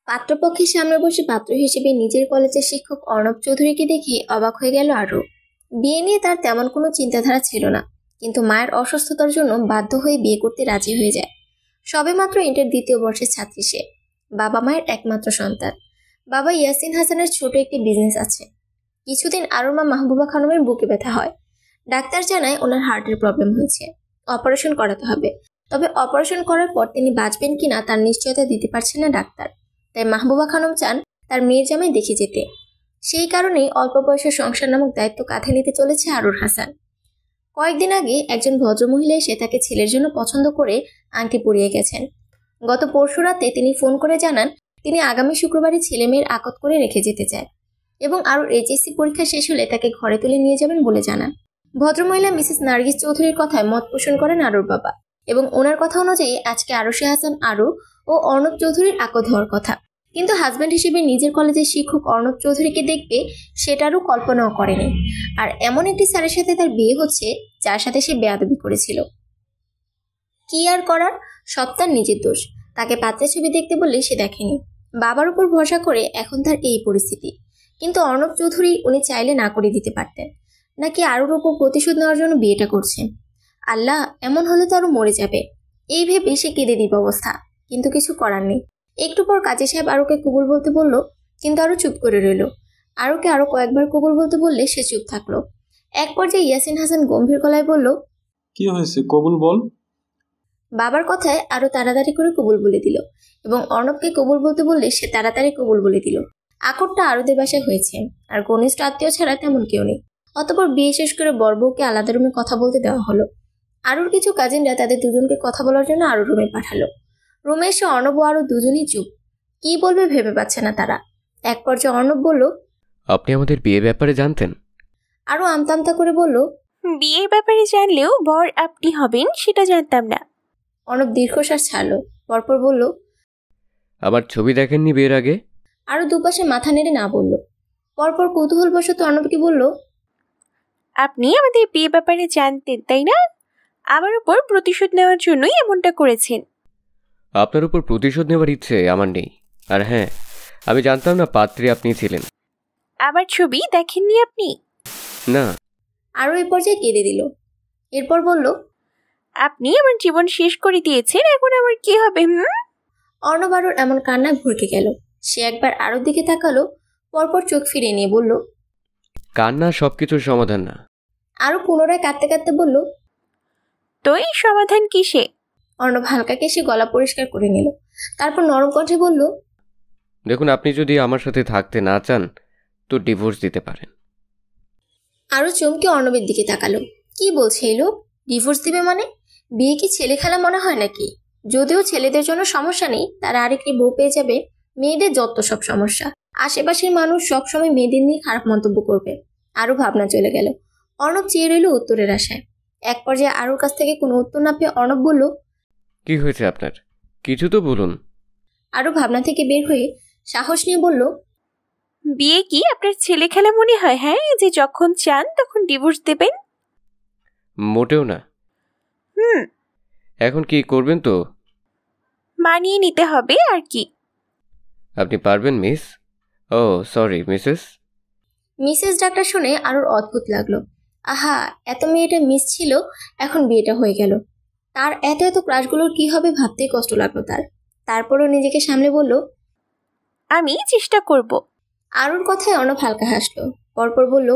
পাত্রপক্ষের সামনে বসে পাত্র হিসেবে নিজের কলেজের শিক্ষক অর্ণব চৌধুরীকে দেখে অবাক হয়ে গেল আরও। বিয়ে নিয়ে তার তেমন কোনো চিন্তাধারা ছিল না, কিন্তু মায়ের অসুস্থতার জন্য বাধ্য হয়ে বিয়ে করতে রাজি হয়ে যায়। সবেমাত্র ইন্টার দ্বিতীয় বর্ষের ছাত্রী সে, বাবা মায়ের একমাত্র সন্তান। বাবা ইয়াসিন হাসানের ছোট একটি বিজনেস আছে। কিছুদিন আরুর মা মাহবুবা খানমের বুকে ব্যথা হয়। ডাক্তার জানায় ওনার হার্টের প্রবলেম হয়েছে, অপারেশন করাতে হবে। তবে অপারেশন করার পর তিনি বাঁচবেন কিনা তার নিশ্চয়তা দিতে পারছেন না ডাক্তার। তাই মাহবুবা খানম চান তার মেয়ের জামাই দেখে যেতে। সেই কারণেই অল্প বয়সের সংসার নামক দায়িত্ব কাঁধে নিতে চলেছে আরুর হাসান। কয়েকদিন আগে একজন ভদ্রমহিলা এসে তাকে ছেলের জন্য পছন্দ করে আংটি পরিয়ে গেছেন। গত পরশু রাতে তিনি ফোন করে জানান তিনি আগামী শুক্রবারই ছেলে মেয়ের আকত করে রেখে যেতে চায় এবং আরুর এইচএসসি পরীক্ষা শেষ হলে তাকে ঘরে তুলে নিয়ে যাবেন বলে জানান। ভদ্রমহিলা মিসেস নার্গিস চৌধুরীর কথায় মত পোষণ করেন আরুর বাবা এবং ওনার কথা অনুযায়ী আজকে আরুষি হাসান আরু ও অর্ণব চৌধুরীর আকত হওয়ার কথা। কিন্তু হাজব্যান্ড হিসেবে নিজের কলেজের শিক্ষক অর্ণব চৌধুরীকে দেখবে সেটারও কল্পনাও করেনি। আর এমন একটি স্যারের সাথে তার বিয়ে হচ্ছে যার সাথে সে বেয়াদবি করেছিল। কি আর করার, সব তার নিজের দোষ। তাকে পাত্রের ছবি দেখতে বললে সে দেখেনি। বাবার উপর ভরসা করে এখন তার এই পরিস্থিতি। কিন্তু অর্ণব চৌধুরী উনি চাইলে না করে দিতে পারতেন, নাকি আরুর উপর প্রতিশোধ নেওয়ার জন্য বিয়েটা করছেন। আল্লাহ, এমন হলে তো আরো মরে যাবে, এই ভেবে সে কেঁদে দিব অবস্থা। কিন্তু কিছু করার নেই। একটু পর কাজী সাহেব আরুকে কবুল বলতে বলল, কিন্তু আরু চুপ করে রইল। আরুকে আরো কয়েকবার কবুল বলতে বললে সে চুপ থাকলো। এক পর্যায়ে ইয়াসিন হাসান গম্ভীর গলায় বলল, কি হয়েছে, কবুল বল। বাবার কথায় আরো তাড়াতাড়ি করে কবুল বলে দিল এবং অর্ণবকে কবুল বলতে বললে সে তাড়াতাড়ি কবুল বলে দিল। আকরটা আরুদের বাসায় হয়েছে, আর ঘনিষ্ঠ আত্মীয় ছাড়া তেমন কেউ নেই। অতঃপর বিয়ে শেষ করে বর বউকে আলাদা রুমে কথা বলতে দেওয়া হলো। আরুর কিছু কাজিনরা তাদের দুজনকে কথা বলার জন্য আরুর রুমে পাঠালো। রুমে এসে অর্ণব ও আরু দুজনই চুপ, কি বলবে ভেবে পাচ্ছে না তারা। এক পর্যায়ে অর্ণব বলল, আপনি আমাদের বিয়ে ব্যাপারে জানতেন? আরু আমতা আমতা করে বলল, বিয়ের ব্যাপারে জানলেও বর আপনি হবেন সেটা জানতাম না। অর্ণব দীর্ঘশ্বাস ছাড়লো, পরপর বলল, আমার ছবি দেখেননি বিয়ের আগে? আরু দুপাশে মাথা নেড়ে না বলল। পরপর কৌতূহলবশত অর্ণবকে বলল, আপনি আমাদের বিয়ে ব্যাপারে জানতেন তাই না? আমার উপর প্রতিশোধ নেওয়ার জন্যই এমনটা করেছেন। আপনার উপর প্রতিশোধ নেওয়ার ইচ্ছে আমার নেই। আর হ্যাঁ, আমি জানতাম না পাত্রী আপনি ছিলেন। আমার ছবি দেখেননি আপনি? না। আরও এই পর্যায়ে কেঁদে দিল। এরপর বলল, আপনি আমার জীবন শেষ করে দিয়েছেন, এখন আমার কি হবে? অর্ণব আরুর এমন কান্না ভরকে গেল। সে একবার আরুর দিকে তাকালো, পরপর চোখ ফিরিয়ে নিয়ে বলল, কান্না সবকিছুর সমাধান না। আরু পুনরায় কাঁদতে কাঁদতে বলল, তো এই সমাধান কিসে? অর্ণব হালকা কেসে গলা পরিষ্কার করে নিল, তারপর নরম কণ্ঠে বলল, দেখুন, আপনি যদি আমার সাথে থাকতে না চান তো ডিভোর্স দিতে পারেন। আরু চমকে অর্ণবের দিকে তাকালো। কি বলছে এই লোক? ডিভোর্স দিবে মানে? বিয়ে কি ছেলে খেলা মনে হয় নাকি? যদিও ছেলেদের জন্য সমস্যা নেই, তারা আরেকটি বউ পেয়ে যাবে। মেয়েদের যত সব সমস্যা। আশেপাশের মানুষ সবসময় মেয়েদের নিয়ে খারাপ মন্তব্য করবে। আরও ভাবনা চলে গেল। অর্ণব চেয়ে রইল উত্তরের আশায়। এক পর্যায়ে আরুর কাছ থেকে কোনো উত্তর না পেয়ে অর্ণব বলল, কি হয়েছে আপনার? কিছু তো বলুন। আরু ভাবনা থেকে বের হয়ে সাহস নিয়ে বলল, বিয়ে কি আপনার ছেলে খেলা মনে হয়? হ্যাঁ, যে যখন চান তখন ডিভোর্স দেবেন? মোটেও না। এখন কি করবেন তো? মানিয়ে নিতে হবে আর কি। আপনি পারবেন মিস? ও সরি মিসেস। মিসেস ডাক্তার শুনে আরুর অদ্ভুত লাগলো। আহা, এত মেয়েটা মিস ছিল, এখন বিয়েটা হয়ে গেল। তার এত এত ক্রাশগুলোর কি হবে ভাবতেই কষ্ট লাগলো তার। তারপরও নিজেকে সামলে বলল, আমি চেষ্টা করব। আরুর কথায় অর্ণব হালকা হাসলো, পরপর বলল,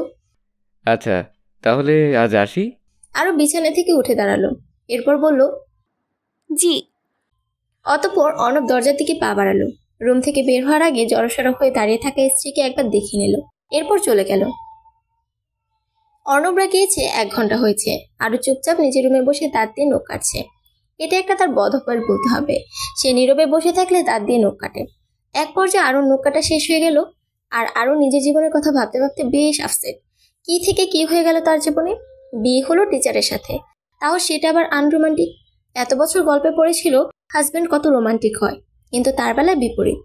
আচ্ছা তাহলে আজ আসি। আরু বিছানা থেকে উঠে দাঁড়ালো, এরপর বলল, জি। অতঃপর অর্ণব দরজার দিকে পা বাড়ালো। রুম থেকে বের হওয়ার আগে জড়সড় হয়ে দাঁড়িয়ে থাকা স্ত্রীকে একবার দেখে নিল, এরপর চলে গেল। অর্ণবরা গিয়েছে 1 ঘন্টা হয়েছে। আরু চুপচাপ নিজের রুমে বসে দাঁত দিয়ে নখ কাটছে। এটা একটা তার বদ অভ্যাস বলতে হবে। সে নীরবে বসে থাকলে দাঁত দিয়ে নখ কাটে। এক পর্যায়ে আরুর নখ কাটা শেষ হয়ে গেল। আর আরু নিজের জীবনের কথা ভাবতে ভাবতে বেশ আপসেট। কি থেকে কি হয়ে গেল তার জীবনে? বিয়ে হলো টিচারের সাথে, তাও সেটা আবার আনরোমান্টিক। এত বছর গল্পে পড়েছিল হাজবেন্ড কত রোমান্টিক হয়, কিন্তু তার বেলায় বিপরীত।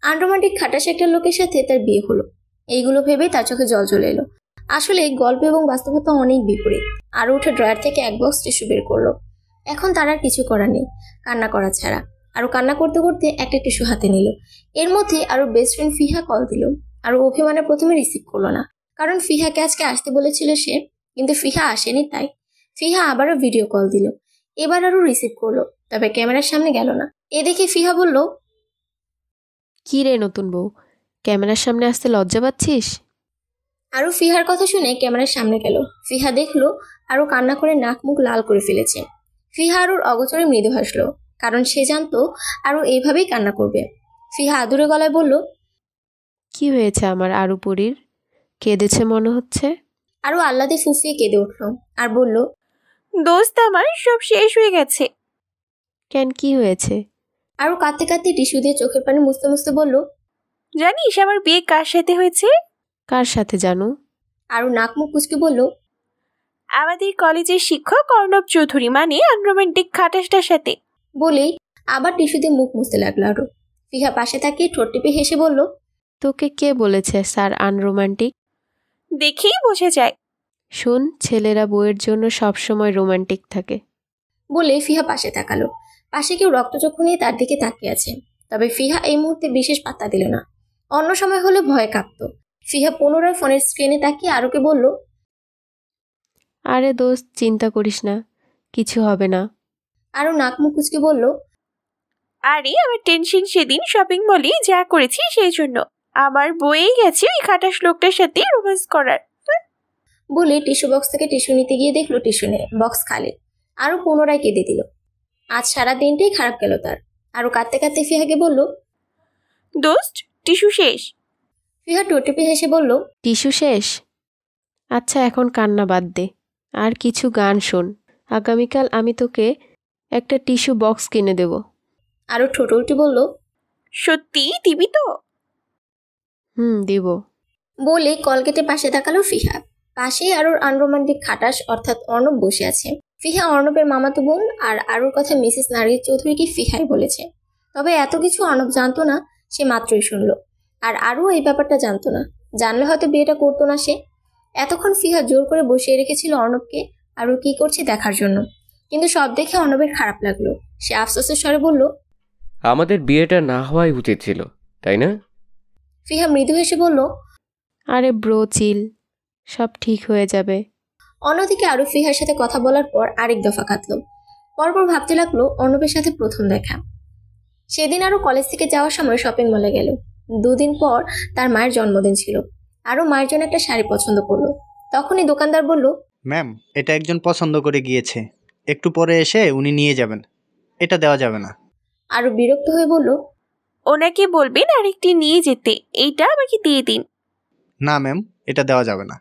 আনরোমান্টিক খাটাস একটা লোকের সাথে তার বিয়ে হলো। এইগুলো ভেবেই তার চোখে জল চলে এলো। আসলে গল্প এবং বাস্তবতা অনেক বিপরীত। আরও উঠে ড্রয়ার থেকে 1 বক্স টিস্যু বের করলো। এখন তার আর কিছু করার নেই, কান্না করা ছাড়া। আরও কান্না করতে করতে একটা টিস্যু হাতে নিল। এর মধ্যে আরও বেস্ট ফ্রেন্ড ফিহা কল দিল। আরও অভিমানে প্রথমে রিসিভ করলো না, কারণ ফিহাকে আজকে আসতে বলেছিল সে, কিন্তু ফিহা আসেনি তাই। ফিহা আবারও ভিডিও কল দিল, এবার আরও রিসিভ করলো, তবে ক্যামেরার সামনে গেল না। এ দেখে ফিহা বলল, কি রে নতুন বউ, ক্যামেরার সামনে আসতে লজ্জা পাচ্ছিস? আরও ফিহার কথা শুনে ক্যামেরার সামনে গেল। ফিহা দেখলো আরও কান্না করে নাক মুখ লাল করে ফেলেছে। ফিহা আরুর অগোচরে মৃদু হাসলো, কারণ সে জানতো আরও এইভাবেই কান্না করবে। ফিহা আদুরে গলায় বলল, কি হয়েছে আমার আরু পরীর? কেঁদেছে মনে হচ্ছে। আরও আহ্লাদে ফুফিয়ে কেঁদে উঠল আর বলল, দোস্ত আমার সব শেষ হয়ে গেছে। কেন, কি হয়েছে? আরও কাঁদতে কাঁদতে টিস্যু দিয়ে চোখের পানি মুছতে মুছতে বলল, জানিস আমার বিয়ে কার সাথে হয়েছে? কার সাথে জানো? আরও নাক মুখ কুচকে বলল, আমাদের কলেজের শিক্ষক অর্ণব চৌধুরী, মানে আনরোমান্টিক খাটাসটার সাথে। বলেই আবার টিস্যু দিয়ে মুখ মুছতে লাগলো আরও। ফিহা পাশে তাকিয়ে ঠোঁট টিপে হেসে বলল, তোকে কে বলেছে স্যার আনরোমান্টিক? দেখেই বোঝা যায়। শোন, ছেলেরা বউয়ের জন্য সবসময় রোমান্টিক থাকে। বলে ফিহা পাশে তাকালো। পাশে কেউ রক্তচক্ষু নিয়ে তার দিকে তাকিয়ে আছে, তবে ফিহা এই মুহূর্তে বিশেষ পাত্তা দিল না। অন্য সময় হলে ভয়ে কাঁপত। ফিহা পুনরায় ফোনের স্ক্রিনে তাকিয়ে আরুকে বলল, আরে দোস্ত, চিন্তা করিস না, কিছু হবে না। আরও নাক মুখ কুচকে বলল, আরে আমার টেনশন সেদিন শপিং মলে যা করেছি সেই জন্য। আমার বয়েই গেছে ওই খাটাস লোকটার সাথে রোম্যান্স করার। বলে টিস্যু বক্স থেকে টিস্যু নিতে গিয়ে দেখলো টিস্যু নেই, বক্স খালি। আরও পুনরায় কেঁদে দিল। আজ সারা দিনটাই খারাপ গেল তার। আরও কাঁদতে কাঁদতে ফিহাকে বলল, দোস্ত টিস্যু শেষ। ফিহা ঠোঁট টিপে হেসে বলল, টিস্যু শেষ? আচ্ছা, এখন কান্না বাদ দে, আর কিছু গান শোন। আগামীকাল আমি তোকে একটা টিস্যু বক্স কিনে দেব। আরও ঠোঁট উল্টে বলল, সত্যি দিবি তো? দিব। বলে কলগেটে পাশে তাকালো ফিহা। পাশেই আরুর আনরোমান্টিক খাটাস অর্থাৎ অর্ণব বসে আছে। ফিহা অর্ণবের মামাতো বোন, আর আরুর কথা মিসেস নার্গিস চৌধুরীকে ফিহাই বলেছে। তবে এত কিছু অর্ণব জানতো না, সে মাত্রই শুনলো। আর আরও এই ব্যাপারটা জানতো না, জানলে হয়তো বিয়েটা করতো না সে। এতক্ষণ ফিহা জোর করে বসিয়ে রেখেছিল অর্ণবকে আরু কি করছে দেখার জন্য, কিন্তু সব দেখে অর্ণবের খারাপ লাগলো। সে আফসোসের স্বরে বলল, আমাদের বিয়েটা না হওয়াই উচিত ছিল, তাই না? ফিহা মৃদু হেসে বলল, আরে ব্রো চিল, সব ঠিক হয়ে যাবে। অন্যদিকে আরু ফিহার সাথে কথা বলার পর আরেক দফা কাটলো। পরপর ভাবতে লাগলো অর্ণবের সাথে প্রথম দেখা। সেদিন আরও কলেজ থেকে যাওয়ার সময় শপিং মলে গেল। 2 দিন পর তার মায়ের জন্মদিন ছিল। আরও মায়ের জন্য একটা শাড়ি পছন্দ করলো। তখনই দোকানদার বলল, ম্যাম, এটা একজন পছন্দ করে গিয়েছে, একটু পরে এসে উনি নিয়ে যাবেন, এটা দেওয়া যাবে না। আরও বিরক্ত হয়ে বলল, ওনাকে বলবেন আরেকটি নিয়ে যেতে, এইটা আমাকে দিয়ে দিন। না ম্যাম, এটা দেওয়া যাবে না।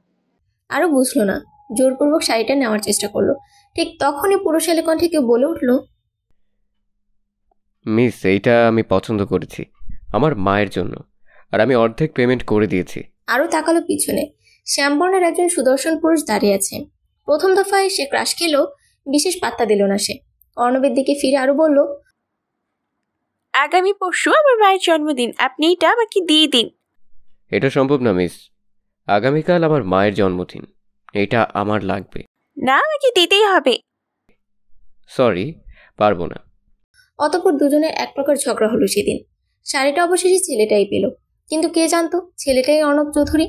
আরও বুঝলো না, জোরপূর্বক শাড়িটা নেওয়ার চেষ্টা করলো। ঠিক তখনই পুরুষালী কণ্ঠে কেউ বলে উঠল, মিস, এইটা আমি পছন্দ করেছি আমার মায়ের জন্য, আর আমি অর্ধেক পেমেন্ট করে দিয়েছি। আরও তাকালো পিছনে। শ্যামবর্ণের একজন সুদর্শন পুরুষ দাঁড়িয়ে আছে। প্রথম দফায় সে ক্রাশ খেলো, বিশেষ পাত্তা দিল না সে। অর্ণবের দিকে ফিরে আরও বলল, আগামী পরশু আমার মায়ের জন্মদিন, আপনি এটা আমাকে দিয়ে দিন। এটা সম্ভব না মিস, আগামীকাল আমার মায়ের জন্মদিন, এটা আমার লাগবে। না, আমাকে দিতেই হবে। সরি, পারবো না। অতঃপর দুজনের এক প্রকার ঝগড়া হলো সেদিন। শাড়িটা অবশেষে ছেলেটাই পেল, কিন্তু কে জানতো ছেলেটাই অর্ণব চৌধুরী।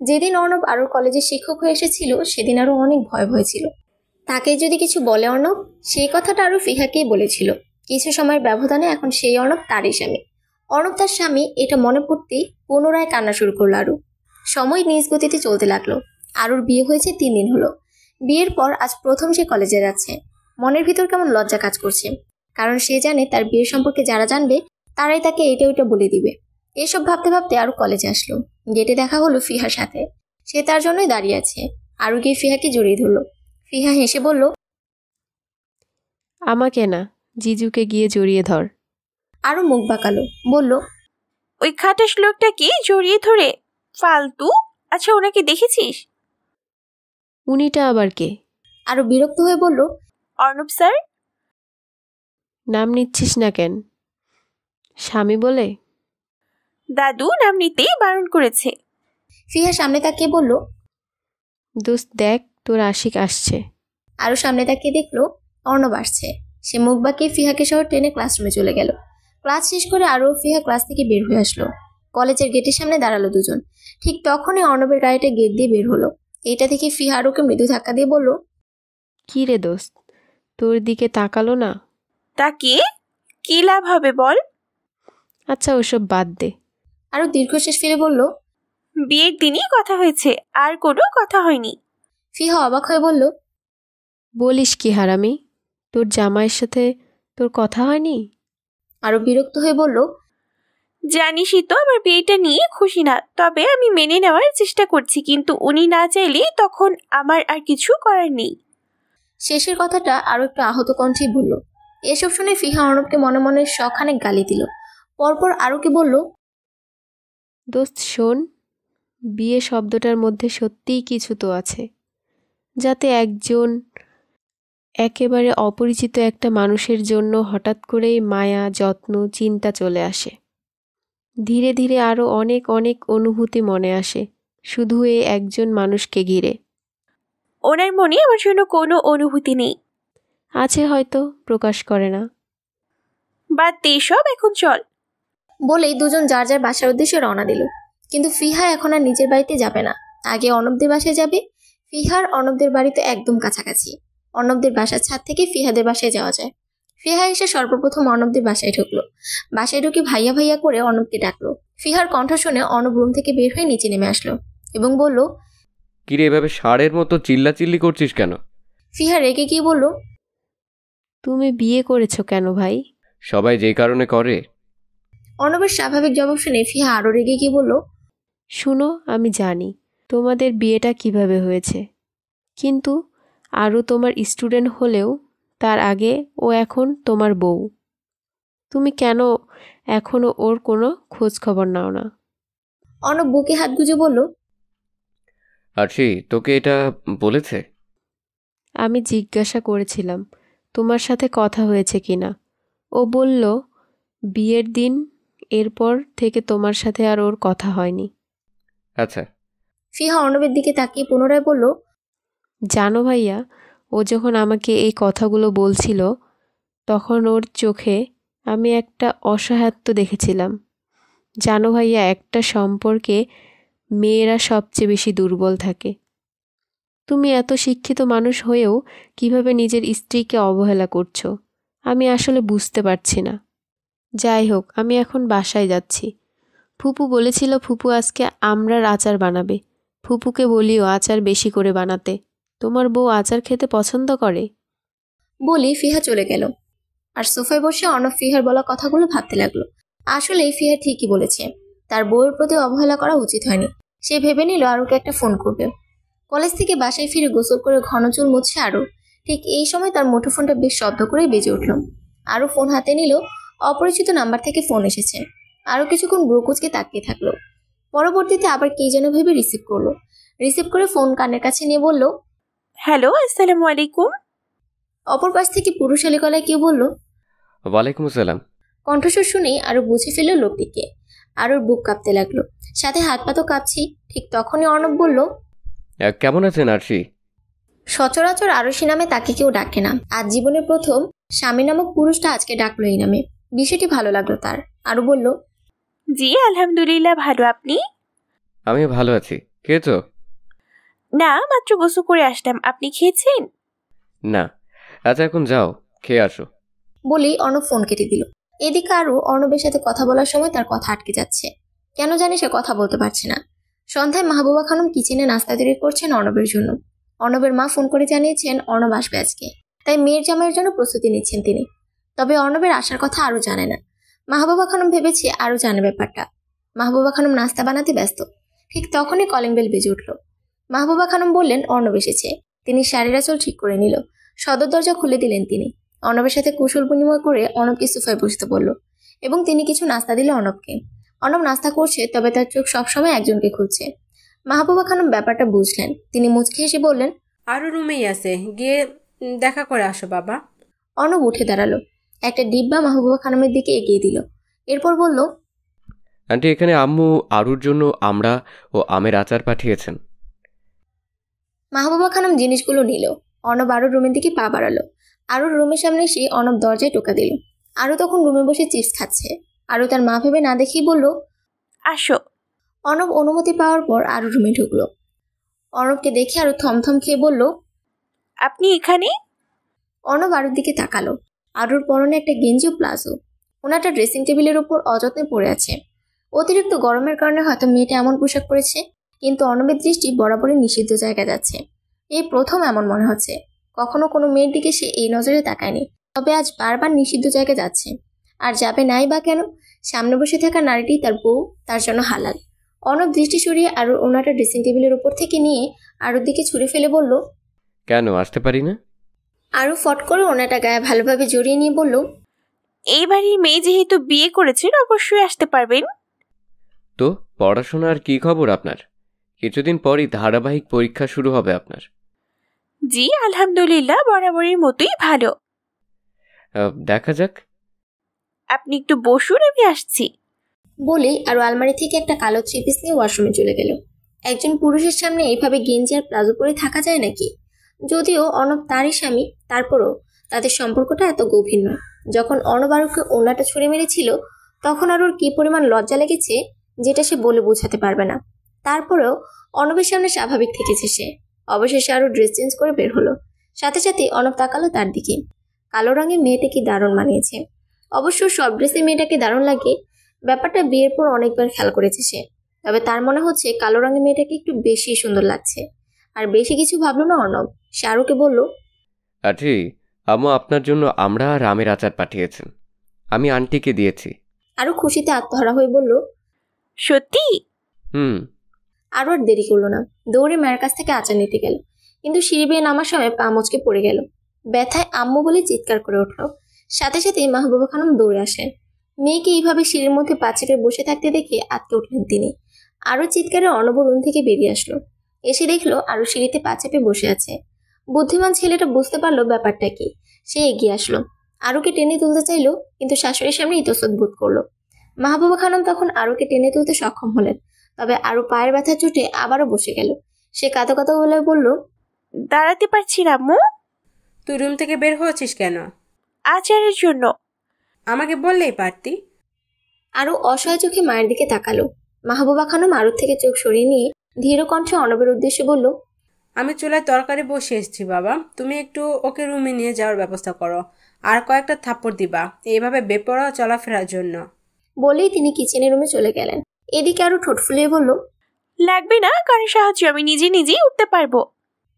যেদিন অর্ণব আরও কলেজের শিক্ষক হয়ে এসেছিল সেদিন আরও অনেক ভয় ছিল। তাকে যদি কিছু বলে অর্ণব, সেই কথাটা আরও ফিহাকেই বলেছিল। কিছু সময়ের ব্যবধানে এখন সেই অর্ণব তারই স্বামী। অর্ণব তার স্বামী এটা মনে পড়তেই পুনরায় কান্না শুরু করলো আরু। সময় নিজ গতিতে চলতে লাগলো। আরুর বিয়ে হয়েছে 3 দিন হলো। বিয়ের পর আজ প্রথম সে কলেজে যাচ্ছে। মনের ভিতর কেমন লজ্জা কাজ করছে, কারণ সে জানে তার বিয়ের সম্পর্কে যারা জানবে তারাই তাকে এটা ওইটা বলে দিবে। এসব ভাবতে ভাবতে আরও কলেজে আসলো। গেটে দেখা হলো ফিহার সাথে। সে তার জন্যই দাঁড়িয়ে আছে। আরও গিয়ে ফিহাকে জড়িয়ে ধরলো। ফিহা হেসে বলল, আমাকে না, জিজুকে গিয়ে জড়িয়ে ধর। আরও মুখ বাঁকালো, বলল, ওই খাটাস লোকটাকে জড়িয়ে ধরে ফালতু। আচ্ছা, ওনাকে দেখেছিস? উনিটা আবার কে? আরও বিরক্ত হয়ে বলল, অর্ণব স্যার। নাম নিচ্ছিস না কেন? স্বামী বলে? দাদু নাম নিতেই বারণ করেছে। ফিহা সামনে তাকিয়ে বলল, দোস্ত দেখ, তোর আশিক আসছে। আরও সামনে তাকিয়ে দেখলো অর্ণব আসছে। সে মুখ বাঁকিয়ে ফিহাকে সহ টেনে ক্লাসরুমে চলে গেল। ক্লাস শেষ করে আরও ফিহা ক্লাস থেকে বের হয়ে আসলো। কলেজের গেটের সামনে দাঁড়ালো দুজন। ঠিক তখনই অর্ণবের গাড়িটা গেট দিয়ে বের হলো। এইটা দেখে ফিহা আরুকে মৃদু ধাক্কা দিয়ে বলল, কি রে দোস্ত, তোর দিকে তাকালো না? তাকে কি লাভ হবে বল? আচ্ছা ওসব বাদ দে। আরও দীর্ঘশ্বাস ফেলে বলল, বিয়ের দিনই কথা হয়েছে, আর কোনো কথা হয়নি। ফিহা অবাক হয়ে বলল, বলিস কি হারামি, তোর জামাইয়ের সাথে তোর কথা হয়নি? আরও বিরক্ত হয়ে বলল, জানিসই তো আমার বিয়েটা নিয়ে খুশি না, তবে আমি মেনে নেওয়ার চেষ্টা করছি, কিন্তু উনি না চাইলে তখন আমার আর কিছু করার নেই। শেষের কথাটা আরও একটু আহত কণ্ঠেই বলল। এসব শুনে ফিহা অর্ণবকে মনে মনে শখানেক গালি দিল। পরপর আরুকে বলল, দোস্ত শোন, বিয়ে শব্দটার মধ্যে সত্যিই কিছু তো আছে, যাতে একজন একেবারে অপরিচিত একটা মানুষের জন্য হঠাৎ করেই মায়া, যত্ন, চিন্তা চলে আসে। ধীরে ধীরে আরও অনেক অনেক অনুভূতি মনে আসে শুধু এই একজন মানুষকে ঘিরে। ওনার মনে আমার জন্য কোনো অনুভূতি নেই। আছে হয়তো, প্রকাশ করে না। বাদ দে সব, এখন চল। বলেই দুজন যার যার বাসার উদ্দেশ্যে রওনা দিল। কিন্তু ফিহা এখন আর নিজের বাড়িতে যাবে না, আগে অর্ণবদের বাসায় যাবে। ফিহার অর্ণবদের বাড়ি তো একদম কাছাকাছি। অর্ণবদের বাসার ছাদ থেকে ফিহাদের বাসায় যাওয়া যায়। ফিহা এসে সর্বপ্রথম অর্ণবদের বাসায় ঢুকলো। বাসায় ঢুকে ভাইয়া ভাইয়া করে অর্ণবকে ডাকলো। ফিহার কণ্ঠ শুনে অর্ণব রুম থেকে বের হয়ে নিচে নেমে আসলো এবং বলল, কিরে এভাবে ষাঁড়ের মতো চিল্লাচিল্লি করছিস কেন? ফিহা রেগে গিয়ে বলল, তুমি বিয়ে করেছো কেন ভাই? সবাই যে কারণে করে। অর্ণবের স্বাভাবিক জবাব শুনে ফিহা আরও রেগে গিয়ে বলল, শুনো, আমি জানি তোমাদের বিয়েটা কিভাবে হয়েছে, কিন্তু আরও তোমার স্টুডেন্ট হলেও তার আগে ও এখন তোমার বউ। তুমি কেন এখনো ওর কোনো খোঁজ খবর নাও না? অর্ণব বুকে হাত গুজে বলল, আরশি তোকে এটা বলেছে? আমি জিজ্ঞাসা করেছিলাম তোমার সাথে কথা হয়েছে কিনা। ও বলল বিয়ের দিন, এরপর থেকে তোমার সাথে আর ওর কথা হয়নি। আচ্ছা। ফিহা অর্ণবের দিকে তাকিয়ে পুনরায় বলল, জানো ভাইয়া, ও যখন আমাকে এই কথাগুলো বলছিল তখন ওর চোখে আমি একটা অসহায়ত্ব দেখেছিলাম। জানো ভাইয়া, একটা সম্পর্কে মেয়েরা সবচেয়ে বেশি দুর্বল থাকে। তুমি এত শিক্ষিত মানুষ হয়েও কিভাবে নিজের স্ত্রীকে অবহেলা করছো, আমি আসলে বুঝতে পারছি না। যাই হোক, আমি এখন বাসায় যাচ্ছি। ফুপু বলেছিল ফুপু আজকে আমড়ার আচার বানাবে। ফুপুকে বলিও আচার বেশি করে বানাতে। তোমার বউ আচার খেতে পছন্দ করে। বলি ফিহা চলে গেল। আর সোফায় বসে অর্ণব ফিহার বলা কথাগুলো ভাবতে লাগলো। আসলে ফিহা ঠিকই বলেছে, তার বউয়ের প্রতি অবহেলা করা উচিত হয়নি। সে ভেবে নিল আরুকে একটা ফোন করবে। কলেজ থেকে বাসায় ফিরে গোসল করে ঘন চুল মুছছে আরু। ঠিক এই সময় তার মুঠোফোনটা বেশ শব্দ করে বেজে উঠল। আরু ফোন হাতে নিল। অপরিচিত নাম্বার থেকে ফোন এসেছে। আরও কিছুক্ষণ ব্রুকুচকে তাকিয়ে থাকলো। পরবর্তীতে আবার কে যেন ভেবে রিসিভ করলো। রিসিভ করে ফোন কানের কাছে নিয়ে বলল, হ্যালো, আসসালামু আলাইকুম। অপর পাশ থেকে পুরুষালী গলায় কেউ বলল, ওয়ালাইকুম আসসালাম। কণ্ঠস্বর শুনেই আরো বুঝে ফেলল লোকটিকে। আরোর বুক কাঁপতে লাগলো, সাথে হাত পা তো কাঁপছি। ঠিক তখনই অর্ণব বলল, কেমন আছেন আরশি? সচরাচর আরশি নামে তাকে কেউ ডাকে না। আজ জীবনের প্রথম স্বামী নামক পুরুষটা আজকে ডাকলো এই নামে। বিষয়টি ভালো লাগলো তার। আরো বলল, জি আলহামদুলিল্লাহ, ভালো। আপনি? আমি ভালো আছি। খেয়েছো? না, মাত্র গোসল করে আসলাম। আপনি খেয়েছেন? না। আচ্ছা এখন যাও, খেয়ে আসো। বলেই অর্ণব ফোন কেটে দিল। এদিকে আরও অর্ণবের সাথে কথা বলার সময় তার কথা আটকে যাচ্ছে। কেন জানি সে কথা বলতে পারছে না। সন্ধ্যায় মাহবুবা খানম কিচেনে নাস্তা তৈরি করছেন অর্ণবের জন্য। অর্ণবের মা ফোন করে জানিয়েছেন অর্ণব আসবে আজকে, তাই মেয়ের জামাইয়ের জন্য প্রস্তুতি নিচ্ছেন তিনি। তবে অর্ণবের আসার কথা আরও জানে না। মাহবুবা খানম ভেবেছে আরও জানে ব্যাপারটা। মাহবুবা খানম নাস্তা বানাতে ব্যস্ত। ঠিক তখনই কলিং বেল বেজে উঠল। মাহবুবা খানম বললেন অর্ণব এসেছে। তিনি শাড়ির আঁচল ঠিক করে নিল। সদর দরজা খুলে দিলেন তিনি। অর্ণবের সাথে কুশল বিনিময় করে অর্ণবকে সোফায় বসতে বলল এবং তিনি কিছু নাস্তা দিল অর্ণবকে। অর্ণব নাস্তা করছে, তবে তার চোখ সবসময় একজনকে খুঁজছে। মাহবুবা খানম ব্যাপারটা বুঝলেন। তিনি মুচকি হেসে বললেন, আরও রুমেই আছে, গিয়ে দেখা করে আসো বাবা। অর্ণব উঠে দাঁড়ালো। একটা ডিব্বা মাহবুবা খানমের দিকে এগিয়ে দিল। এরপর বলল, আন্টি এখানে আম্মু আরুর জন্য আমরা ও আমের আচার পাঠিয়েছেন। মাহবুবা খানম জিনিসগুলো নিল। অর্ণব আরও রুমের দিকে পা বাড়ালো। আরুর রুমের সামনে এসে অর্ণব দরজায় টোকা দিল। আরু তখন রুমে বসে চিপস খাচ্ছে। আরু তার মা ভেবে না দেখেই বলল, আসো। অর্ণব অনুমতি পাওয়ার পর আরু রুমে ঢুকলো। অর্ণবকে দেখে আরু থমথম খেয়ে বলল, আপনি এখানে? অর্ণব আরুর দিকে তাকালো। আরুর পরনে একটা গেঞ্জি ও প্লাজো। ওনাটা ড্রেসিং টেবিলের উপর অযত্নে পড়ে আছে। অতিরিক্ত গরমের কারণে হয়তো মেয়েটা এমন পোশাক পরেছে, কিন্তু অর্ণবের দৃষ্টি বরাবরই নিষিদ্ধ জায়গায় যাচ্ছে। এই প্রথম এমন মনে হচ্ছে। কখনো কোনো মেয়ের দিকে সে এই নজরে তাকায়নি, তবে আজ বারবার নিষিদ্ধ জায়গায় যাচ্ছে। আর যাবে নাই বা কেন? সামনে বসে থাকা নারীটি তার বউ, তার জন্য হালাল। অর্ণব দৃষ্টি সরিয়ে আরুর ওনাটা ড্রেসিং টেবিলের উপর থেকে নিয়ে আরুর দিকে ছুঁড়ে ফেলে বলল, কেন আসতে পারি না? আরু ফট করে ওনাটা গায়ে ভালোভাবে জড়িয়ে নিয়ে বলল, এই বাড়ির মেয়ে যেহেতু বিয়ে করেছেন অবশ্যই আসতে পারবেন। তো পড়াশোনার কি খবর আপনার? কিছুদিন পরই ধারাবাহিক পরীক্ষা শুরু হবে আপনার। জি আলহামদুলিল্লাহ, বরাবরের মতোই ভালো। দেখা যাক। আপনি একটু বসুন, আমি আসছি। বলেই আরো আলমারি থেকে একটা কালো থ্রি পিস নিয়ে ওয়াশরুমে চলে গেল। একজন পুরুষের সামনে এইভাবে গেঞ্জি আর প্লাজো পরে থাকা যায় নাকি? যদিও অর্ণব তারই স্বামী, তারপরও তাদের সম্পর্কটা এত গভীর নয়। যখন অর্ণব আরুকে ওনাটা ছুঁড়ে মেরেছিল, তখন আরুর কি পরিমাণ লজ্জা লেগেছে যেটা সে বলে বোঝাতে পারবে না। তারপরেও অর্ণবের সামনে স্বাভাবিক থেকেছে সে। অবশেষে আরু ড্রেস চেঞ্জ করে বের হলো। সাথে সাথে অর্ণব তাকালো তার দিকে। কালো রঙের মেয়েটা কি দারুণ মানিয়েছে। অবশ্য সব ড্রেসে মেয়েটাকে দারুণ লাগে, ব্যাপারটা বিয়ের পর অনেকবার খেয়াল করেছে সে। তবে তার মনে হচ্ছে কালো রঙের মেয়েটাকে একটু বেশি সুন্দর লাগছে। আর বেশি কিছু ভাবলো না অর্ণব। সে আরুকে বলল, আচ্ছা, আম্মু আপনার জন্য আমরা আর আমের আচার পাঠিয়েছেন, আমি আন্টিকে দিয়েছি। আরু খুশিতে আত্মহারা হয়ে বলল, সত্যি? আরও আর দেরি করলো না, দৌড়ে মায়ের কাছ থেকে আচার নিতে গেল। কিন্তু সিঁড়ি বেয়ে নামার সময় পা মচকে পড়ে গেল। ব্যথায় আম্মু বলে চিৎকার করে উঠল। সাথে সাথে মাহবুবা খানম দৌড়ে আসেন। মেয়েকে এইভাবে সিঁড়ির মধ্যে পা চেপে বসে থাকতে দেখে আটকে উঠলেন তিনি। আরও চিৎকারে অর্ণব রুম থেকে বেরিয়ে আসলো। এসে দেখলো আরও সিঁড়িতে পা চেপে বসে আছে। বুদ্ধিমান ছেলেটা বুঝতে পারলো ব্যাপারটা কি। সে এগিয়ে আসলো, আরুকে টেনে তুলতে চাইলো, কিন্তু শাশুড়ির সামনে ইতস্তত বোধ করলো। মাহবুবা খানম তখন আরুকে টেনে তুলতে সক্ষম হলেন, তবে আরু পায়ের ব্যথার চোটে আবারও বসে গেল। সে কাঁদো কাঁদো বলে বলল, দাঁড়াতে পারছি না আম্মু। তুই রুম থেকে বের হয়েছিস কেন? আচারের জন্য। আমাকে বললেই পারতি। আরু অসহায় চোখে মায়ের দিকে তাকালো। মাহবুবা খানম আরুর থেকে চোখ সরিয়ে নিয়ে ধীর কণ্ঠে অর্ণবের উদ্দেশ্যে বলল, আমি চুলায় তরকারি বসে এসেছি বাবা, তুমি একটু ওকে রুমে নিয়ে যাওয়ার ব্যবস্থা করো। আর কয়েকটা থাপ্পড় দিবা এইভাবে বেপরোয়া চলাফেরার জন্য। বলেই তিনি কিচেনের রুমে চলে গেলেন। এদিকে আরু ঠোঁট ফুলিয়ে বলল, লাগবে না কারণ সাহায্য, আমি নিজেই উঠতে পারবো।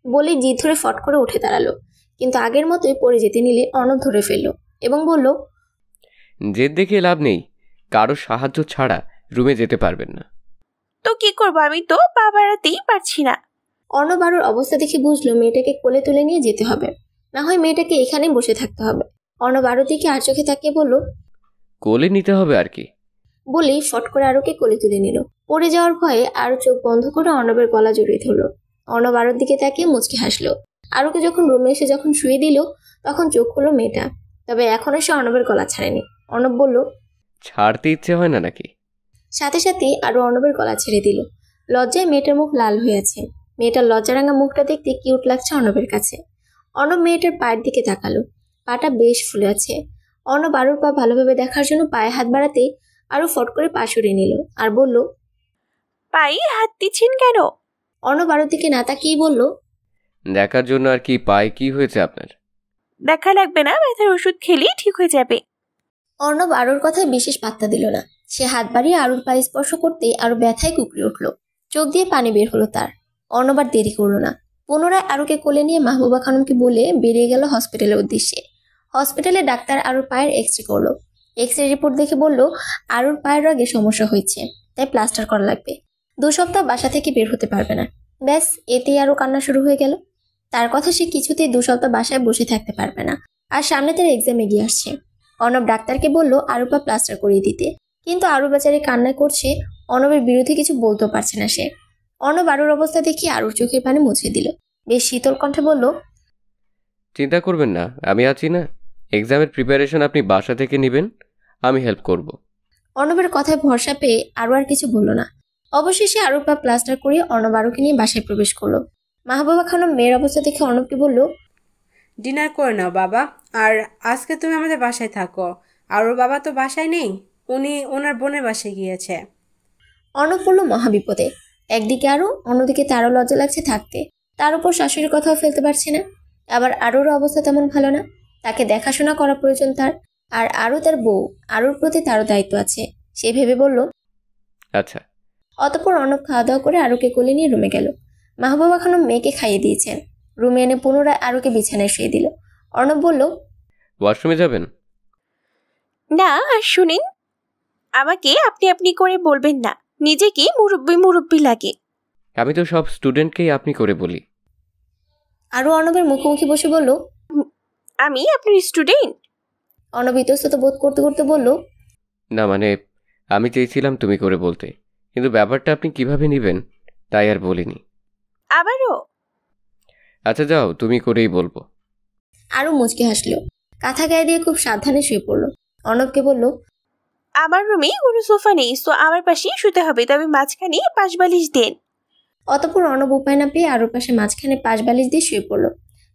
বলেই জিদ ধরে ফট করে উঠে দাঁড়ালো। কিন্তু আগের মতোই পড়ে যেতে নিলে অর্ণব ধরে ফেলল এবং বলল, জেদ দেখে লাভ নেই, কারো সাহায্য ছাড়া রুমে যেতে পারবেন না। তো কি করবো, আমি তো পা বাড়াতেই পারছি না। অর্ণব আরুর অবস্থা দেখে বুঝলো মেয়েটাকে কোলে তুলে নিয়ে যেতে হবে, না হয় মেয়েটাকে এখানেই বসে থাকতে হবে। অর্ণব আরুর দিকে আর চোখে তাকিয়ে বলল, কোলে নিতে হবে আর কি। বলেই ফট করে আরুকে কোলে তুলে নিল। পড়ে যাওয়ার ভয়ে আরু চোখ বন্ধ করে অর্ণবের গলা জড়িয়ে ধরল। অর্ণব আরুর দিকে তাকিয়ে মুচকি হাসলো। আরুকে যখন রুমে এসে যখন শুয়ে দিল, তখন চোখ খুললো মেয়েটা। তবে এখনো সে অর্ণবের গলা ছাড়েনি। অর্ণব বলল, ছাড়তে ইচ্ছে হয় না নাকি? সাথে সাথে আরু অর্ণবের গলা ছেড়ে দিল। লজ্জায় মেয়েটার মুখ লাল হয়ে আছে। মেয়েটার লজ্জারাঙা মুখটা দেখতে কিউট লাগছে অর্ণবের কাছে। অর্ণব মেয়েটার পায়ের দিকে তাকালো। পাটা বেশ ফুলে আছে। অর্ণব আরুর পা ভালোভাবে দেখার জন্য পায়ে হাত বাড়াতেই আরু ফট করে পা সরিয়ে নিল আর বলল, পায়ে হাত দিচ্ছেন কেন? অর্ণব আরুর দিকে না তাকিয়েই বলল, দেখার জন্য আর কি, পায়ে কি হয়েছে আপনার? দেখা লাগবে না, ব্যথার ওষুধ খেলেই ঠিক হয়ে যাবে। অর্ণব আরুর কথায় বিশেষ পাত্তা দিল না। সে হাত বাড়িয়ে আরুর পায়ে স্পর্শ করতেই আরু ব্যথায় কুকড়ে উঠল। চোখ দিয়ে পানি বের হলো তার। অর্ণব আর দেরি করল না। পুনরায় আরুকে কোলে নিয়ে মাহবুবা খানমকে বলে বেরিয়ে গেল হসপিটালের উদ্দেশ্যে। হসপিটালে ডাক্তার আরুর পায়ের এক্সরে করলো। এক্সরে রিপোর্ট দেখে বলল আরুর পায়ের রগে সমস্যা হয়েছে, তাই প্লাস্টার করা লাগবে। 2 সপ্তাহ বাসা থেকে বের হতে পারবে না। ব্যাস, এতেই আরু কান্না শুরু হয়ে গেল। তার কথা সে কিছুতেই 2 সপ্তাহ বাসায় বসে থাকতে পারবে না। আর সামনে তার এক্সাম এগিয়ে আসছে। অর্ণব ডাক্তারকে বলল আরু পা প্লাস্টার করিয়ে দিতে, কিন্তু আরু বেচারি কান্না করছে। অর্ণবের বিরুদ্ধে কিছু বলতেও পারছে না সে। অর্ণব আরুর অবস্থা দেখে আরুর চোখের পানি মুছে দিল। বেশ শীতল কণ্ঠে বলল, চিন্তা করবেন না, আমি আছি না। এক্সামের প্রিপারেশন আপনি বাসা থেকে নেবেন, আমি হেল্প করব। অর্ণবের কথায় ভরসা পেয়ে আরু আর কিছু বলল না। অবশেষে আরুর পা প্লাস্টার করিয়ে অর্ণব আরুকে নিয়ে বাসায় প্রবেশ করলো। মাহবুবা খানম মেয়ের অবস্থা দেখে অর্ণবকে বলল, ডিনার করে নাও বাবা। আর আজকে তুমি আমাদের বাসায় থাকো। আর ওর বাবা তো বাসায় নেই, উনি ওনার বোনের বাসায় গিয়েছে। অর্ণব পড়ল মহাবিপদে। একদিকে আরও, অন্যদিকে তারও লজ্জা লাগছে থাকতে। তার উপর শাশুড়ির কথাও ফেলতে পারছে না। আবার আরুর অবস্থা তেমন ভালো না, তাকে দেখাশোনা করা প্রয়োজন তার। আর আরও তার বউ, আরুর প্রতি তারও দায়িত্ব আছে। সে ভেবে বলল আচ্ছা। অতঃপর অর্ণব খাওয়া দাওয়া করে আরুকে কোলে নিয়ে রুমে গেল। মাহবুবা খানম মেয়েকে খাইয়ে দিয়েছেন। রুমে এনে পুনরায় আরুকে বিছানায় শুয়ে দিল। অর্ণব বলল, ওয়াশরুমে যাবেন? না, আর শুনেন, আমাকে আপনি আপনি করে বলবেন না। নিজেকে মুরব্বি মুরব্বি লাগে। আমি তো সব স্টুডেন্টকেই আপনি করে বলি। আরু অর্ণবের মুখোমুখি বসে বলল, আমি আপনার স্টুডেন্ট? অর্ণব ইতস্তত বোধ করতে করতে বলল, না মানে আমি চেয়েছিলাম তুমি করে বলতে, কিন্তু ব্যাপারটা আপনি কিভাবে নেবেন তাই আর বলিনি। আবারও? আচ্ছা যাও, তুমি করেই বলবো। আরু মুচকে হাসলো। কাঁথা গায়ে দিয়ে খুব সাবধানে শুয়ে পড়ল। অর্ণবকে বলল, আমার রুমে কোনো সোফা নেই, তো আমার পাশেই শুতে হবে, তবে মাঝখানে পাশবালিশ দেন। অতঃপর অর্ণব উপায় না পেয়ে আরুর পাশে মাঝখানে পাশ বালিশ দিয়ে শুয়ে পড়ল।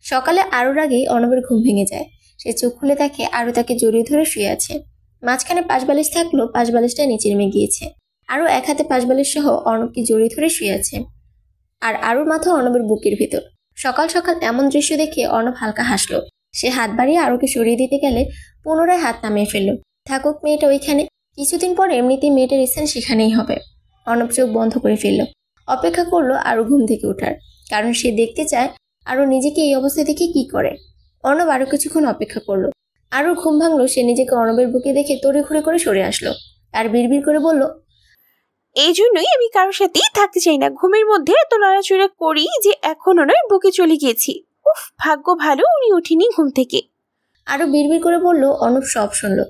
সকালে আরুর আগেই অর্ণবের ঘুম ভেঙে যায়। সে চোখ খুলে দেখে আরু তাকে জড়িয়ে ধরে শুয়ে আছে। মাঝখানে পাশ বালিশ থাকলেও পাশ বালিশটা নিচে নেমে গিয়েছে। আরু এক হাতে পাশ বালিশ সহ অর্ণবকে জড়িয়ে ধরে শুয়ে আছে, আর আরুর মাথা অর্ণবের বুকের ভিতর। সকাল সকাল এমন দৃশ্য দেখে অর্ণব হালকা হাসলো। সে হাত বাড়িয়ে আরুকে সরিয়ে দিতে গেলে পুনরায় হাত নামিয়ে ফেলল। থাকুক মেয়েটা ওইখানে, কিছুদিন পর এমনিতেই মেয়েটার স্থান সেখানেই হবে। অর্ণব চোখ বন্ধ করে ফেলল। অপেক্ষা করলো আরু ঘুম থেকে ওঠার, কারণ সে দেখতে চায় আরু নিজেকে এই অবস্থা থেকে কি করে। অর্ণব আরো কিছুক্ষণ অপেক্ষা করলো। আরু ঘুম ভাঙলো। সে নিজেকে অর্ণবের বুকে দেখে তড়িঘড়ি করে সরে আসলো আর বিড়বিড় করে বলল, এই জন্যই আমি কারোর সাথেই থাকতে চাই না। ঘুমের মধ্যে এত নড়াচড়া করি যে এখন ওনার বুকে চলে গিয়েছি। উফ, ভাগ্য ভালো উনি উঠিনি ঘুম থেকে। আরো বিড়বিড় করে বলল। অর্ণব সব শুনলো।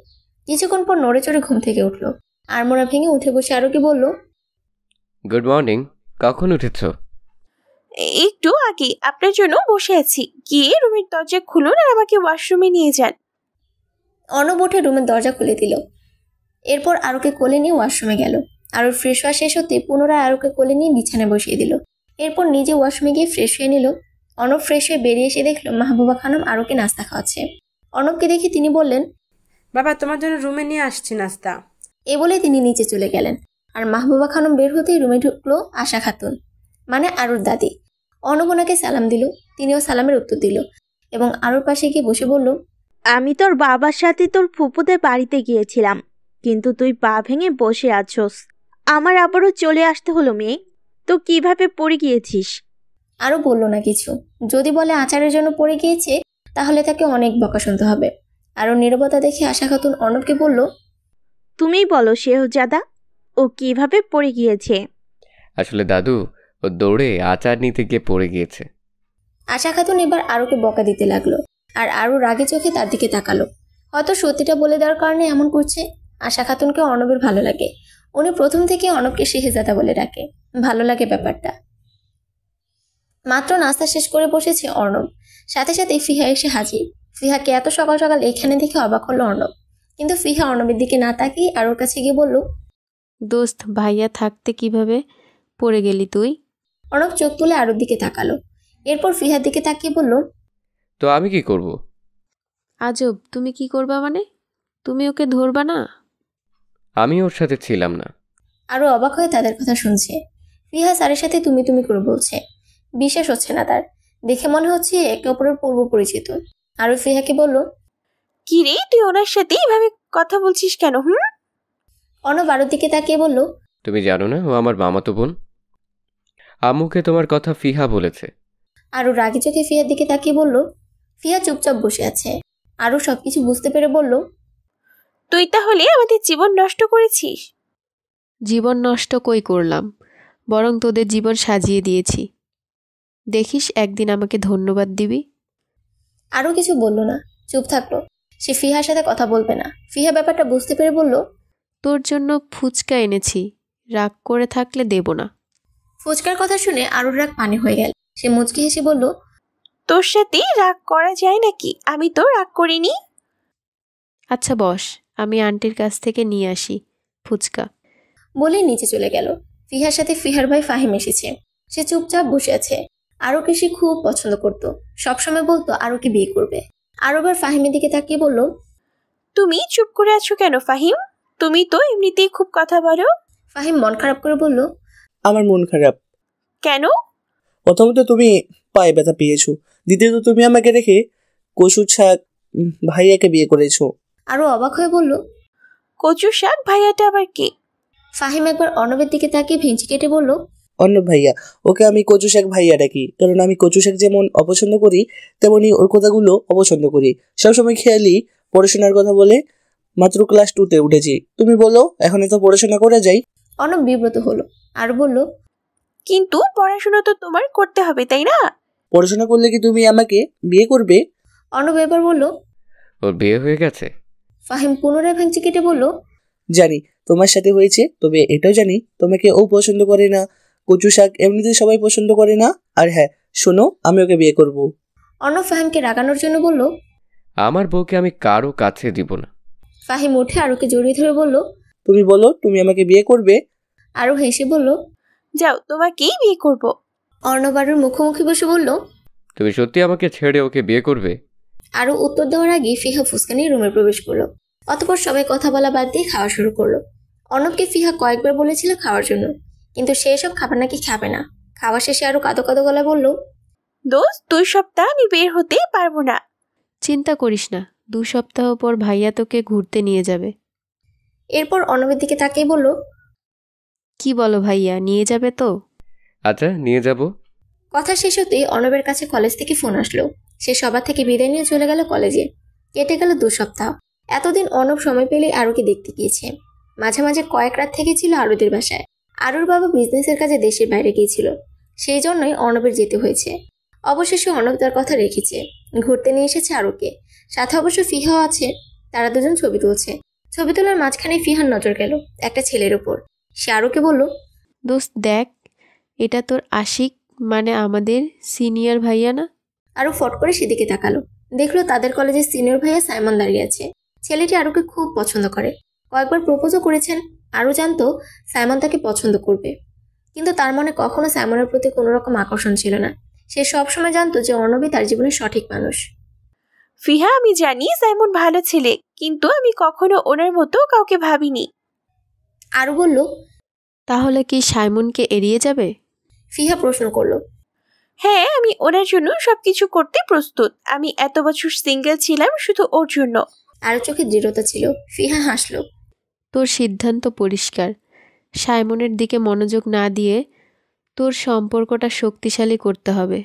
কিছুক্ষণ পর নড়ে চড়ে ঘুম থেকে উঠলো। আড়মোড়া ভেঙে উঠে বসে আরুকে বলল, গুড মর্নিং। কখন উঠেছ? একটু আগে। আপনার জন্য বসে আছি। গিয়ে রুমের দরজা খুলুন আর আমাকে ওয়াশরুমে নিয়ে যান। অর্ণব উঠে রুমের দরজা খুলে দিল। এরপর আরুকে কোলে নিয়ে ওয়াশরুমে গেল। আরুর ফ্রেশ হওয়া শেষ হতে পুনরায় আরুকে কোলে নিয়ে বিছানায় বসিয়ে দিল। এরপর নিজে ওয়াশরুমে গিয়ে ফ্রেশ হয়ে নিল। অর্ণব ফ্রেশ হয়ে বেরিয়ে এসে দেখলো মাহবুবা খানম আরুকে নাস্তা খাওয়াচ্ছে। অর্ণবকে দেখে তিনি বললেন, বাবা, তোমার জন্য রুমে নিয়ে আসছি নাস্তা। এ বলে তিনি নিচে চলে গেলেন। আর মাহবুবা খানম বের হতেই রুমে ঢুকলো আশা খাতুন, মানে আরুর দাদি। অর্ণব ওনাকে সালাম দিল। তিনিও সালামের উত্তর দিল এবং আরুর পাশে গিয়ে বসে বলল, আমি তোর বাবার সাথে তোর ফুপুদের বাড়িতে গিয়েছিলাম, কিন্তু তুই পা ভেঙে বসে আছোস। আমার আবারও চলে আসতে হলো মেয়ে। তো কিভাবে পড়ে গিয়েছিস? আরও বলল না কিছু। যদি বলে আচারের জন্য পড়ে গিয়েছে তাহলে তাকে অনেক বকা শুনতে হবে। আরও নীরবতা দেখে আশা খাতুন অর্ণবকে বলল, তুমিই বলো শেহজাদা, ও কিভাবে পড়ে গিয়েছে? আসলে দাদু, ও দৌড়ে আচার নিতে গিয়ে পড়ে গিয়েছে। আশা খাতুন এবার আরুকে বকা দিতে লাগলো। আর আরও রাগে চোখে তার দিকে তাকালো। হয়তো সত্যিটা বলে দেওয়ার কারণে এমন করছে। আশা খাতুনকে অর্ণবের ভালো লাগে। উনি প্রথম থেকে অর্ণবকে শেহজাদা বলে ডাকে। ভালো লাগে ব্যাপারটা। মাত্র নাস্তা শেষ করে বসেছে অর্ণব। সাথে সাথে ফিহা এসে হাজির। ফিহাকে এত সকাল সকাল এখানে দেখে অবাক হলো অর্ণব। কিন্তু ফিহা অর্ণবের দিকে না তাকিয়ে আরুর কাছে গিয়ে বলল, দোস্ত, ভাইয়া থাকতে কিভাবে পড়ে গেলি তুই? অর্ণব চোখ তুলে আরুর দিকে তাকালো। এরপর ফিহার দিকে তাকিয়ে বলল, তো আমি কি করব? আজব, তুমি কি করবা মানে? তুমি ওকে ধরবা না? আমি ওর সাথে ছিলাম না। আরও অবাক হয়ে তাদের কথা শুনছে। ফিহা স্যারের সাথে তুমি তুমি করে বলছে। বিশ্বাস হচ্ছে না তার। দেখে মনে হচ্ছে একে অপরের পূর্ব পরিচিত। আরও ফিহাকে বলল, কি রে, তুই ওনার সাথে এইভাবে কথা বলছিস কেন? অর্ণব আরুর দিকে তাকিয়ে বলল, তুমি জানো না ও আমার মামাতো বোন? আম্মুকে তোমার কথা ফিহা বলেছে। আরও রাগি চোখে ফিহার দিকে তাকিয়ে বলল। ফিহা চুপচাপ বসে আছে। আরও সবকিছু বুঝতে পেরে বলল, তুই তাহলে আমাদের জীবন নষ্ট করেছিস? জীবন নষ্ট কই করলাম, বরং তোদের জীবন সাজিয়ে দিয়েছি। দেখিস একদিন আমাকে ধন্যবাদ দিবি। আরও কিছু বলল না, চুপ থাকলো। সে ফিহার সাথে কথা বলবে না। ফিহা ব্যাপারটা বুঝতে পেরে বলল, তোর জন্য ফুচকা এনেছি, রাগ করে থাকলে দেব না। ফুচকার কথা শুনে আরুর রাগ পানি হয়ে গেল। সে মুচকি হেসে বলল, তোর সাথে রাগ করা যায় নাকি? আমি তো রাগ করিনি। আচ্ছা বস, আমি আন্টির কাছ থেকে নিয়ে আসি ফুচকা। বলে নিচে চলে গেল। ফিহার সাথে ফিহার ভাই ফাহিম এসেছে। সে চুপচাপ বসে আছে। আরুকে সে খুব পছন্দ করত, সবসময় বলতো আরুকে বিয়ে করবে। আরুবার ফাহিমের দিকে তাকিয়ে বলল, তুমি চুপ করে আছো কেন ফাহিম? তুমি তো এমনিতেই খুব কথা বলো। ফাহিম মন খারাপ করে বলল, আমার মন খারাপ। কেন? প্রথমত তুমি পায়ে ব্যথা পেয়েছো, দ্বিতীয়ত তুমি আমাকে রেখে কচু শাক ভাইয়াকে বিয়ে করেছো। আরু অবাক হয়ে বলল, কচু শাক ভাইয়াটা আবার কে? ফাহিম একবার অর্ণবের দিকে তাকিয়ে ভেঙচি কেটে বলল, অর্ণব ভাইয়া, ওকে আমি কচু শাক ভাইয়া ডাকি, কারণ আমি কচু শাক যেমন অপছন্দ করি তেমনি ওর কথাগুলো অপছন্দ করি। সবসময় খেয়ালি পড়াশোনার কথা বলে। মাত্র ক্লাস 2-তে উঠেছি, তুমি বলো এখন এত পড়াশোনা করে যাই। অর্ণব বিব্রত হলো। আরু বলল, কিন্তু পড়াশোনা তো তোমার করতে হবে তাই না? পড়াশোনা করলে কি তুমি আমাকে বিয়ে করবে? অর্ণব এবার বলল, ওর বিয়ে হয়ে গেছে। ফাহিম পুনরায় ভেঙচি কেটে বলল, জানি তোমার সাথে হয়েছে, তবে এটাও জানি তোমাকে ও পছন্দ করে না। কচু শাক এমনিতে সবাই পছন্দ করে না। আর হ্যাঁ শোনো, আমি ওকে বিয়ে করব। অর্ণব ফাহিমকে রাগানোর জন্য বলল, আমার বউকে আমি কারো কাছে দিব না। ফাহিম উঠে আরুকে জড়িয়ে ধরে বলল, তুমি বলো তুমি আমাকে বিয়ে করবে? আরু হেসে বলল, যাও, তোমাকেই বিয়ে করব। অর্ণব আরুর মুখোমুখি বসে বলল, তুমি সত্যি আমাকে ছেড়ে ওকে বিয়ে করবে? আরু উত্তর দেওয়ার আগে ফিহা ফুসকা নিয়ে রুমে প্রবেশ করলো। অতঃপর সবাই কথা বলা বাদ দিয়ে খাওয়া শুরু করলো। অর্ণবকে ফিহা কয়েকবার বলেছিল খাওয়ার জন্য, কিন্তু সে সব খাবার নাকি খাবে না। খাওয়া শেষে আরো কাঁদো কাঁদো গলায় বলল, দোস্ত 2 সপ্তাহ আমি বের হতে পারবো না। চিন্তা করিস না, 2 সপ্তাহ পর ভাইয়া তোকে ঘুরতে নিয়ে যাবে। এরপর অর্ণবের দিকে তাকিয়ে বলল, কি বলো ভাইয়া, নিয়ে যাবে তো? আচ্ছা, নিয়ে যাব। কথা শেষ হতেই অর্ণবের কাছে কলেজ থেকে ফোন আসলো। সে সবার থেকে বিদায় নিয়ে চলে গেল কলেজে। কেটে গেল 2 সপ্তাহ। এতদিন অর্ণব সময় পেলেই আরুকে দেখতে গিয়েছে। মাঝে মাঝে কয়েক রাত থেকে ছিল আরুদের বাসায়। আরুর বাবা বিজনেসের কাজে দেশের বাইরে গিয়েছিল, সেই জন্যই অর্ণবের যেতে হয়েছে। অবশেষে অর্ণব তার কথা রেখেছে, ঘুরতে নিয়ে এসেছে আরুকে। সাথে অবশ্য ফিহাও আছে। তারা দুজন ছবি তুলছে। ছবি তোলার মাঝখানে ফিহার নজর গেল একটা ছেলের উপর। সে আরুকে বলল, দোস্ত দেখ, এটা তোর আশিক, মানে আমাদের সিনিয়র ভাইয়া না? আরু ফট করে সেদিকে তাকালো। দেখলো তাদের কলেজের সিনিয়র ভাইয়া সাইমন দাঁড়িয়ে আছে। ছেলেটি আরুকে খুব পছন্দ করে, কয়েকবার প্রপোজও করেছেন। আরু জানতো সাইমন তাকে পছন্দ করবে, কিন্তু তার মনে কখনো সাইমনের প্রতি কোনো রকম আকর্ষণ ছিল না। সে সবসময় জানতো যে অর্ণবই তার জীবনের সঠিক মানুষ। ফিহা, আমি জানি সাইমন ভালো ছেলে, কিন্তু আমি কখনো ওনার মতো কাউকে ভাবিনি। আরু বলল, তাহলে কি সাইমনকে এড়িয়ে যাবে? ফিহা প্রশ্ন করলো। হ্যাঁ, আমি ওনার জন্য সবকিছু করতে প্রস্তুত। আমি এত বছর সিঙ্গেল ছিলাম শুধু ওর জন্য। আরু চোখে দৃঢ়তা ছিল। ফিহা হাসলো। তোর সিদ্ধান্ত পরিষ্কার। সাইমনের দিকে মনোযোগ না দিয়ে তোর সম্পর্কটা শক্তিশালী করতে হবে।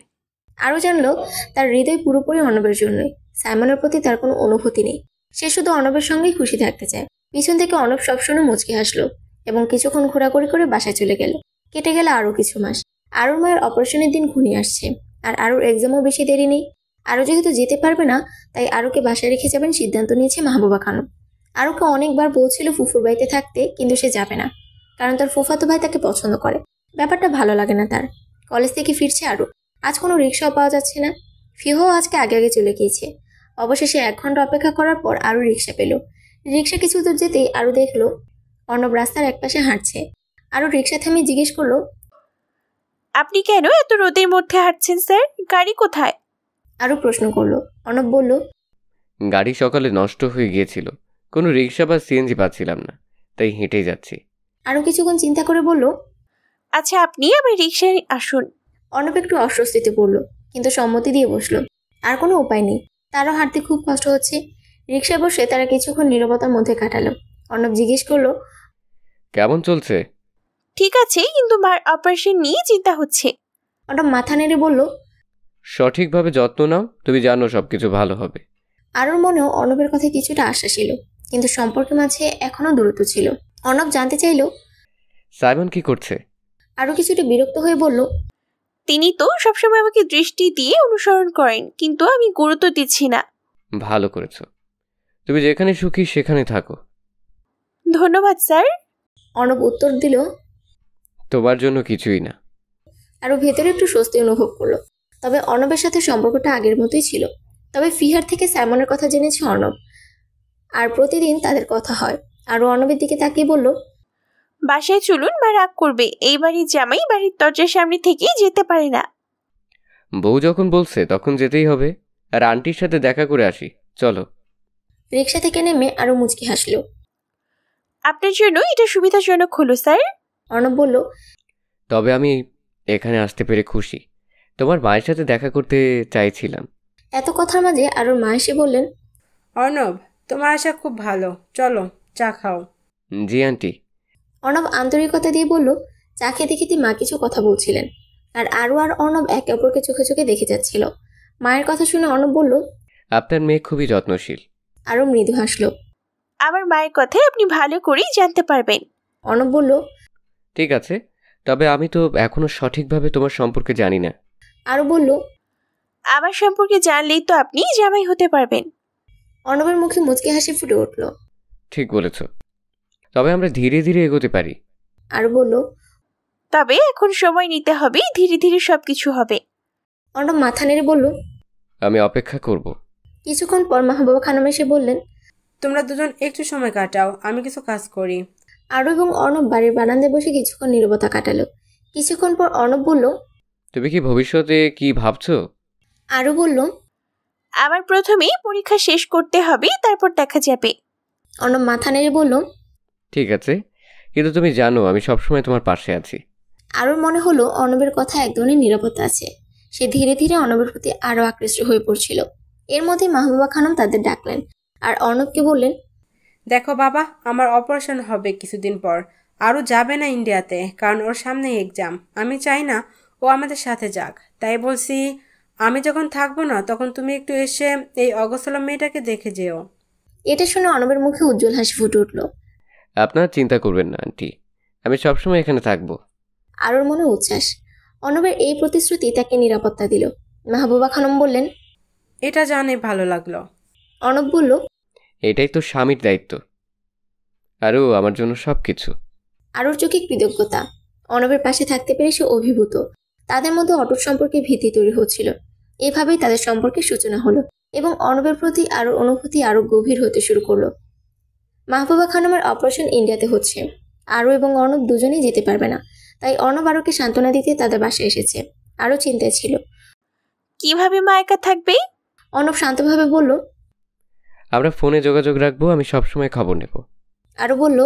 আরও জানলো তার হৃদয় পুরোপুরি অর্ণবের জন্যই। সাইমনের প্রতি তার কোনো অনুভূতি নেই। সে শুধু অর্ণবের সঙ্গেই খুশি থাকতে চায়। পিছন থেকে অর্ণব সবসময় মুচকি হাসলো এবং কিছুক্ষণ ঘোরাঘুরি করে বাসায় চলে গেল। কেটে গেল আরও কিছু মাস। আরুর মায়ের অপারেশনের দিন ঘনিয়ে আসছে, আর আরুর এক্সামও বেশি দেরি নেই। আরও যেহেতু যেতে পারবে না, তাই আরুকে বাসায় রেখে যাবেন সিদ্ধান্ত নিয়েছে মাহবুবা খানম। আরুকে অনেকবার বলছিল ফুফুর বাড়িতে থাকতে, কিন্তু সে যাবে না, কারণ তার ফুফাতো ভাই তাকে পছন্দ করে। ব্যাপারটা ভালো লাগে না তার। কলেজ থেকে ফিরছে আরু। আজ কোনো রিক্সাও পাওয়া যাচ্ছে না। ফিহো আজকে আগে আগে চলে গিয়েছে। অবশেষে 1 ঘন্টা অপেক্ষা করার পর আরু রিক্সা পেল। রিক্সা কিছু দূর যেতেই আরু দেখলো অর্ণব রাস্তার একপাশে হাঁটছে। আরু রিক্সা থামিয়ে জিজ্ঞেস করলো, আপনি কেন এত রোদের মধ্যে হাঁটছেন স্যার? গাড়ি কোথায়? আরু প্রশ্ন করলো। অর্ণব বলল, গাড়ি সকালে নষ্ট হয়ে গিয়েছিল, কোনো রিক্সা বা সিএনজি পাচ্ছিলাম না, তাই হেঁটেই যাচ্ছি। আরু কিছুক্ষণ চিন্তা করে বলল, আচ্ছা, আপনি আমার রিক্সায় আসুন। অর্ণব একটু অস্বস্তিতে পড়ল, কিন্তু সম্মতি দিয়ে বসলো। আর কোনো উপায় নেই, তারও হাঁটতে খুব কষ্ট হচ্ছে। রিক্সায় বসে তারা কিছুক্ষণ নীরবতার মধ্যে কাটালো। অর্ণব জিজ্ঞেস করলো, কেমন চলছে? ঠিক আছে, কিন্তু মার অপারেশন নিয়ে চিন্তা হচ্ছে। অর্ণব মাথা নেড়ে বলল, সঠিকভাবে যত্ন নাও, তুমি জানো সবকিছু ভালো হবে। আরুর মনেও অর্ণবের কথা কিছুটা আশা ছিল, কিন্তু সম্পর্কের মাঝে এখনো দূরত্ব ছিল। অর্ণব জানতে চাইল, সাইমন কি করছে? আরও কিছুটা বিরক্ত হয়ে বলল, তিনি তো সবসময় আমাকে দৃষ্টি দিয়ে অনুসরণ করেন, কিন্তু আমি গুরুত্ব দিচ্ছি না। ভালো করেছো, তুমি যেখানে সুখী সেখানে থাকো। ধন্যবাদ স্যার। অর্ণব উত্তর দিল। তোমার জন্য কিছুই না। আরও ভেতরে একটু স্বস্তি অনুভব করলো। তবে অর্ণবের সাথে সম্পর্কটা আগের মতোই ছিল। তবে ফিহার থেকে সাইমনের কথা জেনেছে অর্ণব, আর প্রতিদিন তাদের কথা হয়। আরও অর্ণবের দিকে তাকিয়ে বলল, বাসায় চলুন, মা রাগ করবে। এই বাড়ির জামাই বাড়ির দরজার সামনে থেকে যেতে পারে না। বউ যখন বলছে তখন যেতেই হবে। আর আন্টির সাথে দেখা করে আসি, চলো। রিক্সা থেকে নেমে আরও মুচকি হাসল। আপনার জন্য এটা সুবিধাজনক হলো স্যার। অর্ণব বলল, তবে আমি এখানে আসতে পেরে খুশি। তোমার মায়ের সাথে দেখা করতে চাইছিলাম। এত কথার মাঝে আরুর মা এসে বললেন, অর্ণব, তোমার আশা খুব ভালো, চলো চা খাও। জি আন্টি। অর্ণব আন্তরিকতা দিয়ে বলল। চা খেতে খেতে মা কিছু কথা বলছিলেন, আর আরু আর অর্ণব একে অপরকে চোখে চোখে দেখে যাচ্ছিল। মায়ের কথা শুনে অর্ণব বলল, আপনার মেয়ে খুবই যত্নশীল। আরও মৃদু হাসল। আমার মায়ের কথাই আপনি ভালো করেই জানতে পারবেন। অর্ণব বলল, ঠিক আছে, তবে আমি তো এখনো সঠিকভাবে তোমার সম্পর্কে জানি না। আরও বলল, আমার সম্পর্কে জানলেই তো আপনি জামাই হতে পারবেন। অর্ণবের মুখে মুচকি হাসি ফুটে উঠল। ঠিক বলেছ, তবে আমরা ধীরে ধীরে এগোতে পারি। আরও বলল, তবে এখন সময় নিতে হবে, ধীরে ধীরে সবকিছু হবে। অর্ণব মাথা নেড়ে বলল, আমি অপেক্ষা করব। কিছুক্ষণ পর মাহবুবা খানম এসে বললেন, তোমরা দুজন একটু সময় কাটাও, আমি কিছু কাজ করি। আরু এবং অর্ণব বাড়ির বারান্দায় বসে কিছুক্ষণ নীরবতা কাটালো। কিছুক্ষণ পর অর্ণব বলল, তুমি কি ভবিষ্যতে কি ভাবছো? আরু বলল, আমার প্রথমেই পরীক্ষা শেষ করতে হবে, তারপর দেখা যাবে। অর্ণব মাথা নেড়ে বলল, ঠিক আছে, কিন্তু তুমি জানো আমি সবসময় তোমার পাশে আছি। আরুর মনে হলো অর্ণবের কথা এক ধরনের নিরাপত্তা আছে। সে ধীরে ধীরে অর্ণবের প্রতি আরো আকৃষ্ট হয়ে পড়ছিল। এর মধ্যে মাহবুবা খানম তাদের ডাকলেন আর অর্ণবকে বললেন, দেখো বাবা, আমার অপারেশন হবে কিছুদিন পর। আরও যাবে না ইন্ডিয়াতে, কারণ ওর সামনেই এক্সাম। আমি চাই না ও আমাদের সাথে যাক, তাই বলছি আমি যখন থাকবো না তখন তুমি একটু এসে এই অগোছালো মেয়েটাকে দেখে যেও। এটা শুনে অর্ণবের মুখে উজ্জ্বল হাসি ফুটে উঠল। আপনারা চিন্তা করবেন না আন্টি, আমি সবসময় এখানে থাকবো। আরুর মনে উচ্ছ্বাস। অর্ণবের এই প্রতিশ্রুতি তাকে নিরাপত্তা দিল। মাহবুবা খানম বললেন, এটা জানে ভালো লাগলো। অর্ণব বলল, এটাই তো স্বামীর দায়িত্ব, আরও আমার জন্য সব কিছু। আরুর চোখে কৃতজ্ঞতা। অর্ণবের পাশে থাকতে পেরে সে অভিভূত। তাদের মধ্যে অটুট সম্পর্কে ভীতি তৈরি হচ্ছিল। এভাবেই তাদের সম্পর্কের সূচনা হলো এবং অর্ণবের প্রতি আরুর অনুভূতি আরো গভীর হতে শুরু করলো। মাহবুবা খানমের অপারেশন ইন্ডিয়াতে হচ্ছে। আরু এবং অর্ণব দুজনেই যেতে পারবে না, তাই অর্ণব আরুকে সান্ত্বনা দিতে তাদের বাসায় এসেছে। আরও চিন্তায় ছিল, কিভাবে মা একা থাকবে? অর্ণব শান্তভাবে বলল, আমরা ফোনে যোগাযোগ রাখবো, আমি সবসময় খবর নেব। আরু বলল,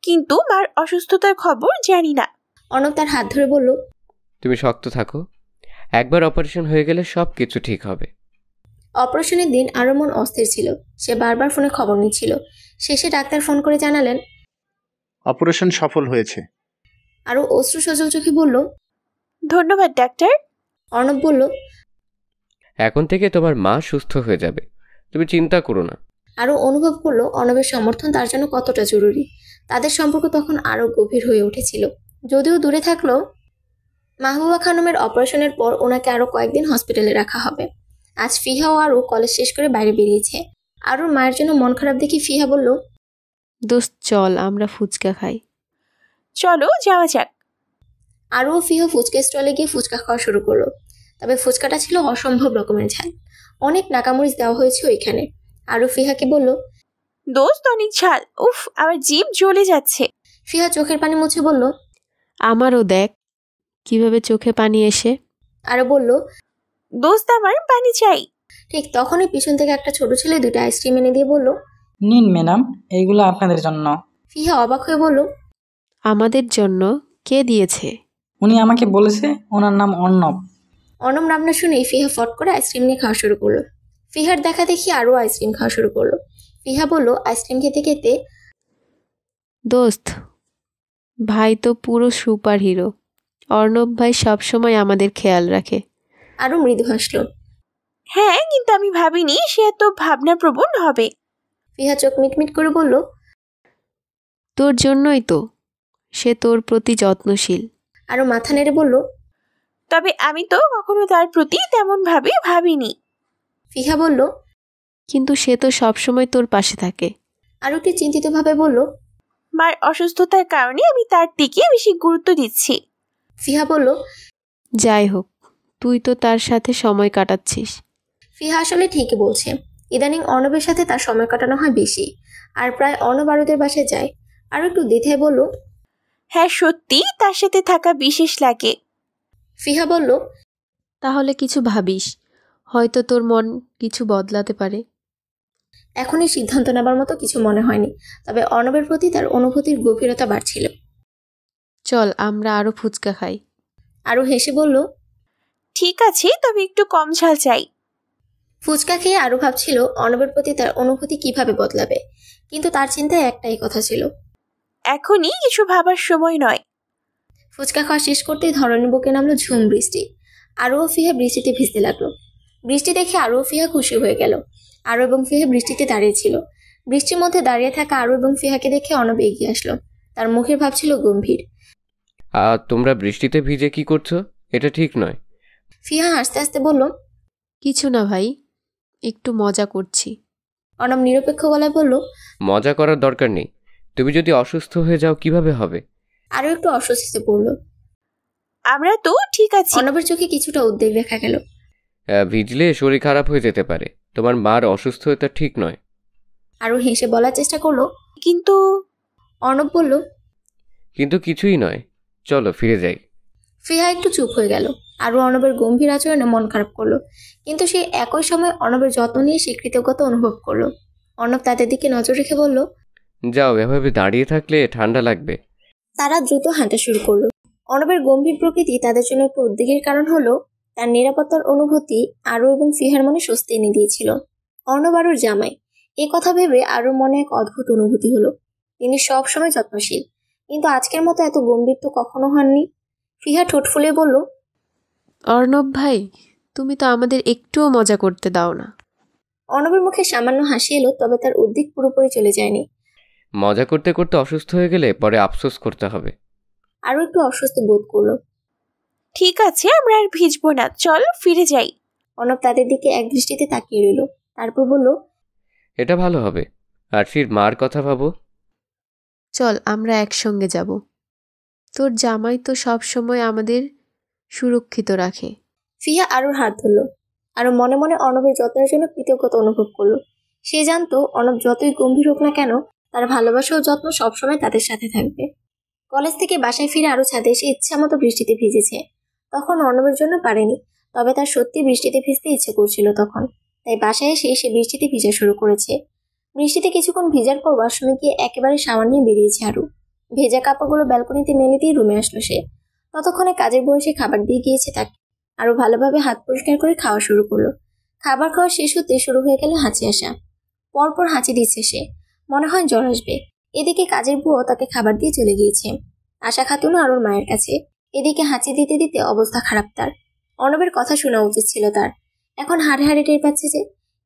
কিন্তু মার অসুস্থতার খবর জানি না। অর্ণব তার হাত ধরে বলল, তুমি শক্ত থাকো, একবার অপারেশন হয়ে গেলে সব কিছু ঠিক হবে। অপারেশনের দিন আরও মন অস্থির ছিল। সে বারবার ফোনে খবর নিচ্ছিল। শেষে ডাক্তার ফোন করে জানালেন, অপারেশন সফল হয়েছে। আরও অশ্রু সজল চোখে বলল, ধন্যবাদ ডাক্তার। অর্ণব বলল, এখন থেকে তোমার মা সুস্থ হয়ে যাবে, তুমি চিন্তা করো না। আরও অনুভব করলো অর্ণবের সমর্থন তার জন্য কতটা জরুরি। তাদের সম্পর্ক তখন আরও গভীর হয়ে উঠেছিল। যদিও দূরে থাকলেও মাহবুবা খানমের অপারেশনের পর ওনাকে আরও কয়েকদিন হসপিটালে রাখা হবে। আজ ফিহা ও আরও কলেজ শেষ করে বাইরে বেরিয়েছে। আরুর মায়ের জন্য মন খারাপ দেখে ফিহা বলল, দোস্ত চল আমরা ফুচকা খাই। চলো যাওয়া যাক। আরও ফিহা ফুচকা স্টলে গিয়ে ফুচকা খাওয়া শুরু করলো। তবে ফুচকাটা ছিল অসম্ভব রকমের ঝাল। অনেক নাকামরিচ দেওয়া হয়েছে ওইখানে। আরও ফিহাকে বলল, দোস্ত অনেক ঝাল, উফ আমার জিভ জ্বলে যাচ্ছে। ফিহা চোখের পানি মুছে বলল, আমারও দেখ কিভাবে চোখে পানি এসে। আরও বলল, দোস্ত আমার পানি চাই। ঠিক তখনই পিছন থেকে একটা ছোট ছেলে দুটো আইসক্রিম এনে দিয়ে বলল, নিন ম্যাডাম, এইগুলো আপনাদের জন্য। ফিহা অবাক হয়ে বলল, আমাদের জন্য? কে দিয়েছে? উনি আমাকে বলেছে ওনার নাম অর্ণব। অর্ণব নামটা শুনেই ফিহা ফট করে আইসক্রিম নিয়ে খাওয়া শুরু করলো। ফিহার দেখা দেখি আরও আইসক্রিম খাওয়া শুরু করলো। ফিহা বলল আইসক্রিম খেতে খেতে, দোস্ত ভাই তো পুরো সুপার হিরো। অর্ণব ভাই সবসময় আমাদের খেয়াল রাখে। আরও মৃদু হাসল। হ্যাঁ, কিন্তু আমি ভাবিনি সে এত ভাবনাপ্রবণ হবে। ফিহা চোখ মিটমিট করে বলল, তোর জন্যই তো সে তোর প্রতি যত্নশীল। আরও মাথা নেড়ে বলল, তবে আমি তো কখনো তার প্রতি তেমন ভাবে ভাবিনি। ফিহা বলল, কিন্তু সে তো সবসময় তোর পাশে থাকে। আরও একটু চিন্তিতভাবে বলল, মার অসুস্থতার কারণে আমি তার দিকে বেশি গুরুত্ব দিচ্ছি। ফিহা বলল, যাই হোক তুই তো তার সাথে সময় কাটাচ্ছিস। ফিহা আসলে ঠিকই বলছে। ইদানিং অর্ণবের সাথে তার সময় কাটানো হয় বেশি, আর প্রায় অর্ণব আরুদের বাসায় যায়। আরও একটু দ্বিধায় বলল, হ্যাঁ সত্যি তার সাথে থাকা বিশেষ লাগে। ফিহা বলল, তাহলে কিছু ভাবিস, হয়তো তোর মন কিছু বদলাতে পারে। এখন এই সিদ্ধান্ত নেবার মতো কিছু মনে হয়নি, তবে অর্ণবের প্রতি তার অনুভূতির গভীরতা বাড়ছিল। চল আমরা আরো ফুচকা খাই। আরও হেসে বলল, ঠিক আছে, তবে একটু কম ঝাল চাই। ফুচকা খেয়ে আরও ভাবছিল অর্ণবের প্রতি তার অনুভূতি কিভাবে বদলাবে, কিন্তু তার চিন্তায় একটাই কথা ছিল, এখনই কিছু ভাবার সময় নয়। ফুচকা খাওয়া শেষ করতেই ধরনের বুকে নামলো ঝুম বৃষ্টি। আরও ও ফিহা বৃষ্টিতে ভিজতে লাগলো। বৃষ্টি দেখে আরও ফিহা খুশি হয়ে গেল। আরও এবং ফিহা বৃষ্টিতে দাঁড়িয়েছিল। বৃষ্টির মধ্যে দাঁড়িয়ে থাকা আরও এবং ফিহাকে দেখে অর্ণব এগিয়ে আসলো। তার মুখের ভাব ছিল গম্ভীর। তোমরা বৃষ্টিতে ভিজে কি করছো? এটা ঠিক নয়। ফিহা হাসতে হাসতে বলল, কিছু না ভাই, একটু মজা করছি। অর্ণব নিরপেক্ষ গলায় বলল, মজা করার দরকার নেই। তুমি যদি অসুস্থ হয়ে যাও কিভাবে হবে? আরও একটু অস্বস্তিতে পড়ল। আমরা তো ঠিক আছি। অর্ণবের চোখে কিছুটা উদ্বেগ দেখা গেল। ভিজলে শরীর খারাপ হয়ে যেতে পারে। তোমার মার অসুস্থ হয়ে ঠিক নয়। আরও হেসে বলার চেষ্টা করলো, কিন্তু অর্ণব বলল, কিন্তু কিছুই নয়, চলো ফিরে যাই। ফিহা একটু চুপ হয়ে গেল। আরও অর্ণবের গম্ভীর আচরণে মন খারাপ করলো, কিন্তু সে একই সময় অর্ণবের যত্ন নিয়ে সে কৃতজ্ঞতা অনুভব করলো। অর্ণব তাদের দিকে নজর রেখে বলল, যাও, এভাবে দাঁড়িয়ে থাকলে ঠান্ডা লাগবে। তারা দ্রুত হাঁটা শুরু করলো। অর্ণবের গম্ভীর প্রকৃতি তাদের জন্য একটু উদ্বেগের কারণ হলো তার নিরাপত্তার অনুভূতি আরও এবং ফিহার মনে স্বস্তি এনে দিয়েছিল। অর্ণব আরুর জামাই, এ কথা ভেবে আরুর মনে এক অদ্ভুত অনুভূতি হলো। তিনি সব সময় যত্নশীল, কিন্তু আজকের মতো এত গম্ভীর তো কখনো হননি। ফিহা ঠোঁট ফুলে বলল, অর্ণব ভাই, তুমি তো আমাদের একটুও মজা করতে দাও না। অর্ণবের মুখে সামান্য হাসি এলো, তবে তার উদ্বেগ পুরোপুরি চলে যায়নি। মজা করতে করতে অসুস্থ হয়ে গেলে পরে আফসোস করতে হবে। আরও একটু অস্বস্তি বোধ করলো। ঠিক আছে, আমরা আর ভিজবো না, চল ফিরে যাই। অর্ণব তাদের দিকে এক দৃষ্টিতে তাকিয়ে রইল, তারপর বলল, এটা ভালো হবে। আরশির মার কথা ভাবো। চল আমরা একসঙ্গে যাব। তোর জামাই তো সব সময় আমাদের সুরক্ষিত রাখে। ফিহা আরুর হাত ধরল। আরও মনে মনে অর্ণবের যত্নের জন্য কৃতজ্ঞতা অনুভব করলো। সে জানতো অর্ণব যতই গম্ভীর হোক না কেন, তার ভালোবাসা ও যত্ন সবসময় তাদের সাথে থাকবে। কলেজ থেকে বাসায় ফিরে আরও ছাদে এসে ইচ্ছা মতো বৃষ্টিতে ভিজেছে। তখন অর্ণবের জন্য পারেনি, তবে তার সত্যি বৃষ্টিতে ভিজতে ইচ্ছে করছিল তখন, তাই বাসায় এসে সে বৃষ্টিতে ভিজা শুরু করেছে। বৃষ্টিতে কিছুক্ষণ ভিজার পর ওয়াশরুমে গিয়ে একেবারে সাবান নিয়ে বেরিয়েছে আরু। ভেজা কাপড়গুলো ব্যালকনিতে মেলে দিয়ে রুমে আসলো সে। ততক্ষণে কাজের বয়সে খাবার দিয়ে গিয়েছে তাকে। আরো ভালোভাবে হাত পরিষ্কার করে খাওয়া শুরু করলো। খাবার খাওয়া শেষ হতে শুরু হয়ে গেল হাঁচি আসা। পরপর হাঁচি দিচ্ছে সে, মনে হয় জ্বর আসবে। এদিকে কাজের বুয়ো তাকে খাবার দিয়ে চলে গিয়েছে। আশা খাতুনও আরোর মায়ের কাছে। এদিকে হাঁচি দিতে দিতে অবস্থা খারাপ তার। অর্ণবের কথা শোনা উচিত ছিল তার। এখন হাড়ে হাড়ে টের পাচ্ছে যে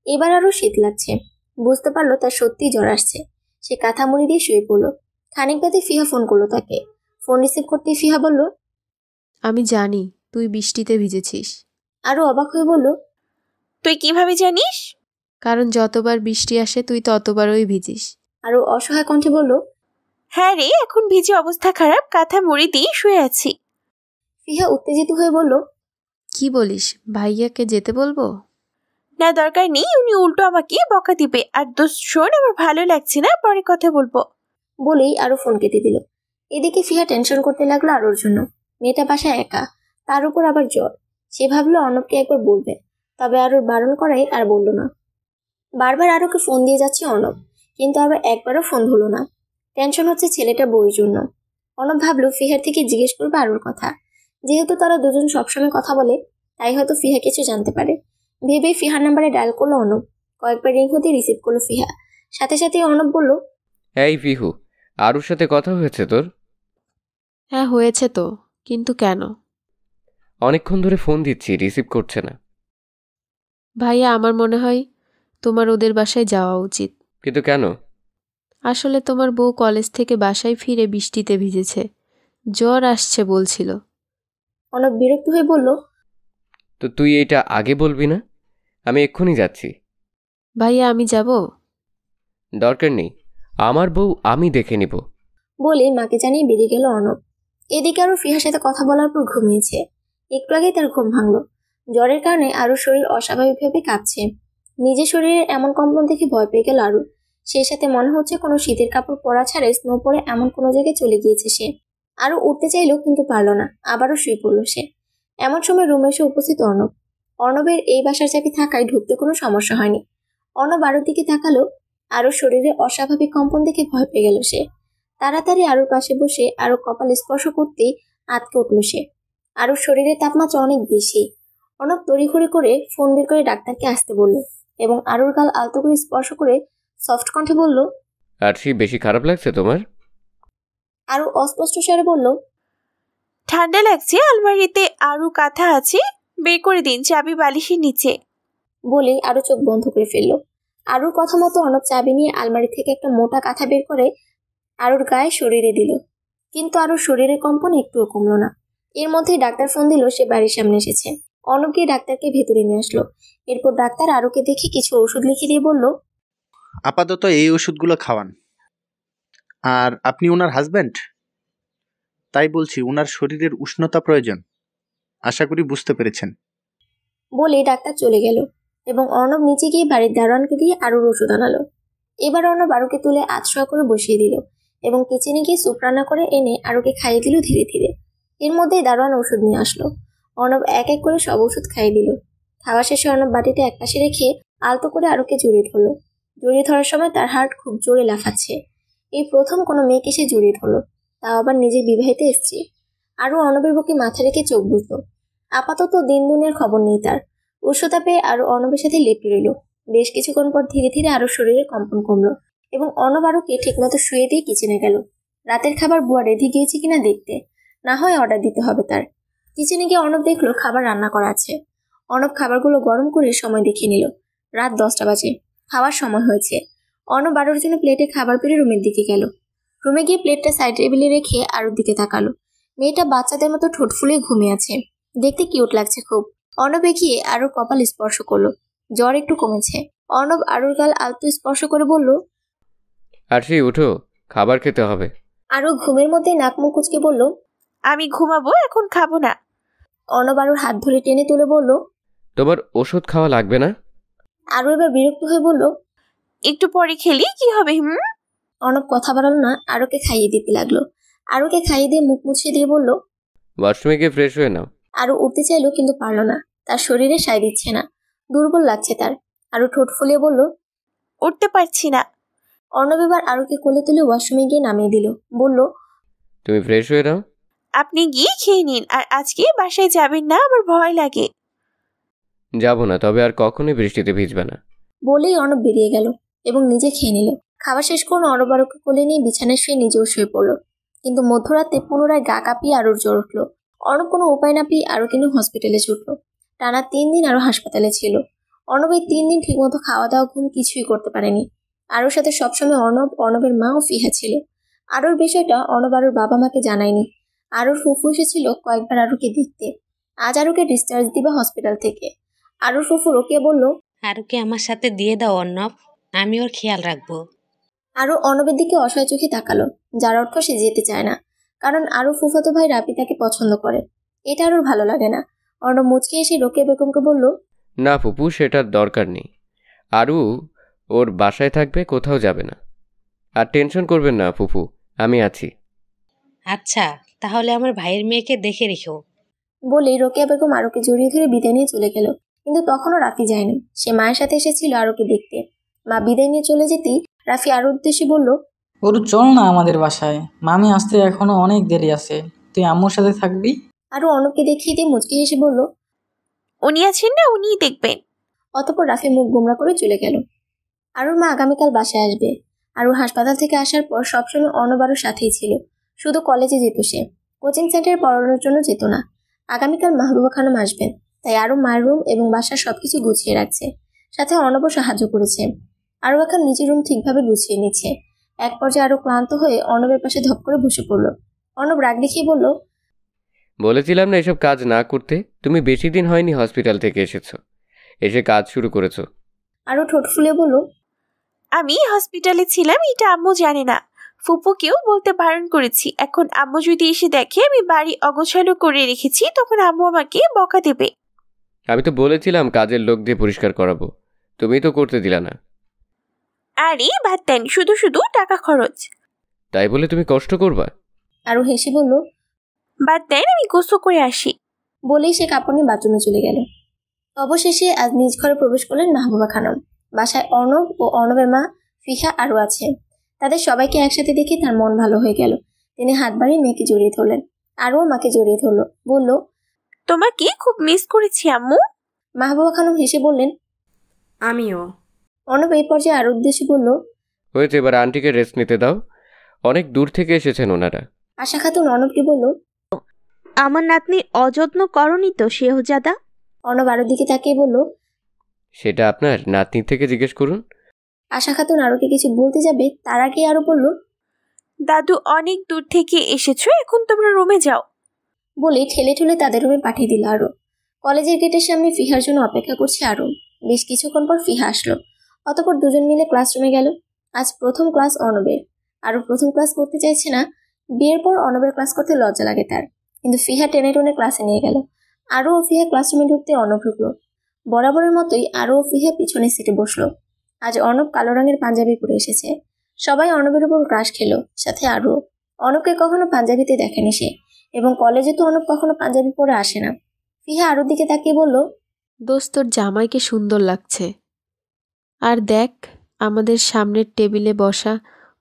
এবার আরো শীত লাগছে। বুঝতে পারলো তার সত্যিই জ্বর আসছে। সে কাঁথা মুড়ি দিয়ে শুয়ে পড়লো। খানিক বাদে ফিহা ফোন করলো তাকে। ফোন রিসিভ করতে ফিহা বলল, আমি জানি তুই বৃষ্টিতে ভিজেছিস। আরো অবাক হয়ে বলল, তুই কিভাবে জানিস? কারণ যতবার বৃষ্টি আসে তুই ততবারই ভিজিস। আরো অসহায় কণ্ঠে বলল, হ্যাঁ রে, এখন ভিজে অবস্থা খারাপ, কাঁথা মুড়ি দিয়ে শুয়ে আছি। ফিহা উত্তেজিত হয়ে বলল, কি বলিস, ভাইয়াকে যেতে বলবো? না, দরকার নেই, উনি উল্টো আমাকে বকা দিবে। আর দোষ শোন, আমার ভালো লাগছে না, পরে কথা বলবো। বলেই আরো ফোন কেটে দিল। এদিকে ফিহা টেনশন করতে লাগলো আরোর জন্য। মেয়েটা বাসায় একা, তার উপর আবার জ্বর। সে ভাবলো অর্ণবকে একবার বলবে, তবে আরোর বারণ করাই আর বলল না। বারবার আরোকে ফোন দিয়ে যাচ্ছে অর্ণব, কিন্তু আরো একবারও ফোন ধরলো না। টেনশন হচ্ছে ছেলেটা বউয়ের জন্য। অর্ণব ভাবলো ফিহার থেকে জিজ্ঞেস করবে আরোর কথা। যেহেতু তারা দুজন সবসময় কথা বলে, তাই হয়তো ফিহা কিছু জানতে পারে। ভেবেই ফিহার নাম্বারে ডায়াল করলো অর্ণব। কয়েকবার রিং হতে রিসিভ করলো ফিহা। সাথে সাথে অর্ণব বলল, এই পিহু, আরুর সাথে কথা হয়েছে তোর? হ্যাঁ হয়েছে তো, কিন্তু কেন? অনেকক্ষণ ধরে ফোন দিচ্ছি, রিসিভ করছে না। ভাইয়া, আমার মনে হয় তোমার ওদের বাসায় যাওয়া উচিত। কিন্তু কেন? আসলে তোমার বউ কলেজ থেকে বাসায় ফিরে বৃষ্টিতে ভিজেছে, জ্বর আসছে বলছিল। অর্ণব বিরক্ত হয়ে বলল, তো তুই এইটা আগে বলবি না? আমি এক্ষুনি যাচ্ছি। ভাইয়া, আমি যাব? দরকার নেই, আমার বউ আমি দেখে নিব। বলে মাকে জানিয়ে বেরিয়ে গেল অর্ণব। এদিকে আরো ফিহার সাথে কথা বলার পর ঘুমিয়েছে। একটু আগেই তার ঘুম ভাঙলো। জ্বরের কারণে আরো শরীর অস্বাভাবিকভাবে কাঁপছে। নিজের শরীরের এমন কম্পন দেখে ভয় পেয়ে গেল আরু। সেই সাথে মনে হচ্ছে কোনো শীতের কাপড় পরা ছাড়াই স্নো পরে এমন কোনো জায়গায় চলে গিয়েছে সে। আরো উঠতে চাইলো, কিন্তু পারলো না। আবারও শুয়ে পড়লো সে। এমন সময় রুমে এসে উপস্থিত অর্ণব। অর্ণবের এই বাসার চাবি থাকায় ঢুকতে কোনো সমস্যা হয়নি। অর্ণব আরুর দিকে তাকালো। আরুর শরীরে অস্বাভাবিক কম্পন দেখে ভয় পেয়ে গেল সে। তাড়াতাড়ি আরুর পাশে বসে আরু কপাল স্পর্শ করতেই আটকে উঠল সে। আরুর শরীরের তাপমাত্রা অনেক বেশি। অর্ণব তড়িঘড়ি করে ফোন বের করে ডাক্তারকে আসতে বলল এবং আরুর গাল আলতো করে স্পর্শ করে সফট কণ্ঠে বলল, আরশি, বেশি খারাপ লাগছে তোমার? আরু অস্পষ্ট স্বরে বলল, ঠান্ডা লাগছে, আলমারিতে আরো কাঁথা আছে, বের করে দিন, চাবি বালিশের নিচে। বলেই আরু চোখ বন্ধ করে ফেলল। আরুর কথা মতো অর্ণব চাবি নিয়ে আলমারি থেকে একটা মোটা কাঁথা বের করে আরুর গায়ে শরীরে দিল। কিন্তু আরুর শরীরের কম্পন একটুও কমলো না। এর মধ্যেই ডাক্তার ফোন দিল সে বাড়ির সামনে এসেছে। অর্ণব গিয়ে ডাক্তারকে ভেতরে নিয়ে আসলো। এরপর ডাক্তার আরুকে দেখে কিছু ওষুধ লিখে দিয়ে বলল, আপাতত এই ওষুধগুলো খাওয়ান। আর আপনি ওনার হাজব্যান্ড, তাই বলছি ওনার শরীরের উষ্ণতা প্রয়োজন। আশা করি বুঝতে পেরেছেন। বলে ডাক্তার চলে গেল এবং অর্ণব নিচে গিয়ে বাড়ির দারোয়ানকে দিয়ে আরুর ওষুধ আনালো। এবার অর্ণব আরুকে তুলে আধশোয়া করে বসিয়ে দিল এবং কিচেনে গিয়ে স্যুপ রান্না করে এনে আরুকে খাইয়ে দিল ধীরে ধীরে। এর মধ্যেই দারোয়ান ওষুধ নিয়ে আসলো। অর্ণব এক এক করে সব ওষুধ খাইয়ে দিল। খাওয়া শেষে অর্ণব বাটিটা একপাশে রেখে আলতো করে আরুকে জড়িয়ে ধরলো। জড়িয়ে ধরার সময় তার হার্ট খুব জোরে লাফাচ্ছে। এই প্রথম কোনো মেয়েকে সে জড়িয়ে ধরলো, তাও আবার নিজের বিবাহিত স্ত্রী। আরু অর্ণবের বুকে মাথা রেখে চোখ বুঝল। আপাতত দিন দুনের খবর নেই তার। উষ্ণতা পেয়ে আরু অর্ণবের সাথে লেপটে রইল। বেশ কিছুক্ষণ পর ধীরে ধীরে আরুর শরীরে কম্পন কমলো এবং অর্ণব আরুকে ঠিকমতো শুয়ে দিয়ে কিচেনে গেল। রাতের খাবার বুয়া রেঁধে গিয়েছে কিনা দেখতে, না হয় অর্ডার দিতে হবে তার। কিচেনে গিয়ে অর্ণব দেখলো খাবার রান্না করা আছে। অর্ণব খাবারগুলো গরম করে সময় দেখে নিল। রাত 10টা বাজে, খাওয়ার সময় হয়েছে। অর্ণব আরুর জন্য প্লেটে খাবার পেরে রুমের দিকে গেল। রুমে গিয়ে প্লেটটা সাইড টেবিলে রেখে আরুর দিকে তাকালো। মেয়েটা বাচ্চাদের মতো ঠোঁট ফুলে ঘুমিয়ে আছে, দেখতে কিউট লাগছে খুব। অর্ণব এগিয়ে আরুর কপাল স্পর্শ করলো। জ্বর একটু কমেছে। অর্ণব আরুর গাল আলতো স্পর্শ করে বলল, আরশি, উঠো, খাবার খেতে হবে। আরু ঘুমের মধ্যে নাক মুখ কুচকে বলল, আমি ঘুমাবো, এখন খাবো না। অর্ণব আরুর হাত ধরে টেনে তুলে বলল, তোমার ওষুধ খাওয়া লাগবে না। আরু এবার বিরক্ত হয়ে বলল, একটু পরে খেলি কি হবে? অর্ণব কথা বাড়ালো না, আরুকে খাইয়ে দিতে লাগলো। আরুকে খাইয়ে দিয়ে মুখ মুছিয়ে দিয়ে বলল, ওয়াশরুমে গিয়ে ফ্রেশ হয়ে নাও। আরু উঠতে চাইলো কিন্তু পারল না। তার শরীরে সায় দিচ্ছে না, দুর্বল লাগছে তার। আরু ঠোঁট ফুলিয়ে বলল, উঠতে পারছি না। অর্ণব এবার আরুকে কোলে তুলে ওয়াশরুমে গিয়ে নামিয়ে দিল। বলল, তুমি ফ্রেশ হয়ে নাও। আপনি গিয়ে খেয়ে নিন, আর আজকে বাসায় যাবেন না, আমার ভয় লাগে। যাব না, তবে আর কখনোই বৃষ্টিতে ভিজবে না। বলেই অর্ণব বেরিয়ে গেল এবং নিজে খেয়ে নিল। খাওয়া শেষ করে অর্ণব আরুকে কোলে নিয়ে বিছানায় শুয়ে নিজেও শুয়ে পড়ল। কিন্তু মধ্যরাতে পুনরায় গা কাঁপিয়ে আরুর জ্বর উঠল। অর্ণব কোনো উপায় না পেয়ে আরু কিন্তু হসপিটালে ছুটল। টানা 3 দিন আরু হাসপাতালে ছিল। অর্ণব এই 3 দিন ঠিকমতো খাওয়া দাওয়া ঘুম কিছুই করতে পারেনি। আরুর সাথে সবসময় অর্ণব, অর্ণবের মা ও ফিহা ছিল। আরুর বিষয়টা অর্ণব আরুর বাবা মাকে জানায়নি। আরুর ফুফু এসেছিল কয়েকবার আরুকে দেখতে। আজ আরুকে ডিসচার্জ দিবে হসপিটাল থেকে। আরুর ফুফু রোকেয়া বলল, আরুকে আমার সাথে দিয়ে দাও অর্ণব, আমি ওর খেয়াল রাখবো। আরু অর্ণবের দিকে অসহায় চোখে তাকালো, যার অর্থ সে যেতে চায় না, কারণ আরু ফুফাতো ভাই রাপি তাকে পছন্দ করে। এটা আরুর ভালো লাগে না। অর্ণব মুচকে এসে রোকেয়া বেগমকে বলল, না ফুপু, সেটার দরকার নেই। আরু ওর বাসায় থাকবে, কোথাও যাবে না। আর টেনশন করবেন না ফুপু, আমি আছি। আচ্ছা, তাহলে আমার ভাইয়ের মেয়েকে দেখে রেখো। বলেই রোকেয়া বেগম আরুকে জড়িয়ে ধরে বিদায় নিয়ে চলে গেল। কিন্তু তখনও রাফি যায়নি। সে মায়ের সাথে এসেছিল আরুকে দেখতে। মা বিদায় নিয়ে চলে যেতেই রাফি আরুর উদ্দেশ্যে বলল, ওরু চল না আমাদের বাসায়, মামি আসতে এখনো অনেক দেরি আছে, তুই আম্মুর সাথে থাকবি। আরু অর্ণবকে দেখিয়ে দিয়ে মুচকি হেসে বলল, উনি আছেন না, উনিই দেখবেন। অতঃপর রাফি মুখ গোমরা করে চলে গেল। আরুর মা আগামীকাল বাসায় আসবে। আরু হাসপাতাল থেকে আসার পর সবসময় অর্ণব আরুর সাথেই ছিল। শুধু কলেজে যেত সে, কোচিং সেন্টারে পড়ানোর জন্য যেত না। আগামীকাল মাহবুবা খানম আসবেন, তাই আরু মায়ের রুম এবং বাসার সবকিছু গুছিয়ে রাখছে। সাথে অর্ণবও সাহায্য করেছে। আরু এখন নিজের রুম ঠিকভাবে গুছিয়ে নিচ্ছে। এক পর্যায়ে আরু ক্লান্ত হয়ে অর্ণবের পাশে ধপ করে বসে পড়ল। অর্ণব রাগ দেখিয়ে বলল, বলেছিলাম না এসব কাজ না করতে। তুমি বেশি দিন হয়নি হসপিটাল থেকে এসেছো, এসে কাজ শুরু করেছো। আরু ঠোঁট ফুলে বলল, আমি হসপিটালে ছিলাম এটা আম্মু জানে না, ফুপুকেও বলতে বারণ করেছি। এখন আম্মু যদি এসে দেখে আমি বাড়ি অগোছালো করে রেখেছি, তখন আম্মু আমাকে বকা দেবে। আমি তো বলেছিলাম কাজের লোক দিয়ে পরিষ্কার করাবো, তুমি তো করতে দিলা না। আরে বাদ দেন, শুধু শুধু টাকা খরচ। তাই বলে তুমি কষ্ট করবা? আরু হেসে বলল, বাদ দেন, আমি গোসল করে আসি। বলেই সে কাপড় নিয়ে বাথরুমে চলে গেল। অবশেষে আজ নিজ ঘরে প্রবেশ করলেন মাহবুবা খানম। বাসায় অর্ণব ও অর্ণবের মা ফিহা আরও আছে। তাদের সবাইকে একসাথে দেখে তার মন ভালো হয়ে গেল। তিনি হাত বাড়িয়ে মেয়েকে জড়িয়ে ধরলেন। আরও মাকে জড়িয়ে ধরল, বলল, তোমাকে খুব মিস করেছি আম্মু। মাহবুবা খানম হেসে বললেন, আমিও। অর্ণব এই পর্যায়ে আরও উদ্দেশ্যে বলল, হয়েছে, এবার আন্টিকে রেস্ট নিতে দাও, অনেক দূর থেকে এসেছেন ওনারা। আশা খাতুন অর্ণবকে বলল, আমার নাতনির অযত্ন করনি তো শেহজাদা? অর্ণব আরোর দিকে তাকিয়ে বলল, সেটা আপনার নাতনি থেকে জিজ্ঞেস করুন। আশা খাতুন আরোকে কিছু বলতে যাবে, তার আগে আরও বলল, দাদু অনেক দূর থেকে এসেছো, এখন তোমরা রুমে যাও। বলে ঠেলে ঠেলে তাদের রুমে পাঠিয়ে দিল আরও। কলেজের গেটের সামনে ফিহার জন্য অপেক্ষা করছে আরও। বেশ কিছুক্ষণ পর ফিহা আসলো। অতঃপর দুজন মিলে ক্লাসরুমে গেল। আজ প্রথম ক্লাস অর্ণবের। আরও প্রথম ক্লাস করতে চাইছে না। বিয়ের পর অর্ণবের ক্লাস করতে লজ্জা লাগে তার, কিন্তু ফিহা টেনে টেনে ক্লাসে নিয়ে গেল। আরও ও ফিহা ক্লাসরুমে ঢুকতে অর্ণব ঢুকলো। বরাবরের মতোই আরও ও ফিহা পিছনের সিটে বসলো। আজ অর্ণব কালো রঙের পাঞ্জাবি পরে এসেছে। সবাই অর্ণবের উপর ক্রাশ খেলো, সাথে আরও। অর্ণবকে কখনো পাঞ্জাবিতে দেখেনি সে, এবং কলেজে তো অর্ণব কখনো পাঞ্জাবি পরে আসে না। ফিহা আরুর দিকে তাকিয়ে বলল, দোস্ত, তোর জামাইকে সুন্দর লাগছে। আর দেখ, আমাদের সামনের টেবিলে বসা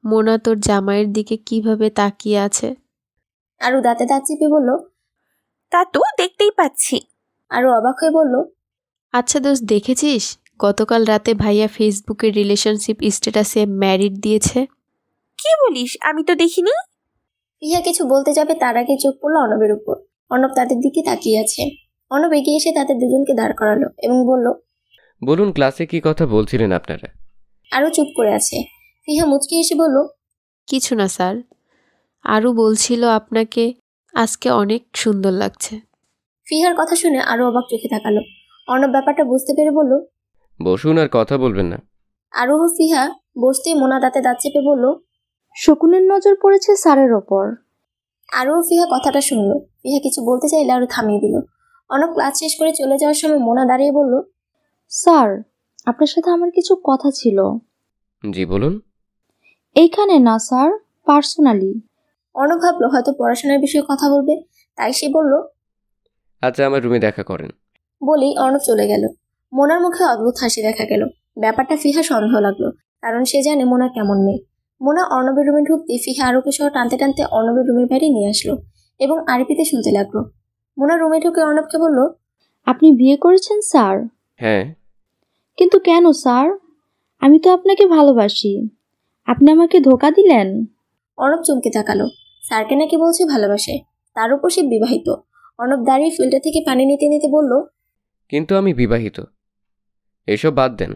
মোনা তোর জামাইয়ের দিকে কিভাবে তাকিয়ে আছে। আরু দাঁতে দাঁত চেপে বলল, তা তো দেখতেই পাচ্ছি। আরু অবাক হয়ে বলল, আচ্ছা দোস্ত, দেখেছিস গতকাল রাতে ভাইয়া ফেসবুকের রিলেশনশিপ স্ট্যাটাসে ম্যারিড দিয়েছে? কি বলিস? আমি তো দেখিনি। ফিহা কিছু বলতে যাবে তার আগে চোখ পড়লো অর্ণবের উপর। অর্ণব তাদের দিকে তাকিয়ে আছে। অর্ণব এগিয়ে এসে তাদের দুজনকে দাঁড় করালো এবং বলল, বলুন, ক্লাসে কি কথা বলছিলেন আপনারা? আরও চুপ করে আছে। ফিহা মুচকি এসে বলল, কিছু না স্যার, আরও বলছিল আপনাকে আজকে অনেক সুন্দর লাগছে। ফিহার কথা শুনে আরও অবাক চোখে তাকালো। অর্ণব ব্যাপারটা বুঝতে পেরে বলল, বসুন আর কথা বলবেন না। আরও ও ফিহা বসতেই মোনা দাঁতে দাঁত চেপে বলল, শকুনের নজর পড়েছে স্যারের ওপর। আরও ফিহা কথাটা শুনলো। ফিহা কিছু বলতে চাইলে আরও থামিয়ে দিল। অর্ণব ক্লাস শেষ করে চলে যাওয়ার সময় মোনা দাঁড়িয়ে বলল, স্যার, আপনার সাথে আমার কিছু কথা ছিল। জি বলুন। এইখানে না স্যার, পার্সোনালি। অর্ণব ভাবলো হয়তো পড়াশোনার বিষয়ে কথা বলবে, তাই সে বলল, আচ্ছা, আমার রুমে দেখা করেন। বলেই অর্ণব চলে গেল। মোনার মুখে অদ্ভুত হাসি দেখা গেল। ব্যাপারটা ফিহা সন্দেহ লাগলো, কারণ সে জানে মোনা কেমন মেয়ে। মোনা অর্ণবের রুমে ঢুকতে ফিহা আরোকে সহ টানতে টানতে অর্ণবের রুমের বাইরে নিয়ে আসলো এবং আরবিতে শুনতে লাগলো। মোনা রুমে ঢুকে অর্ণবকে বলল, আপনি বিয়ে করেছেন স্যার? হ্যাঁ। কিন্তু কেন স্যার? আমি তো আপনাকে ভালোবাসি। আপনি আমাকে ধোঁকা দিলেন। অর্ণব চমকে তাকালো। স্যারকে নাকি বলছে ভালোবাসে, তার উপর সে বিবাহিত। অর্ণব দাঁড়িয়ে ফিল্টার থেকে পানি নিতে নিতে বলল, কিন্তু আমি বিবাহিত, এসব বাদ দেন।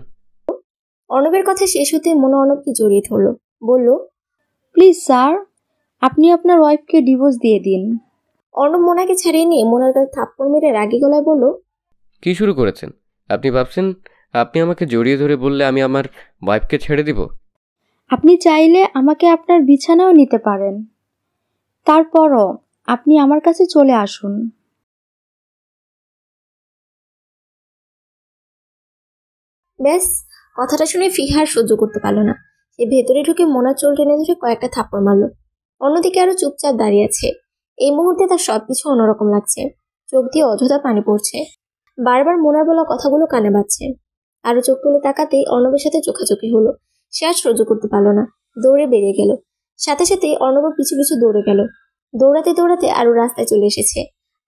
অর্ণবের কথা শেষ হতে মোনা অর্ণবকে জড়িয়ে ধরল, বলল, প্লিজ স্যার, আপনি আপনার ওয়াইফকে ডিভোর্স দিয়ে দিন। অর্ণব মোনাকে ছাড়িয়ে নিয়ে মোনার গায়ে থাপ্পড় মেরে রাগী গলায় বলল, কি শুরু করেছেন? আপনি ভাবছেন আপনি আমাকে জড়িয়ে ধরে বললে আমি আমার ওয়াইফকে ছেড়ে দিব? আপনি চাইলে আমাকে আপনার বিছানাও নিতে পারেন, তারপরও আপনি আমার কাছে চলে আসুন। ব্যাস, কথাটা শুনে ফিহা আর সহ্য করতে পারল না। সে ভেতরে ঢুকে মোনার চোল টেনে ধরে কয়েকটা থাপ্পড় মারল। অন্যদিকে আরো চুপচাপ দাঁড়িয়ে আছে। এই মুহূর্তে তার সবকিছু অন্যরকম লাগছে। চোখ দিয়ে অযথা পানি পড়ছে। বারবার মোনার বলা কথাগুলো কানে বাজছে। আরো চোখ তুলে তাকাতেই অর্ণবের সাথে চোখাচোখি হলো। সে আর সহ্য করতে পারল না, দৌড়ে বেরিয়ে গেল। সাথে সাথে অর্ণব পিছু পিছু দৌড়ে গেল। দৌড়াতে দৌড়াতে আরো রাস্তায় চলে এসেছে।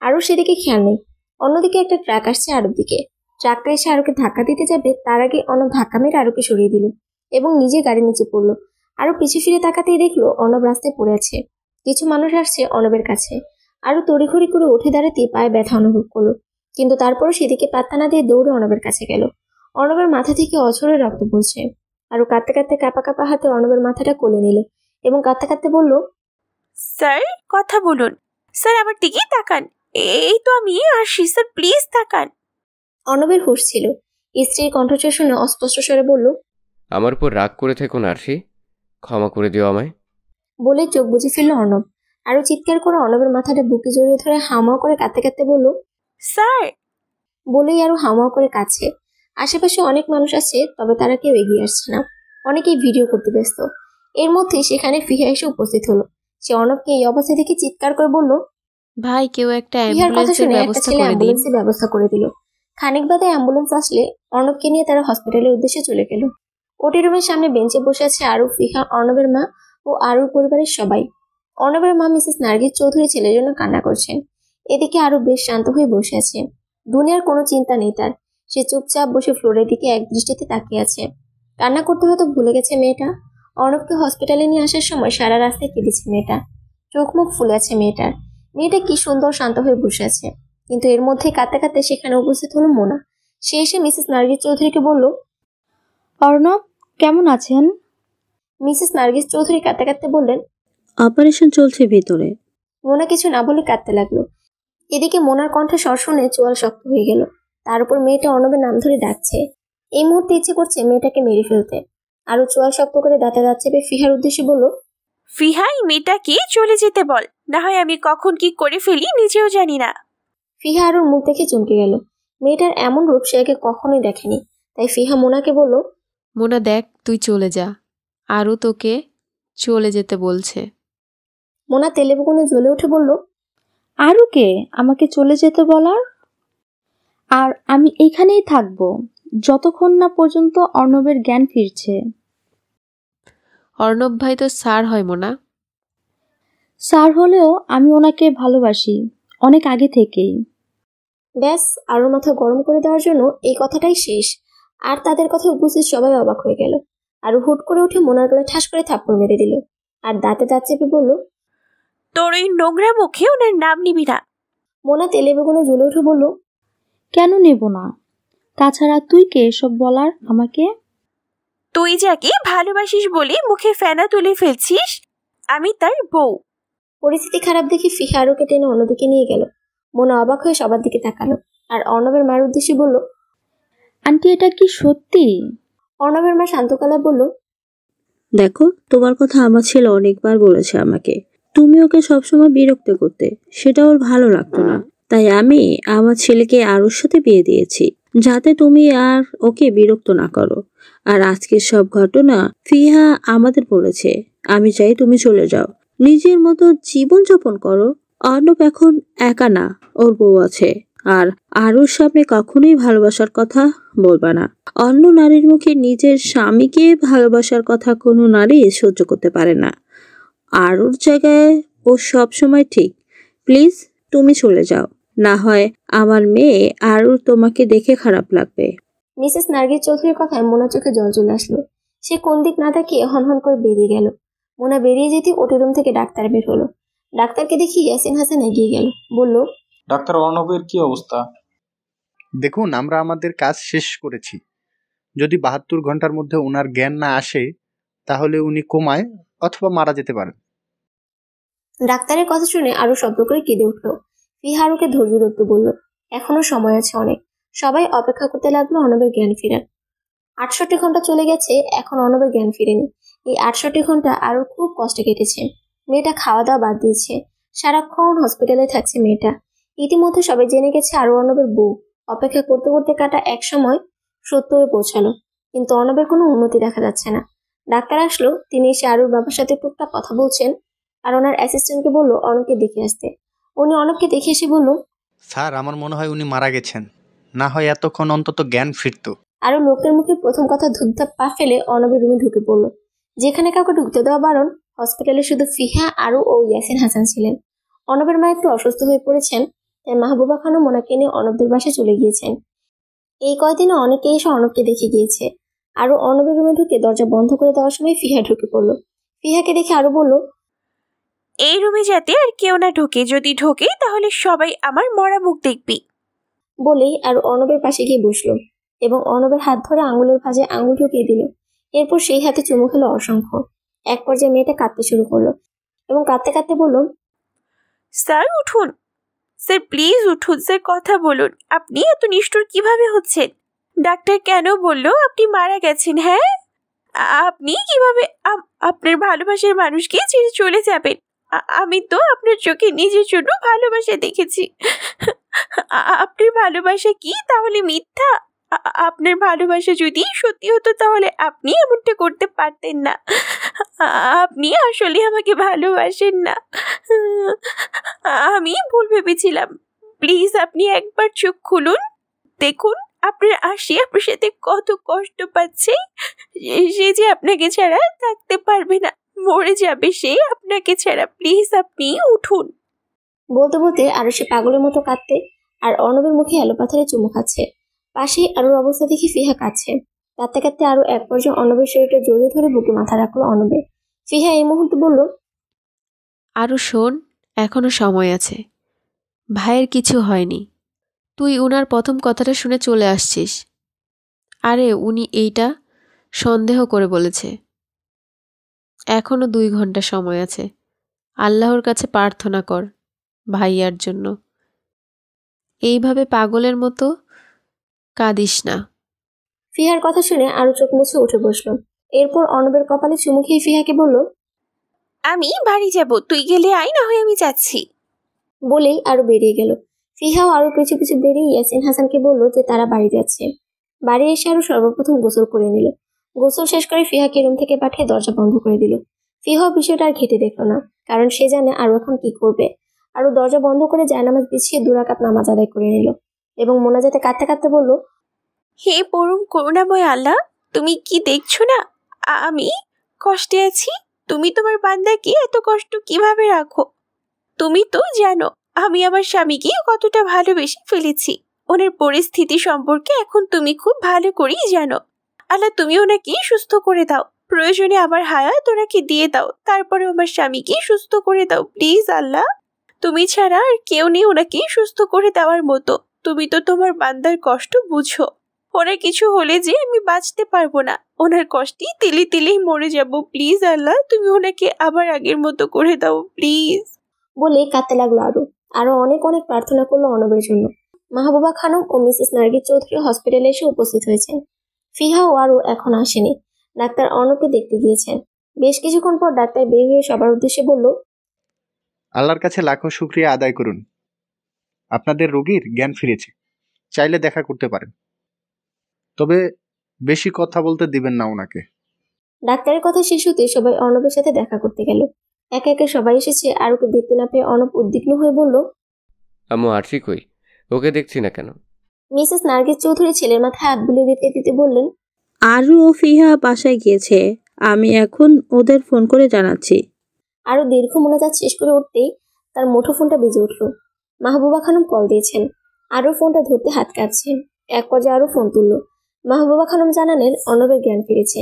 আরো সেদিকে খেয়াল নেই। অন্যদিকে একটা ট্রাক আসছে আরোর দিকে। ট্রাকটা এসে আরোকে ধাক্কা দিতে যাবে, তার আগে অর্ণব ধাক্কা মেরে আরোকে সরিয়ে দিল এবং নিজে গাড়ির নিচে পড়লো। আরো পিছু ফিরে তাকাতেই দেখলো অর্ণব রাস্তায় পড়ে আছে। কিছু মানুষ আসছে অর্ণবের কাছে। আরো তড়িঘড়ি করে উঠে দাঁড়াতে পায়ে ব্যথা অনুভব করলো, কিন্তু তারপরও সেদিকে পাত্তা না দিয়ে দৌড়ে অর্ণবের কাছে গেল। অর্ণবের মাথা থেকে অঝরে রক্ত পড়ছে। আরো কাঁদতে কাঁদতে কাঁপা কাঁপা হাতে অর্ণবের মাথাটা কোলে নিল এবং কাঁদতে কাঁদতে বলল, স্যার, কথা বলুন। স্যার, আমার দিকেই তাকান। এই তো আমি আসি স্যার, প্লিজ তাকান। অর্ণবের হুঁশ ছিল। স্ত্রীর কণ্ঠস্বর শুনে অস্পষ্ট স্বরে বলল, আমার উপর রাগ করে থেকো না আরশি, ক্ষমা করে দিও আমায়। বলে চোখ বুজে ফেলল অর্ণব। আরো চিৎকার করে অর্ণবের মাথাটা বুকে জড়িয়ে ধরে হাওমাও করে কাঁদতে কাঁদতে বলল, স্যার। বলেই আরো হাওমাও করে কাছে। আশেপাশে অনেক মানুষ আছে, তবে তারা কেউ এগিয়ে আসছে না। অনেকেই ভিডিও করতে ব্যস্ত। এর মধ্যে সেখানে ফিহা এসে উপস্থিত হলো। সে অর্ণবকে এই অবস্থা দেখে চিৎকার করে বলল, ভাই কেউ একটা ফিহার কথা অ্যাম্বুলেন্সের শুনে একটা ব্যবস্থা ছেলে করে দিন। অ্যাম্বুলেন্সের ব্যবস্থা করে দিল। খানিক বাদে অ্যাম্বুলেন্স আসলে অর্ণবকে নিয়ে তারা হসপিটালের উদ্দেশ্যে চলে গেল। ওটি রুমের সামনে বেঞ্চে বসে আছে আরু, ফিহা, অর্ণবের মা ও আরুর পরিবারের সবাই। অর্ণবের মা মিসেস নার্গিস চৌধুরী ছেলের জন্য কান্না করছেন। এদিকে আরু বেশ শান্ত হয়ে বসে আছে। দুনিয়ার কোনো চিন্তা নেই তার। সে চুপচাপ বসে ফ্লোরের দিকে এক দৃষ্টিতে তাকিয়ে আছে। কান্না করতে হয়তো ভুলে গেছে মেয়েটা। অর্ণবকে হসপিটালে নিয়ে আসার সময় সারা রাস্তায় কেঁদেছে মেয়েটা। চোখ মুখ ফুলে আছে মেয়েটার। মেয়েটা কি সুন্দর শান্ত হয়ে বসে আছে, কিন্তু এর মধ্যে কাঁদতে কাঁদতে সেখানে উপস্থিত হলো মোনা। সে এসে মিসেস নার্গিস চৌধুরীকে বলল, অর্ণব কেমন আছেন? মিসেস নার্গিস চৌধুরী কাঁদতে কাঁদতে বললেন, অপারেশন চলছে ভিতরে। মোনা কিছু না বলে কাঁদতে লাগলো। এদিকে মোনার কণ্ঠে স্বর শুনে চোয়াল শক্ত হয়ে গেল। তার উপর মেয়েটা অর্ণবের নাম ধরে ডাকছে। এই মুহূর্তে ইচ্ছে করছে মেয়েটাকে মেরে ফেলতে। আরো চোয়াল শক্ত করে দাঁতে দাঁত চেপে ফিহার উদ্দেশ্যে বলল, ফিহা, এই মেয়েটাকে চলে যেতে বল, না হয় আমি কখন কি করে ফেলি নিজেও জানি না। ফিহা আরুর মুখ দেখে চমকে গেল। মেয়েটার এমন রূপ সে আগে কখনোই দেখেনি। তাই ফিহা মোনাকে বলল, মোনা দেখ, তুই চলে যা, আরও তোকে চলে যেতে বলছে। মোনা তেলে বেগুনে জ্বলে উঠে বলল, আরও কে আমাকে চলে যেতে বলার? আর আমি এখানেই থাকবো যতক্ষণ না পর্যন্ত অর্ণবের জ্ঞান ফিরছে। অর্ণব ভাই তো স্যার হয় মোনা। স্যার হলেও আমি ওনাকে ভালোবাসি অনেক আগে থেকেই। ব্যাস, আরুর মাথা গরম করে দেওয়ার জন্য এই কথাটাই শেষ। আর তাদের কথায় উপস্থিত সবাই অবাক হয়ে গেল। আরু হুট করে উঠে মোনার গলায় ঠাস করে থাপ্পড় মেরে দিল। আর দাঁতে দাঁত চেপে বলল, তোর ওই নোংরা মুখে ওনার নাম নিবি না। মোনা তেলে বেগুনে জ্বলে উঠে বলল, কেন নেব না? তাছাড়া তুই কে এসব বলার আমাকে? তুই যাকে ভালোবাসিস বলে মুখে ফেনা তুলে ফেলছিস, আমি তার বউ। পরিস্থিতি খারাপ দেখে ফিহা আরুকে টেনে অন্যদিকে নিয়ে গেল। মোনা অবাক হয়ে সবার দিকে তাকালো আর অর্ণবের মায়ের উদ্দেশ্যে বলল, আন্টি এটা কি সত্যি? অর্ণবের মা শান্ত গলায় বলল, দেখো, তোমার কথা আমার ছেলে অনেকবার বলেছে আমাকে, তুমি ওকে সবসময় বিরক্ত করতে, সেটা ওর ভালো লাগতো না। তাই আমি আমার ছেলেকে আরুর সাথে বিয়ে দিয়েছি, যাতে তুমি আর ওকে বিরক্ত না করো। আর আজকের সব ঘটনা ফিহা আমাদের বলেছে। আমি চাই তুমি চলে যাও, নিজের মতো জীবন যাপন করো। অর্ণব এখন একা না, ওর বউ আছে। আর আরুর সামনে কখনোই ভালোবাসার কথা বলবা না। অন্য নারীর মুখে নিজের স্বামীকে ভালোবাসার কথা কোনো নারী সহ্য করতে পারে না। আরুর জায়গায় ও সব সময় ঠিক। প্লিজ তুমি চলে যাও, না হয় আমার মেয়ে আরুর তোমাকে দেখে খারাপ লাগবে। মিসেস নার্গিস চৌধুরীর কথায় মোনার চোখে জল চলে আসলো। সে কোন দিক না তাকিয়ে হনহন করে বেরিয়ে গেল। মোনা বেরিয়ে যেতে ওটি রুম থেকে ডাক্তার বের হলো। ডাক্তারকে দেখি ইয়াসিন হাসান এগিয়ে গেল, বলল, ডাক্তার অর্ণবের কি অবস্থা? দেখুন, আমরা আমাদের কাজ শেষ করেছি। যদি 72 ঘন্টার মধ্যে ওনার জ্ঞান না আসে তাহলে উনি কোমায় অথবা মারা যেতে পারেন। ডাক্তারের কথা শুনে আরো শব্দ করে কেঁদে উঠল। ফিহা আরুকে ধৈর্য ধরতে বলল, এখনো সময় আছে অনেক। সবাই অপেক্ষা করতে লাগলো অর্ণবের জ্ঞান ফেরার। 68 ঘন্টা চলে গেছে, এখন অর্ণবের জ্ঞান ফিরেনি। এই 68 ঘন্টা আরো খুব কষ্টে কেটেছে। মেয়েটা খাওয়া দাওয়া বাদ দিয়েছে, সারাক্ষণ হসপিটালে থাকছে মেয়েটা। ইতিমধ্যে সবাই জেনে গেছে আরো অর্ণবের বউ। অপেক্ষা করতে করতে কাটা এক সময় 70-এ পৌঁছালো, কিন্তু অর্ণবের কোনো উন্নতি দেখা যাচ্ছে না। ডাক্তার আসলো, তিনি এসে আরুর বাবার সাথে টুকটাক কথা বলছেন আর ওনার অ্যাসিস্ট্যান্টকে বললো অর্ণবকে দেখে আসতে। উনি অর্ণবকে দেখে এসে বলল, স্যার, আমার মনে হয় উনি মারা গেছেন, না হয় এতক্ষণ অন্তত জ্ঞান ফিরত। আরো লোকের মুখে প্রথম কথা ধুপধাপ পা ফেলে অর্ণবের রুমে ঢুকে পড়লো। যেখানে কাউকে ঢুকতে দেওয়া বারণ, হসপিটালে শুধু ফিহা আরু ও ইয়াসিন হাসান ছিলেন। অর্ণবের মা একটু অসুস্থ হয়ে পড়েছেন, তাই মাহবুবা খানও মোনাকে নিয়ে অর্ণবদের বাসায় চলে গিয়েছেন। এই কয়দিনে অনেকে এসে অর্ণবকে দেখে গিয়েছে। আরো অর্ণবের রুমে ঢুকে দরজা বন্ধ করে দেওয়ার সময় ফিহা ঢুকে পড়লো। ফিহাকে দেখে আরো বলল, এই রুমে যাতে আর কেউ না ঢোকে, যদি ঢোকে তাহলে সবাই আমার মরা মুখ দেখবি। বলেই আর অর্ণবের পাশে গিয়ে বসলো এবং অর্ণবের হাত ধরে আঙুলের ভাঁজে আঙুল ঢুকিয়ে দিল। এরপর সেই হাতে চুমু খেলো অসংখ্য। এক পর্যায়ে মেয়েটা কাঁদতে শুরু করলো এবং কাঁদতে কাঁদতে বলল, স্যার উঠুন, স্যার প্লিজ উঠুন, স্যার কথা বলুন। আপনি এত নিষ্ঠুর কিভাবে হচ্ছেন? ডাক্তার কেন বললো আপনি মারা গেছেন? হ্যাঁ, আপনি কিভাবে আপনার ভালোবাসার মানুষকে ছেড়ে চলে যাবেন? আমি তো আপনার চোখে নিজের জন্য ভালোবাসা দেখেছি। আপনার ভালোবাসা কি তাহলে মিথ্যা? আপনার ভালোবাসা যদি সত্যি হতো তাহলে আপনি এমনটা করতে পারতেন না। আপনি আসলে আমাকে ভালোবাসেন না। আমি ভুল ভেবেছিলাম। প্লিজ আপনি একবার চোখ খুলুন, দেখুন আপনার আশি আপনার সাথে কত কষ্ট পাচ্ছে। সে যে আপনাকে ছাড়া থাকতে পারবে না, মরে যাবে সে আপনাকে ছাড়া। প্লিজ আপনি উঠুন। বলতে বলতে আরো সে পাগলের মতো কাঁদতে আর অর্ণবের মুখে এলো পাথরে চুমু খাচ্ছে। পাশে আরোর অবস্থা দেখে ফিহা কাঁদছে। কাঁদতে কাঁদতে আরো এক পর্যায়ে অর্ণবের শরীরটা জড়িয়ে ধরে বুকে মাথা রাখলো অর্ণবে। ফিহা এই মুহূর্তে বলল, আরও শোন, এখনো সময় আছে। ভাইয়ের কিছু হয়নি। তুই উনার প্রথম কথাটা শুনে চলে আসছিস। আরে উনি এইটা সন্দেহ করে বলেছে। এখনো 2 ঘন্টা সময় আছে। আল্লাহর কাছে প্রার্থনা কর ভাইয়ার জন্য। এইভাবে পাগলের মতো কাঁদিস না। ফিহার কথা শুনে আরো চোখ মুছে উঠে বসলো। এরপর অর্ণবের কপালে চুমু খেয়ে ফিহাকে বলল, আমি বাড়ি যাব, তুই গেলে আয়, না হয় আমি যাচ্ছি। বলেই আরো বেরিয়ে গেল। ফিহাও আরো পিছু পিছু বেরিয়ে ইয়াসিন হাসানকে বলল যে তারা বাড়ি যাচ্ছে। বাড়ি এসে আরো সর্বপ্রথম গোসল করে নিল। গোসল শেষ করে ফিহাকে রুম থেকে পাঠিয়ে দরজা বন্ধ করে দিল। ফিহাও বিষয়টা আর ঘেটে দেখলো না, কারণ সে জানে আরো এখন কি করবে। আরো দরজা বন্ধ করে জায়নামাজ বিছিয়ে 2 রাকাত নামাজ আদায় করে নিল এবং মোনাজাতে কাঁদতে কাঁদতে বলল, হে পরম করুণাময় আল্লাহ, তুমি কি দেখছো না আমি কষ্টে আছি? তুমি তোমার বান্দাকে এত কষ্ট কিভাবে রাখো? তুমি তো জানো আমি আমার স্বামীকে কতটা ভালোবেসে ফেলেছি। ওনার পরিস্থিতি সম্পর্কে এখন তুমি খুব ভালো করেই জানো। আল্লাহ, তুমি ওনাকে সুস্থ করে দাও। প্রয়োজনে আমার হায়াত ওনাকে দিয়ে দাও, তারপরে আমার স্বামীকে সুস্থ করে দাও। প্লিজ আল্লাহ, তুমি ছাড়া আর কেউ নেই ওনাকে সুস্থ করে দেওয়ার মতো। তুমি তো তোমার বান্দার কষ্ট বুঝো। ওনার কিছু হলে যে আমি বাঁচতে পারবো না, ওনার কষ্টে তিলে তিলেই মরে যাব। প্লিজ আল্লাহ, তুমি ওনাকে আবার আগের মতো করে দাও প্লিজ। বলে কাঁদতে লাগলো আরো অনেক অনেক প্রার্থনা করলো অর্ণবের জন্য। মাহবুবা খানম ও মিসেস নার্গিস চৌধুরী হসপিটালে এসে উপস্থিত হয়েছেন। ফিহা ও আরও এখন আসেনি। ডাক্তার অর্ণবকে দেখতে গিয়েছেন। বেশ কিছুক্ষণ পর ডাক্তার বের হয়ে সবার উদ্দেশ্যে বলল, আল্লাহর কাছে লাখো শুকরিয়া আদায় করুন, আপনাদের রোগীর জ্ঞান ফিরেছে। চাইলে দেখা করতে পারেন, তবে বেশি কথা বলতে দিবেন না ওনাকে। ডাক্তারের কথা শেষ হতে সবাই অর্ণবের সাথে দেখা করতে গেল। একে একে সবাই এসেছে। আরুকে দেখতে না পেয়ে অর্ণব উদ্বিগ্ন হয়ে বলল, আম্মু আরশি কই? ওকে দেখছি না কেন? মিসেস নার্গিস চৌধুরী ছেলের মাথায় হাত বুলিয়ে দিতে দিতে বললেন, আরু ও ফিহা বাসায় গিয়েছে, আমি এখন ওদের ফোন করে জানাচ্ছি। আরো দীর্ঘ মোনাজাত শেষ করে উঠতেই তার মুঠোফোনটা বেজে উঠল। মাহবুবা খানম কল দিয়েছেন। আরও ফোনটা ধরতে হাত কাঁপছে। এক পর্যায়ে আরও ফোন তুলল। মাহবুবা খানম জানালেন অর্ণবের জ্ঞান ফিরেছে।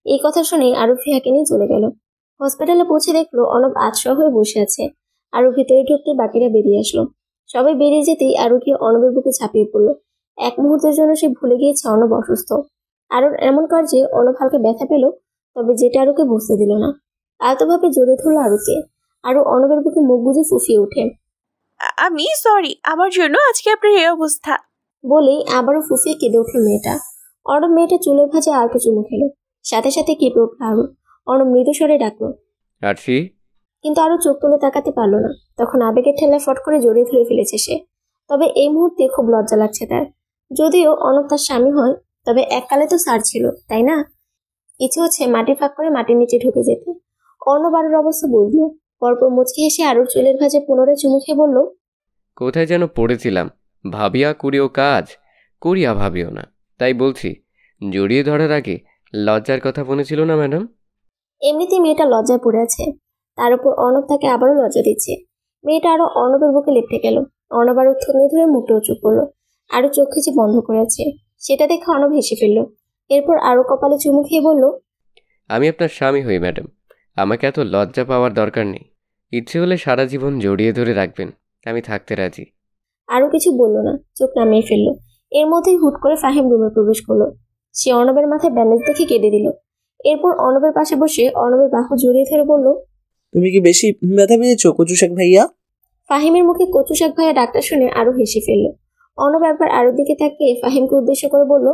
এই কথা শুনে আরও ফিহাকে নিয়ে চলে গেল। হসপিটালে পৌঁছে দেখলো অর্ণব আতশোয়া হয়ে বসে আছে। আরও ভিতরে ঢুকতে বাকিরা বেরিয়ে আসলো। সবাই বেরিয়ে যেতেই আরও গিয়ে অর্ণবের বুকে ঝাঁপিয়ে পড়ল। এক মুহূর্তের জন্য সে ভুলে গিয়েছে অর্ণব অসুস্থ। আরোর এমন কার্যে অর্ণব হালকা ব্যথা পেল, তবে যেটা আরুকে বুঝতে দিল না। আলতোভাবে জড়িয়ে ধরল আরুকে। আরও অর্ণবের বুকে মুখ বুজে ফুফিয়ে ওঠে। আমি সরি, আমার জন্য আজকে আপনার এই অবস্থা। বলেই আবারও ফুফিয়ে কেঁদে উঠল মেয়েটা। অর্ণব মেয়েটা চুলের ভাঁজে আলতো চুমু খেল। সাথে সাথে কেঁপে উঠল আরু। অর্ণব মৃদু স্বরে ডাকলো, আরশি। কিন্তু আরও চোখ তুলে তাকাতে পারল না। তখন আবেগের ঠেলায় ফট করে জড়িয়ে ধরে ফেলেছে সে। তবে এই মুহূর্তে খুব লজ্জা লাগছে তার। যদিও অর্ণব তার স্বামী হয়, তবে এককালে তো স্যার ছিল, তাই না? ইচ্ছে হচ্ছে মাটি ফাঁক করে মাটির নিচে ঢুকে যেতে। অর্ণব আরুর অবস্থা বুঝলো। পরপর মুচকি হেসে আরুর চুলের ভাঁজে পুনরায় চুমু খেয়ে বলল, কোথায় যেন পড়েছিলাম, ভাবিয়া করিও কাজ, করিয়া ভাবিও না। তাই বলছি, জড়িয়ে ধরার আগে লজ্জার কথা মনে ছিল না ম্যাডাম? এমনিতেই মেয়েটা লজ্জায় পড়ে আছে, তার উপর অর্ণব তাকে আবারও লজ্জা দিচ্ছে। মেয়েটা আরো অর্ণবের বুকে লেপটে গেল। অর্ণব আরো থুতনি ধরে মুখটা উঁচু করলো। আরো চোখ খিচে বন্ধ করে আছে। সেটা দেখে অর্ণব হেসে ফেলল। এরপর আরো কপালে চুমু খেয়ে বলল, আমি আপনার স্বামী হই ম্যাডাম, আমাকে এত লজ্জা পাওয়ার দরকার নেই। ইচ্ছে হলে সারা জীবন জড়িয়ে ধরে রাখবেন, আমি থাকতে রাজি। আরো কিছু বলল না, চোখ নামিয়ে ফেললো। এর মধ্যেই হুট করে ফাহিম রুমে প্রবেশ করলো। সে অর্ণবের মাথায় ব্যান্ডেজ দেখে কেঁদে দিল। এরপর অর্ণবের পাশে বসে অর্ণবের বাহু জড়িয়ে ধরে বলল, তুমি কি বেশি ব্যথা পেয়েছো কচু শেখ ভাইয়া? ফাহিমের মুখে কচু শাক ভাইয়া ডাকটা শুনে আরো হেসে ফেলল। অর্ণব একবার আরোর দিকে তাকিয়ে ফাহিমকে উদ্দেশ্য করে বলল,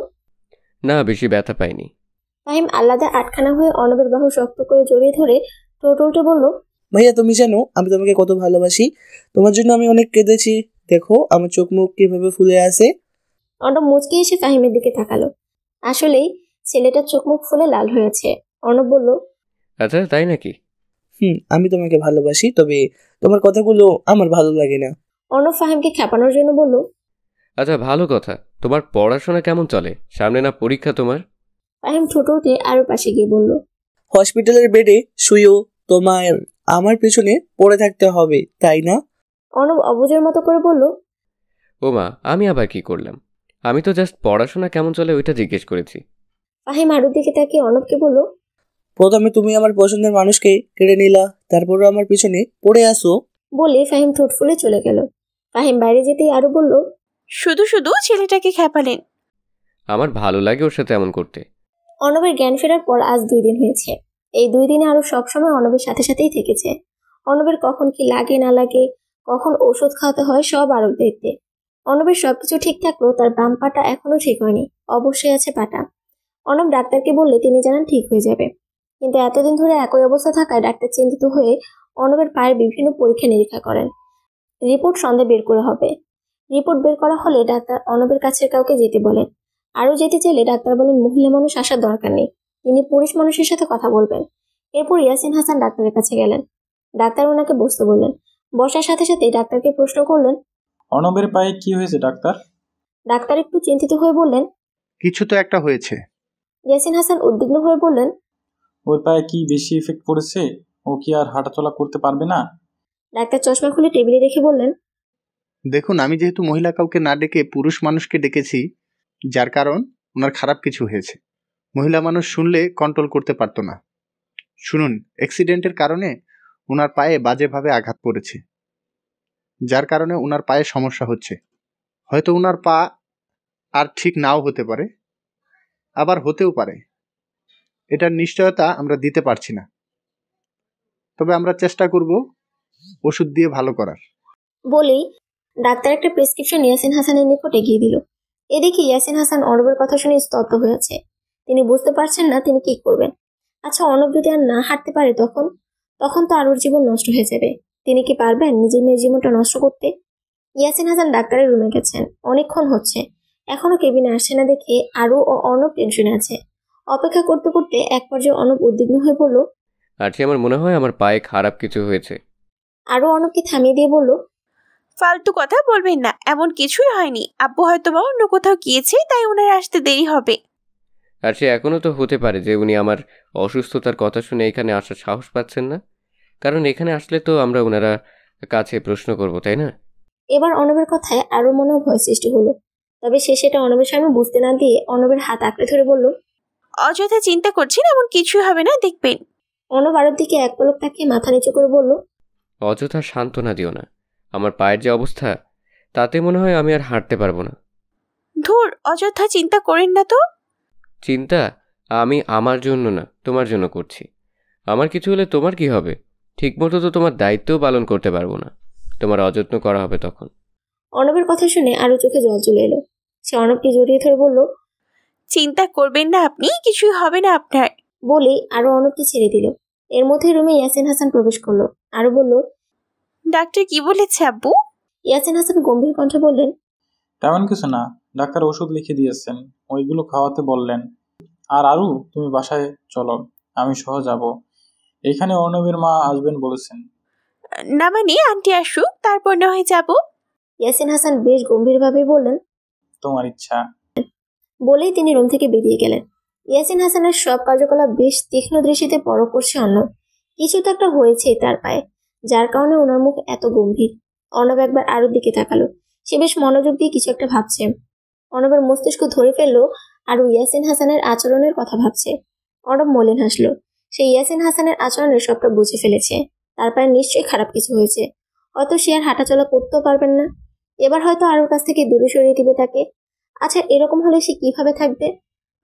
না, বেশি ব্যথা পাইনি। ফাহিম আলাদা আটখানা হয়ে অর্ণবের বাহু শক্ত করে জড়িয়ে ধরে ঠোঁট উল্টে বলল, ভাইয়া তুমি জানো আমি তোমাকে কত ভালোবাসি, তোমার জন্য আমি অনেক কেঁদেছি, দেখো আমার চোখ মুখ কিভাবে ফুলে আছে। অর্ণব মুচকে এসে ফাহিমের দিকে তাকালো। আসলেই ছেলেটার চোখ মুখ ফুলে লাল হয়েছে। অর্ণব বলল, আচ্ছা, তাই নাকি? আমি তোমাকে ভালোবাসি, তবে তোমার কথাগুলো আমার ভালো লাগে না। অর্ণব ফাহিমকে খেপানোর জন্য বলল, আচ্ছা, ভালো কথা। তোমার পড়াশোনা কেমন চলে? সামনে না পরীক্ষা তোমার? ফাহিম ছোট উঠে আরও পাশে গিয়ে বলল, হসপিটালের বেডে শুয়েও তোমার আমার পেছনে পড়ে থাকতে হবে, তাই না? অর্ণব অবুঝের মতো করে বলল, ও মা, আমি আবার কি করলাম? আমি তো জাস্ট পড়াশোনা কেমন চলে ওইটা জিজ্ঞেস করেছি। ফাহিম আরুর দিকে তাকিয়ে অর্ণবকে বলল, প্রথমে তুমি আমার পছন্দের মানুষকে কেড়ে নিলা, তারপরও আমার পিছনে পড়ে আসো। বলে ফাহিম ঠোঁট ফুলে চলে গেল। ফাহিম বাইরে যেতেই আরু বলল, শুধু শুধু ছেলেটাকে খেপালেন। আমার ভালো লাগে ওর সাথে এমন করতে। অর্ণবের জ্ঞান ফেরার পর আজ 2 দিন হয়েছে। এই 2 দিনে আরু সবসময় অর্ণবের সাথে সাথেই থেকেছে। অর্ণবের কখন কি লাগে না লাগে, কখন ঔষধ খাওয়াতে হয় সব আরুর দেখতে। অর্ণবের সবকিছু ঠিক থাকলেও তার বাম পাটা এখনো ঠিক হয়নি, অবশ্যই আছে পাটা। অর্ণব ডাক্তারকে বললে তিনি জানান ঠিক হয়ে যাবে, কিন্তু এতদিন ধরে একই অবস্থা থাকায় ডাক্তার চিন্তিত হয়ে অর্ণবের পায়ের বিভিন্ন পরীক্ষা নিরীক্ষা করেন। রিপোর্ট সন্ধ্যা বের করে হবে। রিপোর্ট বের করা হলে ডাক্তার অর্ণবের কাছে কাউকে যেতে বলেন। আরও যেতে চাইলে ডাক্তার বলেন মহিলা মানুষ আসার দরকার নেই, তিনি পুরুষ মানুষের সাথে কথা বলবেন। এরপর ইয়াসিন হাসান ডাক্তারের কাছে গেলেন। ডাক্তার ওনাকে বসতে বললেন। বসার সাথে সাথে ডাক্তারকে প্রশ্ন করলেন, অর্ণবের পায়ে কি হয়েছে ডাক্তার? ডাক্তার একটু চিন্তিত হয়ে বললেন, কিছু তো একটা হয়েছে। ইয়াসিন হাসান উদ্বিগ্ন হয়ে বললেন, ওর পায়ে কি বেশি এফেক্ট পড়েছে? ও কি আর হাঁটাচলা করতে পারবে না? ডাক্তার চশমা খুলে টেবিলে রেখে বললেন, দেখুন, আমি যেহেতু মহিলা কাউকে না ডেকে পুরুষ মানুষকে ডেকেছি, যার কারণ ওনার খারাপ কিছু হয়েছে। মহিলা মানুষ শুনলে কন্ট্রোল করতে পারতো না। শুনুন, অ্যাক্সিডেন্টের কারণে ওনার পায়ে বাজেভাবে আঘাত পড়েছে, যার কারণে ওনার পায়ে সমস্যা হচ্ছে। হয়তো ওনার পা আর ঠিক নাও হতে পারে, আবার হতেও পারে। এটার নিশ্চয়তা আমরা দিতে পারছি না, তবে আমরা চেষ্টা করব ওষুধ দিয়ে ভালো করার। বলেই ডাক্তার একটা প্রেসক্রিপশন ইয়াসিন হাসানের নিকট এগিয়ে দিল। এদিকে ইয়াসিন হাসান অর্ণবের কথা শুনে স্তব্ধ হয়ে আছে। তিনি বুঝতে পারছেন না তিনি কি করবেন। আচ্ছা, অর্ণব যদি আর না হাঁটতে পারে তখন তখন তো আরুর জীবন নষ্ট হয়ে যাবে। তিনি কি পারবেন নিজের মেয়ের জীবনটা নষ্ট করতে? ইয়াসিন হাসান ডাক্তারের রুমে গেছেন, অনেকক্ষণ হচ্ছে, এখনো কেবিনে আসছে না দেখে আরু ও অর্ণব টেনশনে আছে। অপেক্ষা করতে করতে এক পর্যায়ে অর্ণব উদ্বিগ্ন হয়ে বলল, আরছি, আমার মনে হয় আমার পায়ে খারাপ কিছু হয়েছে। আরু অর্ণবকে থামিয়ে দিয়ে বলল, ফালতু কথা বলবেন না, এমন কিছুই হয়নি। আব্বু হয়তো বা অন্য কোথাও গিয়েছে, তাই ওনার আসতে দেরি হবে। আরছি, এখনও তো হতে পারে যে উনি আমার অসুস্থতার কথা শুনে এখানে আসার সাহস পাচ্ছেন না, কারণ এখানে আসলে তো আমরা ওনারা কাছে প্রশ্ন করব, তাই না? এবার অর্ণবের কথায় আরো মনে ভয় সৃষ্টি হলো। তবে সে সেটা অর্ণবের সামনে বুঝতে না দিয়ে অর্ণবের হাত আঁকড়ে ধরে বলল, অযথা চিন্তা করছেন, এমন কিছুই হবে না, দেখবেন। অর্ণব আরুর দিকে এক পলক তাকিয়ে মাথা নিচু করে বলল, অযথা সান্ত্বনা দিও না। আমার পায়ের যে অবস্থা, তাতে মনে হয় আমি আর হাঁটতে পারবো না। ধুর, অযথা চিন্তা করেন না তো। চিন্তা আমি আমার জন্য না, তোমার জন্য করছি। আমার কিছু হলে তোমার কি হবে? ঠিকমতো তো তোমার দায়িত্বও পালন করতে পারবো না, তোমার অযত্ন করা হবে তখন। অর্ণবের কথা শুনে আরো চোখে জল চলে এলো। সে অর্ণবকে জড়িয়ে ধরে বলল, চিন্তা করবেন না আপনি, কিছুই হবে না আপনার। বলেই আরো অর্ণবকে ছেড়ে দিল। এর মধ্যে রুমে ইয়াসিন হাসান প্রবেশ করলো। আরো বলল, ডাক্তার কি বলেছে আব্বু? ইয়াসিন হাসান গম্ভীর কণ্ঠে বললেন, তেমন কিছু না, ডাক্তার ওষুধ লিখে দিয়েছেন, ওইগুলো খাওয়াতে বললেন। আর আরু, তুমি বাসায় চলো, আমি সহ যাব। এখানে অর্ণবের মা আসবেন বলেছেন। না মানে আন্টি আসুক, তারপর না হয় যাব। ইয়াসিন হাসান বেশ গম্ভীরভাবে বললেন, তোমার ইচ্ছা। বলেই তিনি রুম থেকে বেরিয়ে গেলেন। ইয়াসিন হাসানের সব কার্যকলাপ বেশ তীক্ষ্ণ দৃষ্টিতে পরখ করছে অর্ণব। কিছু তো একটা হয়েছেই তার পায়ে, যার কারণে ওনার মুখ এত গম্ভীর। অর্ণব একবার আরুর দিকে তাকালো। সে বেশ মনোযোগ দিয়ে কিছু একটা ভাবছে। অর্ণবের মস্তিষ্ক ধরে ফেললো আরু ইয়াসিন হাসানের আচরণের কথা ভাবছে। অর্ণব মলিন হাসলো। সে ইয়াসিন হাসানের আচরণের সবটা বুঝে ফেলেছে। তার পায়ে নিশ্চয়ই খারাপ কিছু হয়েছে, হয়তো সে আর হাঁটাচলা করতেও পারবেন না। এবার হয়তো আরুর কাছ থেকে দূরে সরিয়ে দিবে তাকে। আচ্ছা, এরকম হলে সে কিভাবে থাকবে?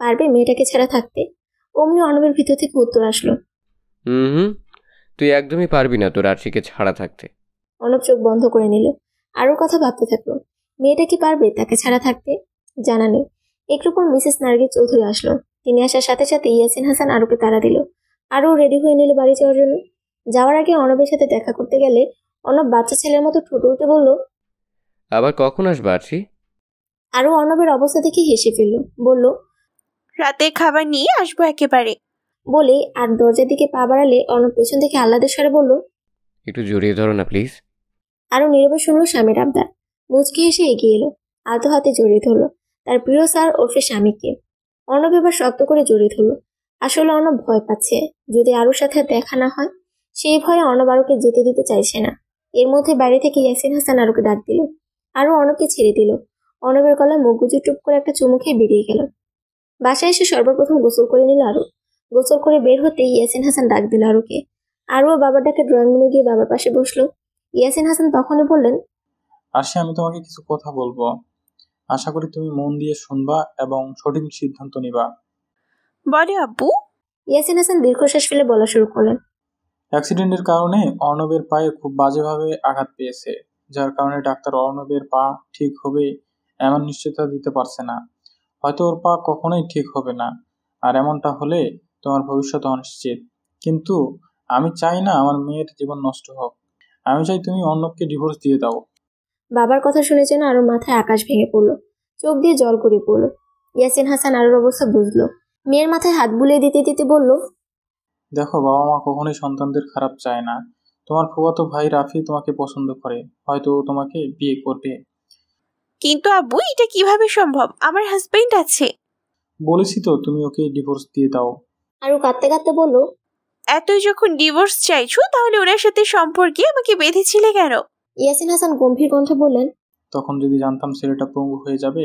পারবে মেয়েটাকে ছাড়া থাকতে? অমনি অর্ণবের ভিতর থেকে উত্তর আসলো, তুই একদমই পারবি না তোর আরশিকে ছাড়া থাকতে। অর্ণব চোখ বন্ধ করে নিল। আরুর কথা ভাবতে থাকলো। মেয়েটা কি পারবে তাকে ছাড়া থাকতে? জানা নেই। একটু পর মিসেস নার্গিস চৌধুরী আসলো। তিনি আসার সাথে সাথে ইয়াসিন হাসান আরুকে তাড়া দিল। আরু রেডি হয়ে নিল বাড়ি যাওয়ার জন্য। যাওয়ার আগে অর্ণবের সাথে দেখা করতে গেলে অর্ণব বাচ্চা ছেলের মতো ঠোঁট উল্টে বলল, আবার কখন আসবে আরশি? আরু অর্ণবের অবস্থা দেখে হেসে ফেলল, বলল, রাতে খাবার নিয়ে আসবো একেবারে। বলে আর দরজার দিকে পা বাড়ালে অর্ণব পেছন থেকে আহ্লাদের স্বরে বলল, একটু জড়িয়ে ধরো না প্লিজ। আরও নীরবে শুনল স্বামীর আবদার। মুচকি হেসে এগিয়ে এলো, আলতো হাতে জড়িয়ে ধরল তার প্রিয় স্যার ওরফে স্বামীকে। অর্ণব এবার শক্ত করে জড়িয়ে ধরল। আসলে অর্ণব ভয় পাচ্ছে, যদি আরুর সাথে দেখা না হয়। সেই ভয়ে অর্ণব আরুকে যেতে দিতে চাইছে না। এর মধ্যে বাইরে থেকে ইয়াসিন হাসান আরুকে ডাক দিল। আরু অর্ণবকে ছেড়ে দিল। অর্ণবের গলায় মুখ গুজে টুপ করে একটা চুমু খেয়ে বেরিয়ে গেল। বাসায় এসে সর্বপ্রথম গোসল করে নিল আরু। গোসল করে বের হতেই ইয়াসিন হাসান ডাক দিল আরুকে। আরুও বাবার ডাকে ড্রয়িং রুমে গিয়ে বাবার পাশে বসলো। ইয়াসিন হাসান তখনই বললেন, আসি, আমি তোমাকে কিছু কথা বলবো। আশা করি তুমি মন দিয়ে শুনবা এবং সঠিক সিদ্ধান্ত নিবা। বলে আব্বু। ইয়াসিন হাসান দীর্ঘশ্বাস ফেলে বলা শুরু করলেন, অ্যাক্সিডেন্টের কারণে অর্ণবের পায়ে খুব বাজেভাবে আঘাত পেয়েছে, যার কারণে ডাক্তার অর্ণবের পা ঠিক হবে এমন নিশ্চয়তা দিতে পারছে না। হয়তো ওর পা কখনোই ঠিক হবে না, আর এমনটা হলে তোমার ভবিষ্যৎ অনিশ্চিত। কিন্তু আমি চাই না আমার মেয়ের জীবন নষ্ট হোক। আমি চাই তুমি অর্ণবকে ডিভোর্স দিয়ে দাও। বাবার কথা শুনে যেন আরুর মাথায় আকাশ ভেঙে পড়লো, চোখ দিয়ে জল গড়িয়ে পড়লো। ইয়াসিন হাসান আরুর অবস্থা বুঝলো। মেয়ের মাথায় হাত বুলিয়ে দিতে দিতে বলল, দেখো, বাবা মা কখনোই সন্তানদের খারাপ চায় না। তোমার ফুফাতো ভাই রাফি তোমাকে পছন্দ করে, হয়তো ও তোমাকে বিয়ে করবে। কিন্তু আব্বু, এটা কিভাবে সম্ভব? আমার হাজবেন্ড আছে। বলেছি তো, তুমি ওকে ডিভোর্স দিয়ে দাও। আরু কাঁদতে কাঁদতে বলল, এতই যখন ডিভোর্স চাইছো, তাহলে ওনার সাথে সম্পর্কে আমাকে বেঁধেছিলে কেন? ইয়াসিন হাসান গম্ভীর কণ্ঠে বললেন, তখন যদি জানতাম ছেলেটা পঙ্গু হয়ে যাবে,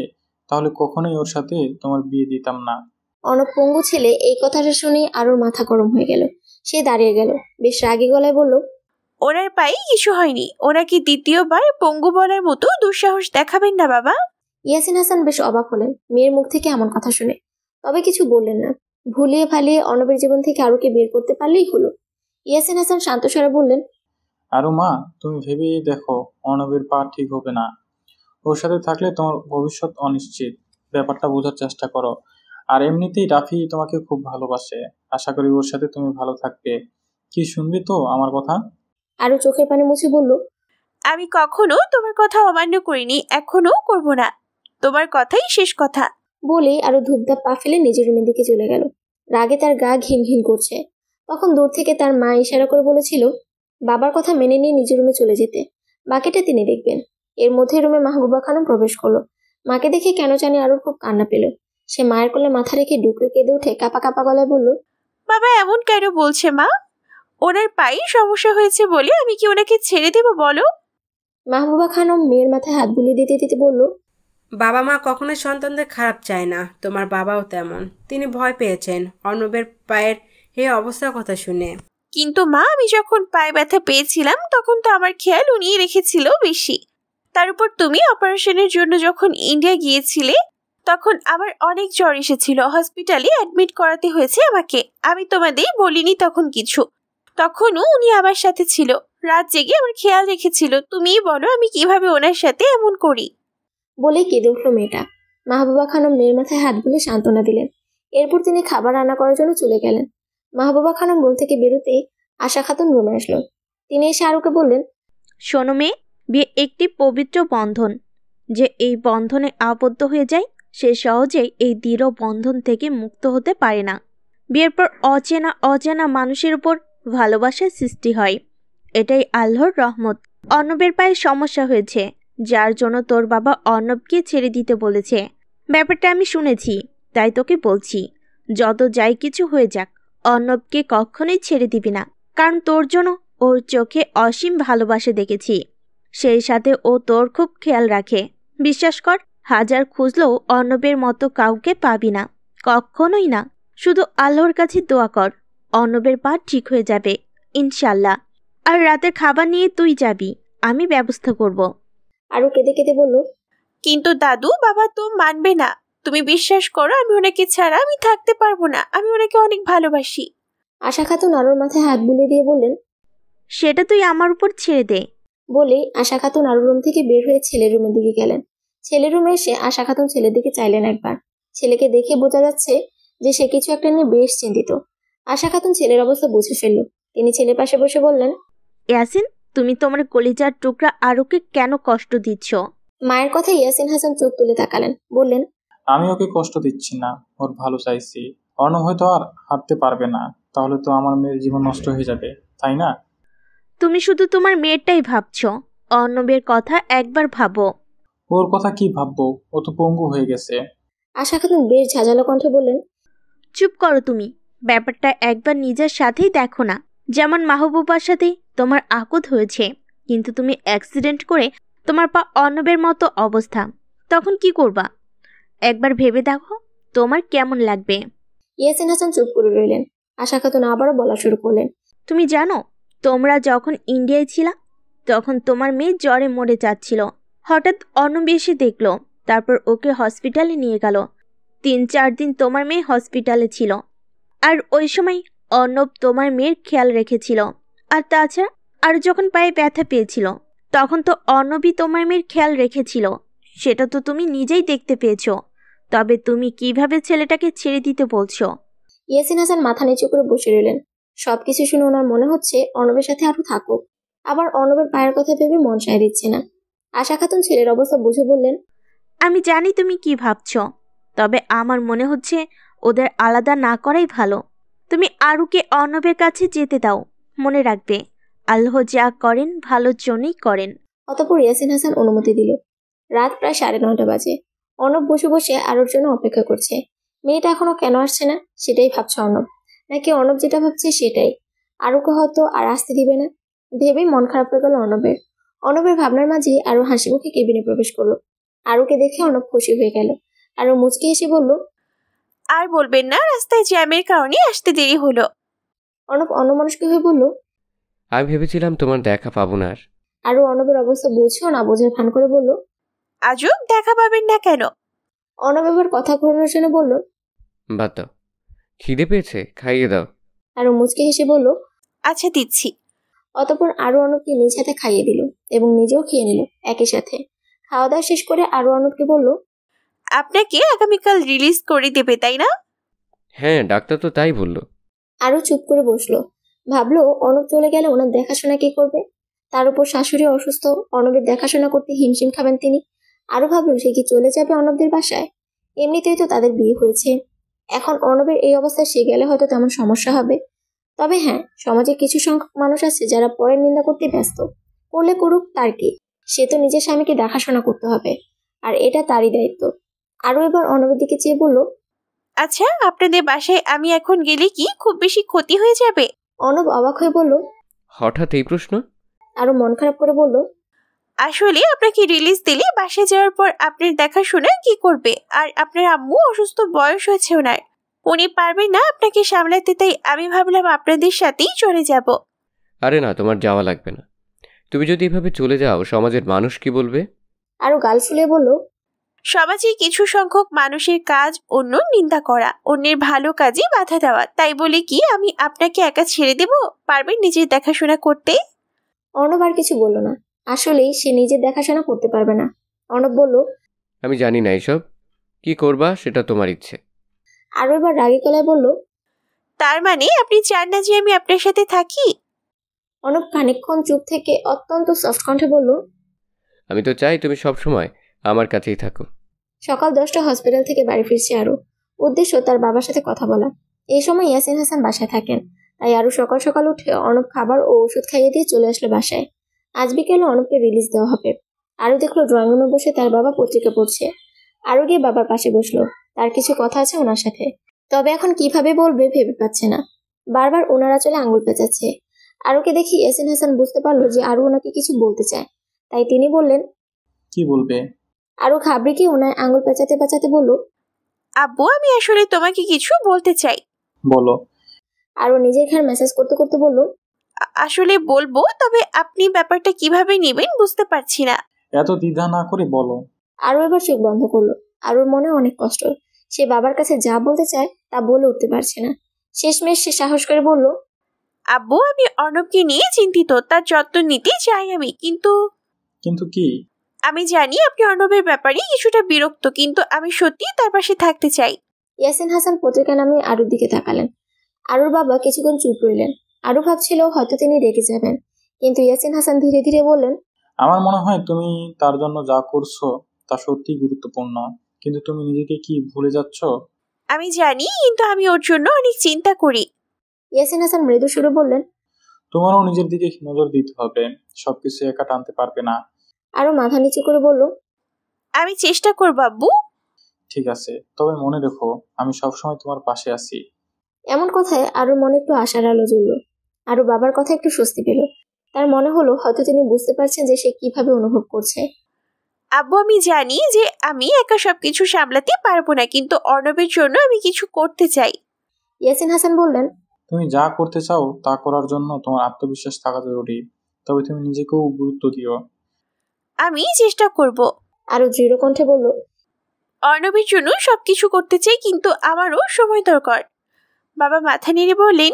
তাহলে কখনোই ওর সাথে তোমার বিয়ে দিতাম না। অর্ণব পঙ্গু ছেলে এই কথাটা শুনে আরুর মাথা গরম হয়ে গেল। সে দাঁড়িয়ে গেল, বেশ রাগী গলায় বলল, ওনার পায়ে কিছু হয়নি। ওনাকে দ্বিতীয়বার পঙ্গু বলার মতো দুঃসাহস দেখাবেন না বাবা। ইয়াসিন হাসান বেশ অবাক হলেন মেয়ের মুখ থেকে এমন কথা শুনে, তবে কিছু বললেন না। ভুলিয়ে ভালিয়ে অর্ণবের জীবন থেকে আরুকে বের করতে পারলেই হলো। ইয়াসিন হাসান শান্ত স্বরে বললেন, আরু মা, তুমি ভেবে দেখো, অর্ণবের পা ঠিক হবে না। ওর সাথে থাকলে তোমার ভবিষ্যৎ অনিশ্চিত। ব্যাপারটা বোঝার চেষ্টা করো। আর এমনিতেই রাফি তোমাকে খুব ভালোবাসে। আশা করি ওর সাথে তুমি ভালো থাকবে। কি শুনবি তো আমার কথা? আরু চোখের পানি মুছে বলল, আমি কখনো তোমার কথা অমান্য করিনি, এখনো করব না। তোমার কথাই শেষ কথা। বলে আরো ধূপধাপ পা ফেলে নিজের রুমের দিকে চলে গেল। রাগে তার গা ঘিন ঘিন করছে। তখন দূর থেকে তার মা ইশারা করে বলেছিল বাবার কথা মেনে নিয়ে নিজের রুমে চলে যেতে, বাকিটা তিনি দেখবেন। এর মধ্যে রুমে মাহবুবা খানম প্রবেশ করলো। মাকে দেখে কেন জানি আরুর খুব কান্না পেল। সে মায়ের কোলে মাথা রেখে ডুকরে কেঁদে উঠে কাপা কাপা গলায় বলল, বাবা এমন কেন বলছে মা? ওনার পায়ে সমস্যা হয়েছে বলে আমি কি ওনাকে ছেড়ে দেব বলো? মাহবুবা খানম মেয়ের মাথায় হাত বুলিয়ে দিতে দিতে বলল, বাবা মা কখনোই সন্তানদের খারাপ চায় না। তোমার বাবাও তেমন। তিনি ভয় পেয়েছেন অর্ণবের পায়ের এই অবস্থার কথা শুনে। কিন্তু মা, আমি যখন পায়ে ব্যথা পেয়েছিলাম তখন তো আমার খেয়াল উনিই রেখেছিল বেশি। তার উপর তুমি অপারেশনের জন্য যখন ইন্ডিয়া গিয়েছিলে তখন আমার অনেক জ্বর এসেছিল, হসপিটালে অ্যাডমিট করাতে হয়েছে আমাকে। আমি তোমাদের বলিনি তখন কিছু। তখনও উনি আমার সাথে ছিল, রাত জেগে আমার খেয়াল রেখেছিল। তুমিই বলো আমি কিভাবে ওনার সাথে এমন করি? বলে কেঁদে উঠল মেয়েটা। মাহবুবা খানম মেয়ের মাথায় হাত বুলে সান্ত্বনা দিলেন। এরপর তিনি খাবার রান্না করার জন্য চলে গেলেন। মাহবুবা খানম রুম থেকে বেরোতেই আশা খাতুন রুমে আসলো। তিনি এসে আরুকে বললেন, শোনো মেয়ে, বিয়ে একটি পবিত্র বন্ধন। যে এই বন্ধনে আবদ্ধ হয়ে যায় সে সহজেই এই দৃঢ় বন্ধন থেকে মুক্ত হতে পারে না। বিয়ের পর অচেনা অজানা মানুষের উপর ভালোবাসার সৃষ্টি হয়, এটাই আল্লাহর রহমত। অর্ণবের পায়ে সমস্যা হয়েছে, যার জন্য তোর বাবা অর্ণবকে ছেড়ে দিতে বলেছে। ব্যাপারটা আমি শুনেছি, তাই তোকে বলছি, যত যাই কিছু হয়ে যাক অর্ণবকে কখনোই ছেড়ে দিবি না। কারণ তোর জন্য ওর চোখে অসীম ভালোবাসা দেখেছি, সেই সাথে ও তোর খুব খেয়াল রাখে। বিশ্বাস কর, হাজার খুঁজলেও অর্ণবের মতো কাউকে পাবি না, কখনোই না। শুধু আল্লাহর কাছে দোয়া কর, অর্ণবের পা ঠিক হয়ে যাবে ইনশাল্লাহ। আর রাতের খাবার নিয়ে তুই যাবি, আমি ব্যবস্থা করব। আরু কেঁদে কেঁদে বলল, কিন্তু দাদু, বাবা তো মানবে না। তুমি বিশ্বাস করো, আমি ওনাকে ছাড়া আমি থাকতে পারবো না। আমি ওনাকে অনেক ভালোবাসি। আশা খাতুন আরুর মাথায় হাত বুলিয়ে দিয়ে বললেন, সেটা তুই আমার উপর ছেড়ে দে। বলে আশা খাতুন আরুর রুম থেকে বের হয়ে ছেলের রুমের দিকে গেলেন। ছেলের রুমে এসে আশা খাতুন ছেলের দিকে চাইলেন একবার। ছেলেকে দেখে বোঝা যাচ্ছে যে সে কিছু একটা নিয়ে বেশ চিন্তিত। আশা খাতুন ছেলের অবস্থা বুঝে ফেলল। তিনি ছেলের পাশে বসে বললেন, ইয়াসিন, তুমি তোমার কলিজার টুকরা আরুকে কেন কষ্ট দিচ্ছ? মায়ের কথায় ইয়াসিন হাসান চোখ তুলে তাকালেন, বললেন, আমি ওকে কষ্ট দিচ্ছি না, ওর ভালো চাইছি। অর্ণব হয়তো আর হাঁটতে পারবে না, তাহলে তো আমার মেয়ের জীবন নষ্ট হয়ে যাবে, তাই না? তুমি শুধু তোমার মেয়েরটাই ভাবছো, অর্ণবের কথা একবার ভাবো। ওর কথা কি ভাববো, ও তো পঙ্গু হয়ে গেছে। আশা খাতুন বেশ ঝাঁঝালো কণ্ঠে বললেন, চুপ করো তুমি, ব্যাপারটা একবার নিজের সাথেই দেখো না। যেমন মাহবুবার সাথে তোমার আকুত হয়েছে, কিন্তু তুমি অ্যাক্সিডেন্ট করে তোমার পা অর্ণবের মতো অবস্থা, তখন কি করবা? একবার ভেবে দেখো তোমার কেমন লাগবে। ইয়াসিন হাসান চুপ করে রইলেন। আশা খাতুন আবারও বলা শুরু করলেন, তুমি জানো, তোমরা যখন ইন্ডিয়ায় ছিলা তখন তোমার মেয়ে জ্বরে মরে যাচ্ছিল। হঠাৎ অর্ণব এসে দেখলো, তারপর ওকে হসপিটালে নিয়ে গেল। 3-4 দিন তোমার মেয়ে হসপিটালে ছিল, আর ওই সময় অর্ণব তোমার মেয়ের খেয়াল রেখেছিল। আর তাছাড়া আর যখন পায়ে ব্যথা পেয়েছিল তখন তো অর্ণবই তোমার মেয়ের খেয়াল রেখেছিল, সেটা তো তুমি নিজেই দেখতে পেয়েছো। তবে তুমি কিভাবে ছেলেটাকে ছেড়ে দিতে বলছো? ইয়াসিন হাসান মাথা নিচু করে বসে রইলেন। সবকিছু শুনে ওনার মনে হচ্ছে অর্ণবের সাথে আরো থাকুক, আবার অর্ণবের পায়ের কথা ভেবে মন সায় দিচ্ছে না। আশা খাতুন ছেলের অবস্থা বুঝে বললেন, আমি জানি তুমি কি ভাবছো, তবে আমার মনে হচ্ছে ওদের আলাদা না করাই ভালো। তুমি আরুকে অর্ণবের কাছে যেতে দাও। মনে রাখবে, আল্লাহ যা করেন ভালোর জন্যই করেন। অতঃপর ইয়াসিন হাসান অনুমতি দিল। রাত প্রায় 9:30 বাজে। অর্ণব বসে বসে আরুর জন্য অপেক্ষা করছে। মেয়েটা এখনো কেন আসছে না সেটাই ভাবছে অর্ণব, নাকি অর্ণব যেটা ভাবছে সেটাই। আরুকে হয়তো আর আসতে দিবে না, ভেবেই মন খারাপ হয়ে গেল অর্ণবের। অর্ণবের ভাবনার মাঝে আরু হাসি মুখে কেবিনে প্রবেশ করলো। আরুকে দেখে অর্ণব খুশি হয়ে গেল। আরু মুচকি হেসে বলল, আর বলবেন না, রাস্তায় জ্যামের কারণে আসতে দেরি হলো। অর্ণব অন্যমনস্ক হয়ে বলল, আমি ভেবেছিলাম তোমার দেখা পাবো না আর। আরু অর্ণবের অবস্থা বুঝেও না বোঝার ভান করে বলল, আজও দেখা পাবেন না কেন? অর্ণব এবার কথা ঘোরানোর জন্য বলল, বাদ দাও, খিদে পেয়েছে, খাইয়ে দাও। আরু মুচকি হেসে বলল, আচ্ছা দিচ্ছি। অতঃপর আরু অর্ণবকে নিজ হাতে খাইয়ে দিল এবং নিজেও খেয়ে নিল একই সাথে। খাওয়া দাওয়া শেষ করে আরু অর্ণবকে বলল, আপনাকে আগামীকাল রিলিজ করে দেবে, তাই না? হ্যাঁ, ডাক্তার তো তাই বললো। আরু চুপ করে বসলো। ভাবলো অর্ণব চলে গেলে ওনার দেখাশোনা কে করবে। তার উপর শাশুড়ি অসুস্থ, অর্ণবের দেখাশোনা করতে হিমশিম খাবেন তিনি। আরো ভাবলো সে কি চলে যাবে অর্ণবদের বাসায়? এমনিতেই তো তাদের বিয়ে হয়েছে, এখন অর্ণবের এই অবস্থায় সে গেলে হয়তো তেমন সমস্যা হবে। তবে হ্যাঁ, সমাজে কিছু সংখ্যক মানুষ আছে যারা পরের নিন্দা করতে ব্যস্ত। করলে করুক, তার কি? সে তো নিজের স্বামীকে দেখাশোনা করতে হবে, আর এটা তারই দায়িত্ব। আরো এবার অর্ণবের দিকে চেয়ে বলল, আচ্ছা, আপনাদের বাসায় আমি এখন গেলে কি খুব বেশি ক্ষতি হয়ে যাবে? অর্ণব অবাক হয়ে বলল, হঠাৎ এই প্রশ্ন? আরো মন খারাপ করে বলল, আসলে আপনাকে রিলিজ দিলে বাসায় যাওয়ার পর আপনার দেখাশোনা কি করবে? আর আপনার আম্মু অসুস্থ, বয়স হয়েছে ওনার, উনি পারবেন না আপনাকে সামলাতে, তাই আমি ভাবলাম আপনাদের সাথেই চলে যাব। আরে না, তোমার যাওয়া লাগবে না। তুমি যদি এভাবে চলে যাও সমাজের মানুষ কি বলবে? আরো গাল ফুলিয়ে বলল, সমাজে কিছু সংখ্যক মানুষের কাজ অন্য নিন্দা করা, অন্যের ভালো কাজে বাধা দেওয়া, তাই বলে কি আমি আপনাকে একা ছেড়ে দেব? পারবেন নিজের দেখাশোনা করতে? অর্ণব আর কিছু বলল না। আসলেই সে নিজের দেখাশোনা করতে পারবে না। অর্ণব বলল, আমি জানি না এসব, কি করবা সেটা তোমার ইচ্ছে। আরো এবার রাগী গলায় বলল, তার মানে আপনি চান না যে আমি আপনার সাথে থাকি? অর্ণব খানিকক্ষণ চুপ থেকে অত্যন্ত সফট কণ্ঠে বলল, আমি তো চাই তুমি সব সময় আমার কাছেই থাকো। সকাল 10টা হসপিটাল থেকে বাড়ি ফিরছে আরো। উদ্দেশ্য তার বাবার সাথে কথা বলা। এই সময় ইয়াসিন হাসান বাসায় থাকেন, তাই আরো সকাল সকাল উঠে অর্ণব খাবার ও ওষুধ খাইয়ে দিয়ে চলে আসলো বাসায়। আজ বিকেলে অর্ণবকে রিলিজ দেওয়া হবে। আরো দেখলো ড্রয়িং রুমে বসে তার বাবা পত্রিকা পড়ছে। আরো গিয়ে বাবার পাশে বসলো। তার কিছু কথা আছে ওনার সাথে, তবে এখন কিভাবে বলবে ভেবে পাচ্ছে না। বারবার ওনারা চলে আঙ্গুল পেঁচাচ্ছে। আরুকে দেখি ইয়াসিন হাসান বুঝতে পারলো যে আরু ওনাকে কিছু বলতে চায়, তাই তিনি বললেন, কি বলবে? আরো ঘাবড়ে কি ওনায় আঙ্গুল পেঁচাতে পেঁচাতে বলল, আব্বু, আমি আসলে তোমাকে কিছু বলতে চাই। বলো। আরো নিজের ঘাড় মেসেজ করতে করতে বলল, আসলে বলবো, তবে আপনি ব্যাপারটা কিভাবে নেবেন বুঝতে পারছি না। এত দ্বিধা না করে বলো। আরো এবার চোখ বন্ধ করলো। আরোর মনে অনেক কষ্ট। সে বাবার কাছে যা বলতে চায় তা বলে উঠতে পারছে না। শেষমেশ সে সাহস করে বলল, আব্বু, আমি অর্ণবকে নিয়ে চিন্তিত, তার যত্ন নিতে চাই আমি, কিন্তু কি? আমি জানি আপনি অর্ণবের ব্যাপারে কিছুটা বিরক্ত, কিন্তু আমি সত্যি তার পাশে থাকতে চাই। ইয়াসিন হাসান পত্রিকা নামিয়ে আরুর দিকে তাকালেন। আরুর বাবা কিছুক্ষণ চুপ রইলেন। আরু ভাবছিল হয়তো তিনি রেগে যাবেন, কিন্তু ইয়াসিন হাসান ধীরে ধীরে বললেন, আমার মনে হয় তুমি তার জন্য যা করছো তা সত্যিই গুরুত্বপূর্ণ, কিন্তু তুমি নিজেকে কি ভুলে যাচ্ছ? আমি জানি, কিন্তু আমি ওর জন্য অনেক চিন্তা করি। ইয়াসিন হাসান মৃদু সুরে বললেন, তোমারও নিজের দিকে নজর দিতে হবে, সবকিছু একা টানতে পারবে না। আরও মাথা নিচু করে বলল, আমি চেষ্টা করব আব্বু। ঠিক আছে, তবে মনে রেখো আমি সবসময় তোমার পাশে আছি। এমন কথায় আরুর মনে একটু আশার আলো জ্বলল। আরু বাবার কথা একটু স্বস্তি পেল। তার মনে হলো হয়তো তিনি বুঝতে পারছেন যে সে কিভাবে অনুভব করছে। আব্বু, আমি জানি যে আমি একা সবকিছু সামলাতে পারবো না, কিন্তু অর্ণবের জন্য আমি কিছু করতে চাই। ইয়াসিন হাসান বললেন, তুমি যা করতে চাও তা করার জন্য তোমার আত্মবিশ্বাস থাকা জরুরি, তবে তুমি নিজেকেও গুরুত্ব দিও। আমি চেষ্টা করব। আরু দৃঢ় কণ্ঠে বলল, অর্ণবের জন্য সবকিছু করতে চাই, কিন্তু আমারও সময় দরকার। বাবা মাথা নেড়ে বললেন,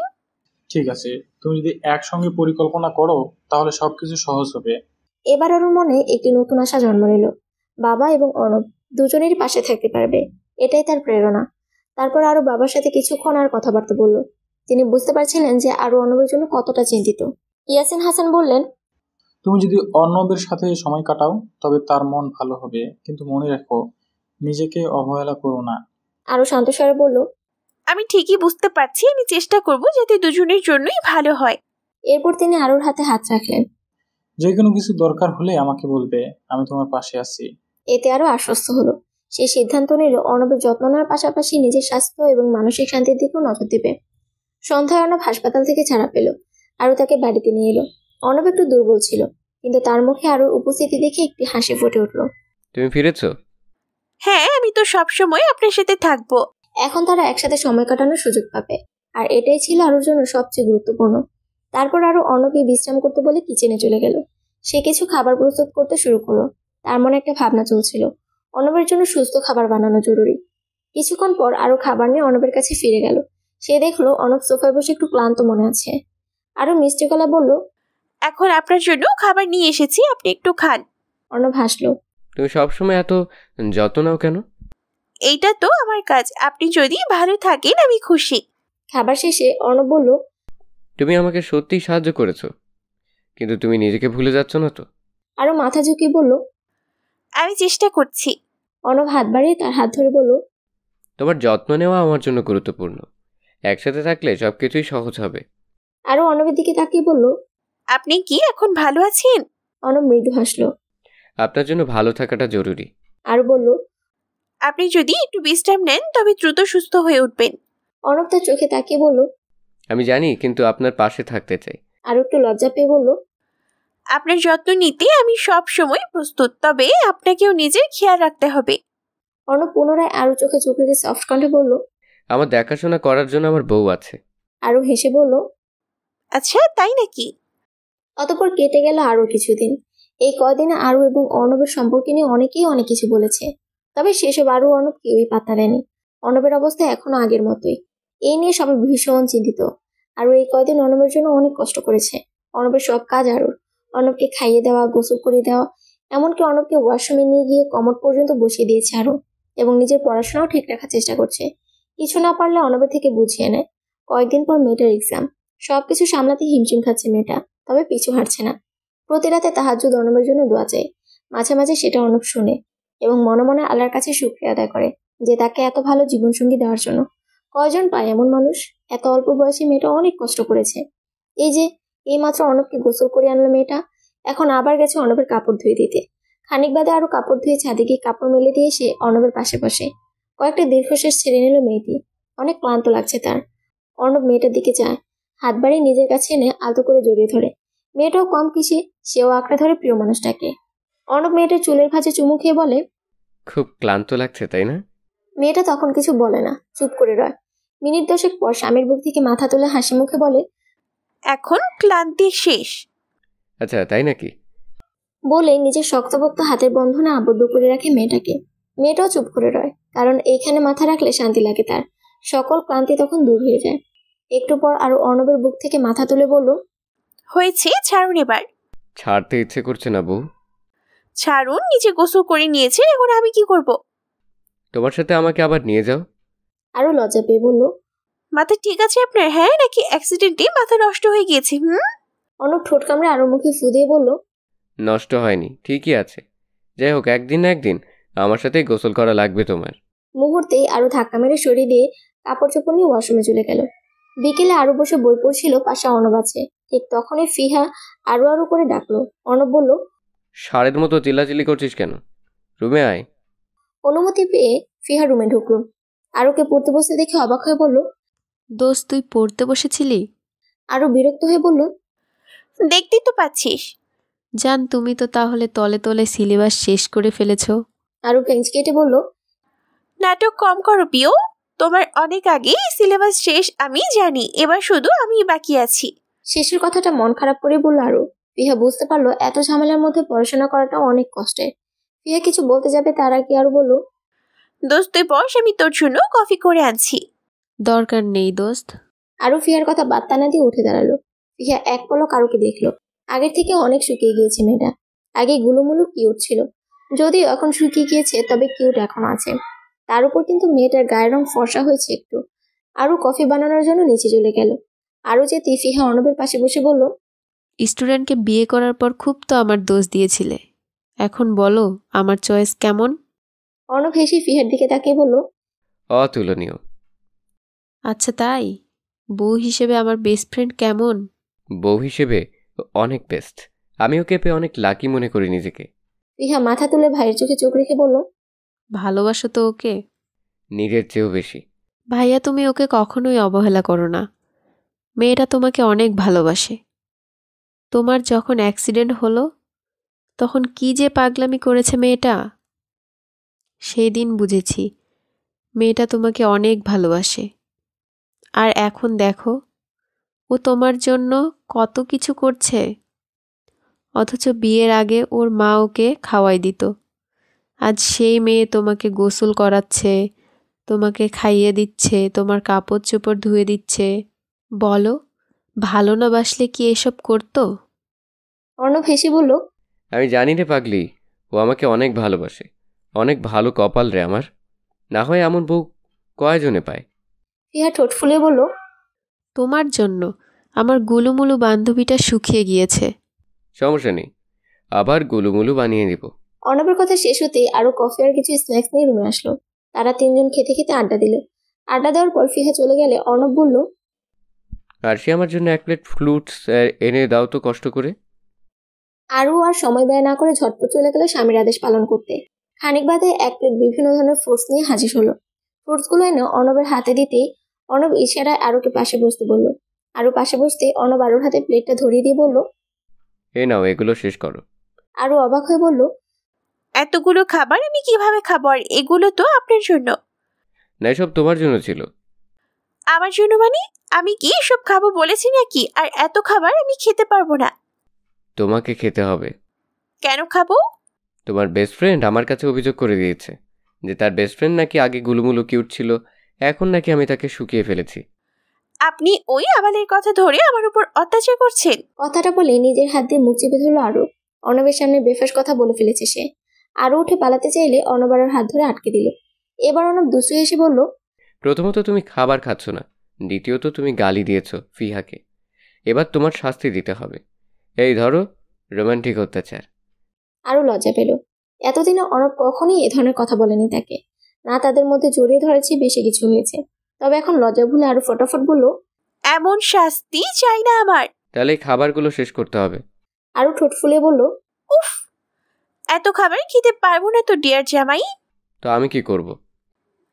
ঠিক আছে, তুমি যদি একসঙ্গে পরিকল্পনা করো তাহলে সবকিছু সহজ হবে। এবার আরুর মনে একটি নতুন আশা জন্ম নিল। বাবা এবং অর্ণব দুজনেরই পাশে থাকতে পারবে, এটাই তার প্রেরণা। তারপর আরু বাবার সাথে কিছুক্ষণ আর কথাবার্তা বলল। তিনি বুঝতে পারছিলেন যে আরু অর্ণবের জন্য কতটা চিন্তিত। ইয়াসিন হাসান বললেন, তুমি যদি অর্ণবের সাথে সময় কাটাও তবে তার মন ভালো হবে, কিন্তু মনে রেখো নিজেকে অবহেলা করো না। আরু শান্ত স্বরে বলল, আমি ঠিকই বুঝতে পারছি, আমি চেষ্টা করব যাতে দুজনের জন্যই ভালো হয়। এরপর তিনি আরুর হাতে হাত রাখলেন। যে কোনো কিছু দরকার হলে আমাকে বলবে, আমি তোমার পাশে আছি। এতে আরো আশ্বস্ত হলো। সে সিদ্ধান্ত নিল অর্ণবের যত্ন নেওয়ার পাশাপাশি নিজের স্বাস্থ্য এবং মানসিক শান্তির দিকেও নজর দেবে। সন্ধ্যায় অর্ণব হাসপাতাল থেকে ছাড়া পেল। আরু তাকে বাড়িতে নিয়ে এলো। অর্ণব একটু দুর্বল ছিল, কিন্তু তার মুখে আরুর উপস্থিতি দেখে একটি হাসি ফুটে উঠল। তুমি ফিরেছো? হ্যাঁ, আমি তো সবসময় আপনার সাথে থাকবো। এখন তারা একসাথে সময় কাটানোর সুযোগ পাবে, আর এটাই ছিল আরুর জন্য সবচেয়ে গুরুত্বপূর্ণ। তারপর আরু অর্ণবকে বিশ্রাম করতে বলে কিচেনে চলে গেল। সে কিছু খাবার প্রস্তুত করতে শুরু করলো। তার মনে একটা ভাবনা চলছিল, অর্ণবের জন্য সুস্থ খাবার বানানো জরুরি। কিছুক্ষণ পর আরু খাবার নিয়ে অর্ণবের কাছে ফিরে গেল। সে দেখলো অর্ণব সোফায় বসে একটু ক্লান্ত মনে আছে। আরু মিষ্টি গলা বলল, এখন আপনার জন্য খাবার নিয়ে এসেছি, আপনি একটু খান। অর্ণব হাসলো। তুমি সবসময় এত যত্ন নাও কেন? এইটা তো আমার কাজ, আপনি যদি ভালো থাকেন আমি খুশি। খাবার শেষে অর্ণব বলল, তুমি আমাকে সত্যিই সাহায্য করেছো, কিন্তু তুমি নিজেকে ভুলে যাচ্ছ না তো? আরু মাথা ঝুঁকিয়ে বলল, আমি চেষ্টা করছি। অর্ণব হাত বাড়িয়ে তার হাত ধরে বলল, তোমার যত্ন নেওয়া আমার জন্য গুরুত্বপূর্ণ। একসাথে থাকলে সবকিছুই সহজ হবে। আরু অর্ণবের দিকে তাকিয়ে বলল, আপনি কি এখন ভালো আছেন? অর্ণব মৃদু হাসলো। আপনার জন্য ভালো থাকাটা জরুরি। আরু বলল, আপনি যদি একটু বিশ্রাম নেন তবে দ্রুত সুস্থ হয়ে উঠবেন। অর্ণব তার চোখে তাকিয়ে বলল, আমি জানি, কিন্তু আপনার পাশে থাকতে চাই। আরু একটু লজ্জা পেয়ে বলল, আপনার যত্ন নিতে আমি সব সময় প্রস্তুত, তবে আপনাকেও নিজের খেয়াল রাখতে হবে। অর্ণব পুনরায় আরু চোখে চোখ রেখে সফট কণ্ঠে বলল, আমার দেখাশোনা করার জন্য আমার বউ আছে। আরু হেসে বলল, আচ্ছা, তাই নাকি? অতঃপর কেটে গেল আরো কিছুদিন। এই কয়দিনে আরু এবং অর্ণবের সম্পর্কে নিয়ে অনেকেই অনেক কিছু বলেছে, তবে সেসব আরু অর্ণব কেউই পাত্তা দেয়নি। অর্ণবের অবস্থা এখনো আগের মতোই। এই নিয়ে সবাই ভীষণ চিন্তিত। আরু এই কয়দিন অর্ণবের জন্য অনেক কষ্ট করেছে। অর্ণবের সব কাজ আরুর। অর্ণবকে খাইয়ে দেওয়া, গোসল করে দেওয়া, এমনকি অর্ণবকে ওয়াশরুমে নিয়ে গিয়ে কমোড পর্যন্ত বসিয়ে দিয়েছে আরু, এবং নিজের পড়াশোনাও ঠিক রাখার চেষ্টা করছে। কিছু না পারলে অর্ণবের থেকে বুঝিয়ে নেয়। কয়েকদিন পর মেয়েটার এক্সাম। সবকিছু সামলাতে হিমশিম খাচ্ছে মেয়েটা, তবে পিছু হাঁটছে না। প্রতি রাতে তাহাজ্জুদ অর্ণবের জন্য দোয়া চায়। মাঝে মাঝে সেটা অর্ণব শুনে এবং মনে মনে আল্লাহর কাছে শুকরিয়া আদায় করে যে তাকে এত ভালো জীবনসঙ্গী দেওয়ার জন্য। কয়জন পায় এমন মানুষ? এত অল্প বয়সী মেয়েটা অনেক কষ্ট করেছে। এই যে এইমাত্র অর্ণবকে গোসল করে আনলো মেয়েটা, এখন আবার গেছে অর্ণবের কাপড় ধুয়ে দিতে। খানিক বাদে আরো কাপড় ধুয়ে ছাদে গিয়ে কাপড় মেলে দিয়ে এসে অর্ণবের পাশে বসে। কয়েকটা দীর্ঘশ্বাস ছেড়ে নিল মেয়েটি। অনেক ক্লান্ত লাগছে তার। অর্ণব মেয়েটার দিকে যায়, হাত বাড়িয়ে নিজের কাছে এনে আলতো করে জড়িয়ে ধরে। মেয়েটাও কম কিসে, সেও আঁকড়ে ধরে প্রিয় মানুষটাকে। অর্ণব মেয়েটার চুলের ভাঁজে চুমু খেয়ে বলে, খুব ক্লান্ত লাগছে তাই না? মেয়েটা তখন কিছু বলে না, চুপ করে রয়। মিনিট 10 পর স্বামীর বুক থেকে মাথা তুলে হাসি মুখে বলে, এখন ক্লান্তি শেষ। আচ্ছা, তাই নাকি? বলে নিজের শক্তপোক্ত হাতের বন্ধনে আবদ্ধ করে রাখে মেয়েটাকে। মেয়েটাও চুপ করে রয়, কারণ এইখানে মাথা রাখলে শান্তি লাগে তার। সকল ক্লান্তি তখন দূর হয়ে যায়। একটু পর আরো অর্ণবের বুক থেকে মাথা তুলে বলল, হয়েছে, ছাড়ুন এবার। ছাড়তে ইচ্ছে করছে না বউ। ছাড়ুন, নিজে গোসল করে নিয়েছে, এখন আমি কি করব? তোমার সাথে আমাকে আবার নিয়ে যাও। আরো লজ্জা পেয়ে বলল, মাথা ঠিক আছে আপনার? হ্যাঁ, নাকি অ্যাক্সিডেন্টে মাথা নষ্ট হয়ে গিয়েছে? অর্ণব ঠোঁট কামড়ে আরো মুখে ফু দিয়ে বলল, নষ্ট হয়নি, ঠিকই আছে। যাই হোক, একদিন না একদিন আমার সাথেই গোসল করা লাগবে তোমার। মুহূর্তেই আরও ধাক্কা মেরে সরিয়ে দিয়ে কাপড় চোপড় নিয়ে ওয়াশরুমে চলে গেল। বিকেলে আরও বসে বই পড়ছিল, পাশে অর্ণব আছে। ঠিক তখনই ফিহা আরো আরো করে ডাকলো। অর্ণব বলল, ষাঁড়ের মতো চিল্লাচিল্লি করছিস কেন? রুমে আয়। অনুমতি পেয়ে ফিহা রুমে ঢুকলো। আরুকে পড়তে বসতে দেখে অবাক হয়ে বলল, দোস্ত তুই পড়তে বসেছিলি? আরু বিরক্ত হয়ে বলল, দেখতেই তো পাচ্ছিস। জান তুমি তো তাহলে তলে তলে সিলেবাস শেষ করে ফেলেছো। আরু ফেঞ্চ কেটে বলল, নাটক কম করো পিও, তোমার অনেক আগেই সিলেবাস শেষ আমি জানি, এবার শুধু আমি বাকি আছি। শেষের কথাটা মন খারাপ করে বলল আরু। ফিহা বুঝতে পারলো এত ঝামেলার মধ্যে পড়াশোনা করাটা অনেক কষ্টের। ফিহা কিছু বলতে যাবে তার আগে আরু বলল, দোস্ত তুই বস, আমি তোর জন্য কফি করে আনছি। দরকার নেই দোস্ত। আরু ফিহার কথা বার্তা না দিয়ে উঠে দাঁড়ালো। ফিহা এক পলক আরুকে দেখলো। আগের থেকে অনেক শুকিয়ে গিয়েছে মেয়েটা। আগে গুলুমুলু কিউট ছিল, যদিও এখন শুকিয়ে গিয়েছে, তবে কিউট এখন আছে। তার উপর কিন্তু মেয়েটার গায়ের রং ফর্সা হয়েছে একটু। আরু কফি বানানোর জন্য নিচে চলে গেল। আরু যেতে ফিহা অর্ণবের পাশে বসে বলল, স্টুডেন্টকে বিয়ে করার পর খুব তো আমার দোষ দিয়েছিলে, এখন বলো আমার চয়েস কেমন? অর্ণব হেসে ফিহার দিকে তাকিয়ে বলল, অতুলনীয়। আচ্ছা তাই? বউ হিসেবে আমার বেস্ট ফ্রেন্ড কেমন? বউ হিসেবে অনেক বেস্ট। আমি ওকে পেয়ে অনেক লাকি মনে করি নিজেকে। ফিহা মাথা তুলে ভাইয়ের চোখে চোখ রেখে বলল, ভালোবাসো তো ওকে? নিজের চেয়েও বেশি। ভাইয়া তুমি ওকে কখনোই অবহেলা করো না, মেয়েটা তোমাকে অনেক ভালোবাসে। তোমার যখন অ্যাক্সিডেন্ট হলো তখন কি যে পাগলামি করেছে মেয়েটা, সেই দিন বুঝেছি মেয়েটা তোমাকে অনেক ভালোবাসে। আর এখন দেখো ও তোমার জন্য কত কিছু করছে, অথচ বিয়ের আগে ওর মা ওকে খাওয়াই দিত। আজ সেই মেয়ে তোমাকে গোসল করাচ্ছে, তোমাকে খাইয়ে দিচ্ছে, তোমার কাপড় চোপড় ধুয়ে দিচ্ছে। বলো, ভালো না বাসলে কি এসব করতো? অর্ণব হেসে বলল, আমি জানি রে পাগলি, ও আমাকে অনেক ভালোবাসে। অনেক ভালো কপাল রে আমার। না হয় এমন বউ কয়জনে পায়। ফিহা ঠোঁট ফুলে বলল, তোমার জন্য আমার গুলুমুলু বান্ধবীটা শুকিয়ে গিয়েছে। সমস্যা নেই, আবার গুলুমুলু বানিয়ে দিব। অর্ণবের কথা শেষ হতেই আরো কফি আর কিছু স্ন্যাক্স নিয়ে রুমে আসলো। তারা তিনজন খেতে খেতে আড্ডা দিল। আড্ডা দেওয়ার পর ফিহা চলে গেলে অর্ণব বলল, আর সে আমার জন্য 1 প্লেট ফ্রুটস এনে দাও তো কষ্ট করে। আরও আর সময় ব্যয় না করে ঝটপট চলে গেল স্বামীর আদেশ পালন করতে। খানিক বাদে 1 প্লেট বিভিন্ন ধরনের ফ্রুটস নিয়ে হাজির হলো। ফ্রুটসগুলো এনে অর্ণবের হাতে দিতেই অর্ণব ইশারায় আরুকে পাশে বসতে বলল। আরু পাশে বসতে অর্ণব আরুর হাতে প্লেটটা ধরিয়ে দিয়ে বলল, এ নাও, এগুলো শেষ করো। আরু অবাক হয়ে বলল, এতগুলো খাবার আমি কিভাবে খাবো? আর এগুলো তো আপনার জন্য। না, এসব তোমার জন্য ছিল। আমার জন্য মানে? আমি কি এসব খাবো বলেছি নাকি? আর এত খাবার আমি খেতে পারবো না। তোমাকে খেতে হবে। কেন খাবো? তোমার বেস্ট ফ্রেন্ড আমার কাছে অভিযোগ করে দিয়েছে যে তার বেস্ট ফ্রেন্ড নাকি আগে গুলুমুলু কিউট ছিল, এখন নাকি আমি তাকে শুকিয়ে ফেলেছি। আপনি ওই আবালের কথা ধরে আমার উপর অত্যাচার করছেন। কথাটা বলে নিজের হাত দিয়ে মুখ চেপে ধরল আরু। অর্ণবের সামনে বেফাস কথা বলে ফেলেছে সে। আরু উঠে পালাতে চাইলে অর্ণব আরুর হাত ধরে আটকে দিল। এবার অর্ণব দুষ্টু হেসে বলল, প্রথমত তুমি খাবার খাচ্ছ না, দ্বিতীয়ত তুমি গালি দিয়েছো ফিহাকে। এবার তোমার শাস্তি দিতে হবে। এই ধরো, রোমান্টিক অত্যাচার। আরও লজ্জা পেল। এতদিনে অর্ণব কখনোই এ ধরনের কথা বলেনি তাকে। না তাদের মধ্যে জড়িয়ে ধরেছে, বেশি কিছু হয়েছে। তবে এখন লজ্জা ভুলে আরো ফটাফট বলল, এমন শাস্তি চাই না আমার। তাহলে এই খাবারগুলো শেষ করতে হবে। আরো ঠোঁট ফুলে বলল, উফ, এত খাবার খেতে পারবো না তো ডিয়ার জামাই। তো আমি কি করব?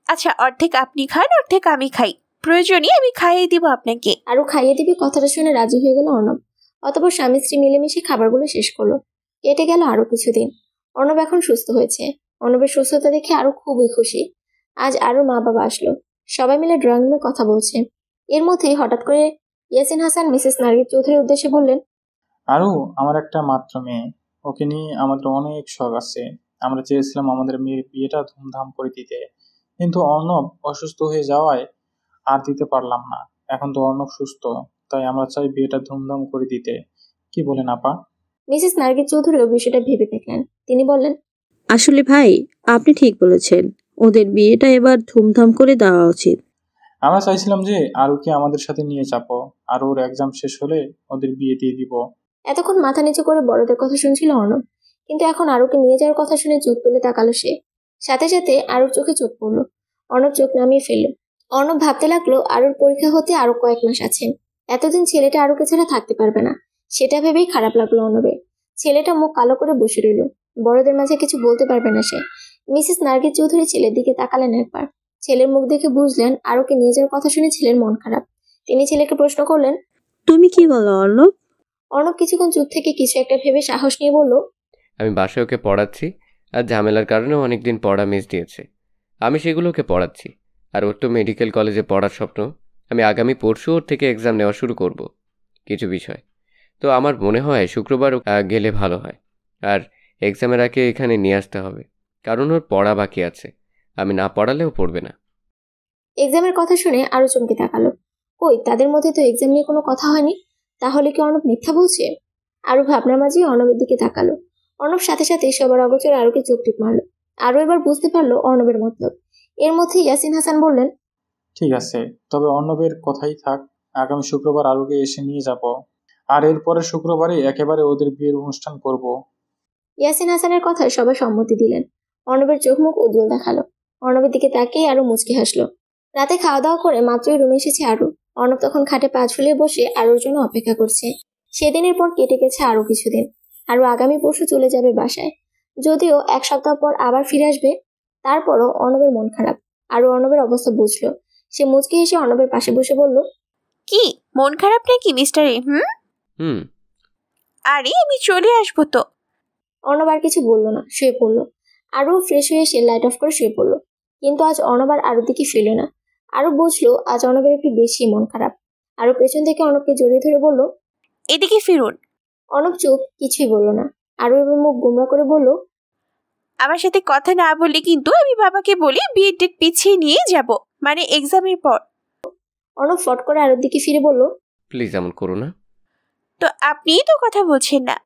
আচ্ছা, অর্ধেক আপনি খান, অর্ধেক আমি খাই। প্রয়োজনে আমি খাইয়ে দিব আপনাকে। আরো খাইয়ে দিবি কথাটা শুনে রাজি হয়ে গেল অর্ণব। অতঃপর স্বামী স্ত্রী মিলেমিশে খাবারগুলো শেষ করলো। কেটে গেল আরো কিছুদিন। অর্ণব এখন সুস্থ হয়েছে। অর্ণবের সুস্থতা দেখে আরো খুবই খুশি। আজ আরো মা বাবা আসলো। সবাই মিলে ড্রয়িং রুমে কথা বলছে। এর মধ্যেই হঠাৎ করে ইয়াসিন হাসান মিসেস নার্গিস চৌধুরীর উদ্দেশ্যে বললেন, আরও আমার একটা মাত্র মেয়ে, ওকে নিয়ে আমাদের অনেক শখ আছে। আমরা চেয়েছিলাম আমাদের মেয়ের বিয়েটা ধুমধাম করে দিতে, কিন্তু অর্ণব অসুস্থ হয়ে যাওয়ায় আর দিতে পারলাম না। এখন তো অর্ণব সুস্থ, তাই আমরা চাই বিয়েটা ধুমধাম করে দিতে। কি বলেন আপা? মিসেস নার্গিস চৌধুরীও বিষয়টা ভেবে দেখলেন। তিনি বললেন, আসলে ভাই, আপনি ঠিক বলেছেন, ওদের বিয়েটা এবার ধুমধাম করে দেওয়া উচিত। আমরা চাইছিলাম যে আরুকে আমাদের সাথে নিয়ে চাপো, আর ওর এক্সাম শেষ হলে ওদের বিয়ে দিয়ে দিব। এতক্ষণ মাথা নিচু করে বড়দের কথা শুনছিল অর্ণব, কিন্তু এখন আরুকে নিয়ে যাওয়ার কথা শুনে চোখ তুলে তাকালো সে। সাথে সাথে আরুর চোখে চোখ পড়ল। অর্ণব চোখ নামিয়ে ফেলল। অর্ণব ভাবতে লাগলো আরুর পরীক্ষা হতে আরো কয়েক মাস আছে। এতদিন ছেলেটা আরুকে ছাড়া থাকতে পারবে না, সেটা ভেবেই খারাপ লাগলো অর্ণবের। ছেলেটা মুখ কালো করে বসে রইল। বড়দের মাঝে কিছু বলতে পারবে না সে। মিসেস নার্গিস চৌধুরী ছেলের দিকে তাকালেন একবার। ছেলের মুখ দেখে বুঝলেন আরুকে নিয়ে যাওয়ার কথা শুনে ছেলের মন খারাপ। তিনি ছেলেকে প্রশ্ন করলেন, তুমি কি বলো অর্ণব? অর্ণব কিছুক্ষণ চুপ থেকে কিছু একটা ভেবে সাহস নিয়ে বলল, আমি বাসায় ওকে পড়াচ্ছি, আর ঝামেলার কারণেও অনেকদিন পড়া মিস দিয়েছে। আমি সেগুলো ওকে পড়াচ্ছি। আর ওর তো মেডিকেল কলেজে পড়ার স্বপ্ন। আমি আগামী পরশু ওর থেকে এক্সাম নেওয়া শুরু করব কিছু বিষয়। তো আমার মনে হয় শুক্রবার গেলে ভালো হয়। আর এক্সামের আগে এখানে নিয়ে আসতে হবে, কারণ ওর পড়া বাকি আছে। আমি না পড়ালেও পড়বে না। এক্সামের কথা শুনে আরো চমকে তাকালো। কই, তাদের মধ্যে তো এক্সাম নিয়ে কোনো কথা হয়নি। তাহলে কি অর্ণব মিথ্যা বলছে? আরো ভাবনার মাঝেই অর্ণবের দিকে তাকালো। অর্ণব সাথে সাথে সবার অগোচরে আরুকে চোখ টিপ মারল। আরো এবার বুঝতে পারলো অর্ণবের মতলব। এর মধ্যে ইয়াসিন হাসান বললেন, ঠিক আছে, তবে অর্ণবের কথাই থাক। আগামী শুক্রবার আরুকে এসে নিয়ে যাব, আর এরপরে শুক্রবারে একেবারে ওদের বিয়ের অনুষ্ঠান করব। ইয়াসিন হাসানের কথায় সবাই সম্মতি দিলেন। অর্ণবের চোখ মুখ উজ্জ্বল দেখালো। অর্ণবের দিকে তাকিয়ে আরো মুচকি হাসলো। রাতে খাওয়া দাওয়া করে মাত্রই রুমে এসেছে আরু। অর্ণব তখন খাটে পা ঝুলিয়ে বসে আরুর জন্য অপেক্ষা করছে। সেদিনের পর কেটে গেছে আরো কিছুদিন। আরো আগামী পরশু চলে যাবে বাসায়, যদিও এক সপ্তাহ পর আবার ফিরে আসবে। তারপরও অর্ণবের মন খারাপ। আরো অর্ণবের অবস্থা বুঝলো। সে মুচকি হেসে অর্ণবের পাশে বসে বলল, কি মন খারাপ নাকি মিস্টার এ? হুম। আরে আমি চলে আসবো তো। অর্ণব আর কিছু বললো না, শুয়ে পড়লো। আরও ফ্রেশ হয়ে এসে লাইট অফ করে শুয়ে পড়লো। কিন্তু আজ অর্ণব আর আরুর দিকে ফিরল না। আরও বুঝলো আজ অর্ণবের একটু বেশি মন খারাপ। আরও পেছন থেকে অর্ণবকে জড়িয়ে ধরে বলল, এদিকে ফিরুন। অর্ণব চুপ, কিছুই বলল না। আরও এবার মুখ গোমরা করে বলল, আমার সাথে কথা না বললে কিন্তু আমি বাবাকে বলি বিয়ের ডেট পিছিয়ে নিয়ে যাব, মানে এক্সামের পর। অর্ণব ফট করে আরুর দিকে ফিরে বলল, প্লিজ এমন করো না। তো আপনিই তো কথা বলছেন না।